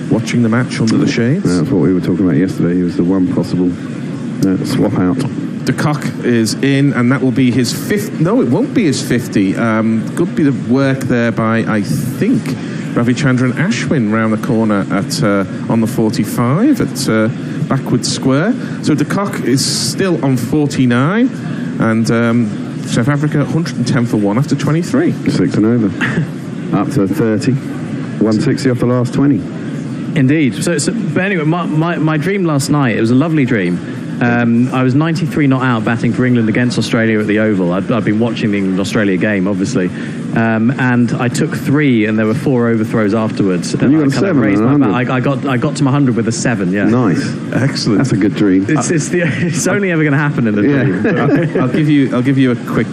watching the match under the shades.
That's what we were talking about yesterday. He was the one possible swap out.
De Kock is in, and that will be his 5th. No, it won't be his 50. Good bit of work there by, I think, Ravichandran Ashwin round the corner at on the 45 at backward square. So De Kock is still on 49, and South Africa 110 for 1 after 23.
6 and over. Up to 30. 160 off the last 20.
Indeed. So but anyway, my dream last night, it was a lovely dream. I was 93 not out batting for England against Australia at the Oval. I'd been watching the England-Australia game, obviously. And I took 3, and there were 4 overthrows afterwards. And
you got a 7
raised my bat. I got to my 100 with a 7, yeah.
Nice.
Excellent.
That's a good dream.
It's only ever going to happen in the dream.
I'll give you a quick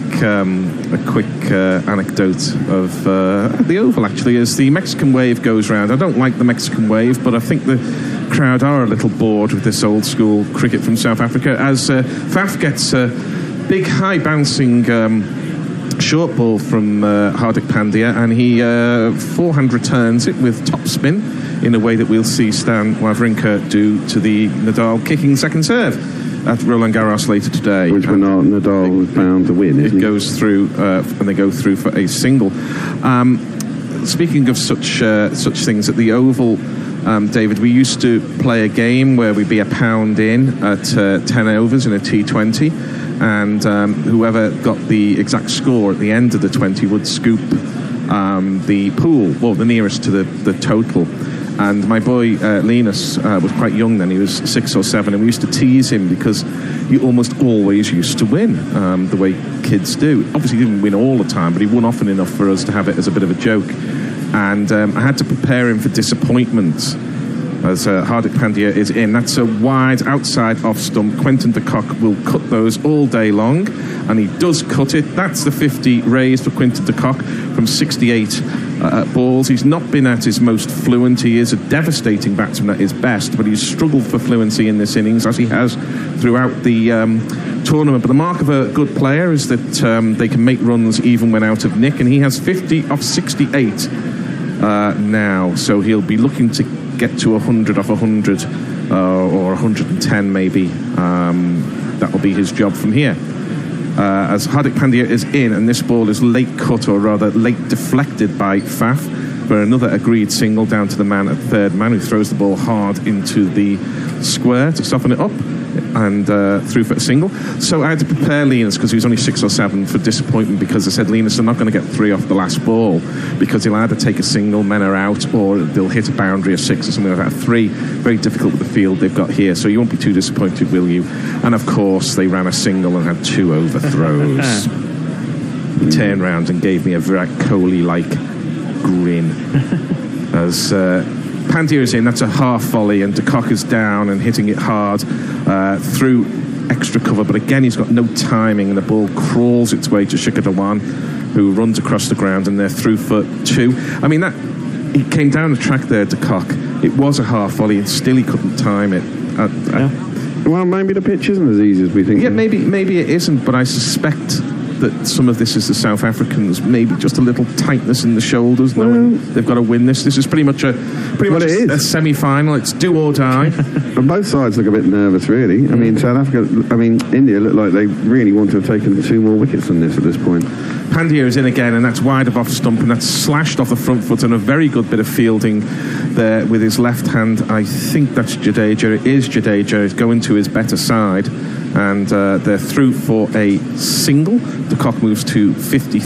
anecdote of the Oval, actually, as the Mexican wave goes round. I don't like the Mexican wave, but I think the crowd are a little bored with this old school cricket from South Africa, as Faf gets a big high bouncing short ball from Hardik Pandya, and he forehand returns it with top spin in a way that we'll see Stan Wawrinka do to the Nadal kicking second serve at Roland Garros later today.
Which Nadal was bound to win, isn't
it? Goes through, and they go through for a single. Speaking of such things, at the Oval, David, we used to play a game where we'd be a pound in at 10 overs in a T20, and whoever got the exact score at the end of the 20 would scoop the pool, well, the nearest to the total. And my boy Linus was quite young then. He was 6 or 7, and we used to tease him because he almost always used to win, the way kids do. Obviously he didn't win all the time, but he won often enough for us to have it as a bit of a joke. And I had to prepare him for disappointment, as Hardik Pandya is in. That's a wide outside off stump. Quinton de Kock will cut those all day long, and he does cut it. That's the 50 raised for Quinton de Kock from 68 balls. He's not been at his most fluent. He is a devastating batsman at his best, but he's struggled for fluency in this innings, as he has throughout the tournament. But the mark of a good player is that they can make runs even when out of nick, and he has 50 off 68 now, so he'll be looking to get to 100 off 100 or 110 maybe. That will be his job from here. As Hardik Pandya is in, and this ball is late cut, or rather late deflected by Faf for another agreed single down to the man at third man, who throws the ball hard into the square to soften it up, and through for a single. So I had to prepare Linus, because he was only 6 or 7, for disappointment, because I said, Linus, they're not going to get 3 off the last ball, because he'll either take a single, men are out, or they'll hit a boundary of 6 or something like that. 3, very difficult with the field they've got here, so you won't be too disappointed, will you? And of course, they ran a single and had 2 overthrows. He turned round and gave me a Virat Kohli-like grin. As Pandya is in, that's a half volley, and De Kock is down and hitting it hard through extra cover, but again he's got no timing, and the ball crawls its way to Shikhar Dhawan, who runs across the ground, and they're through for 2. I mean, that he came down the track there, De Kock. It was a half volley, and still he couldn't time it.
Well, maybe the pitch isn't as easy as we think.
Yeah, maybe it isn't, but I suspect that some of this is the South Africans, maybe just a little tightness in the shoulders, knowing they've got to win this. This is pretty much a semi-final. It's do or die.
And both sides look a bit nervous, really. I mean, India look like they really want to have taken 2 more wickets than this at this point.
Pandya is in again, and that's wide of off stump, and that's slashed off the front foot, and a very good bit of fielding there with his left hand. I think that's Jadeja. It is Jadeja. He's going to his better side, and they're through for a single. De Kock moves to 50.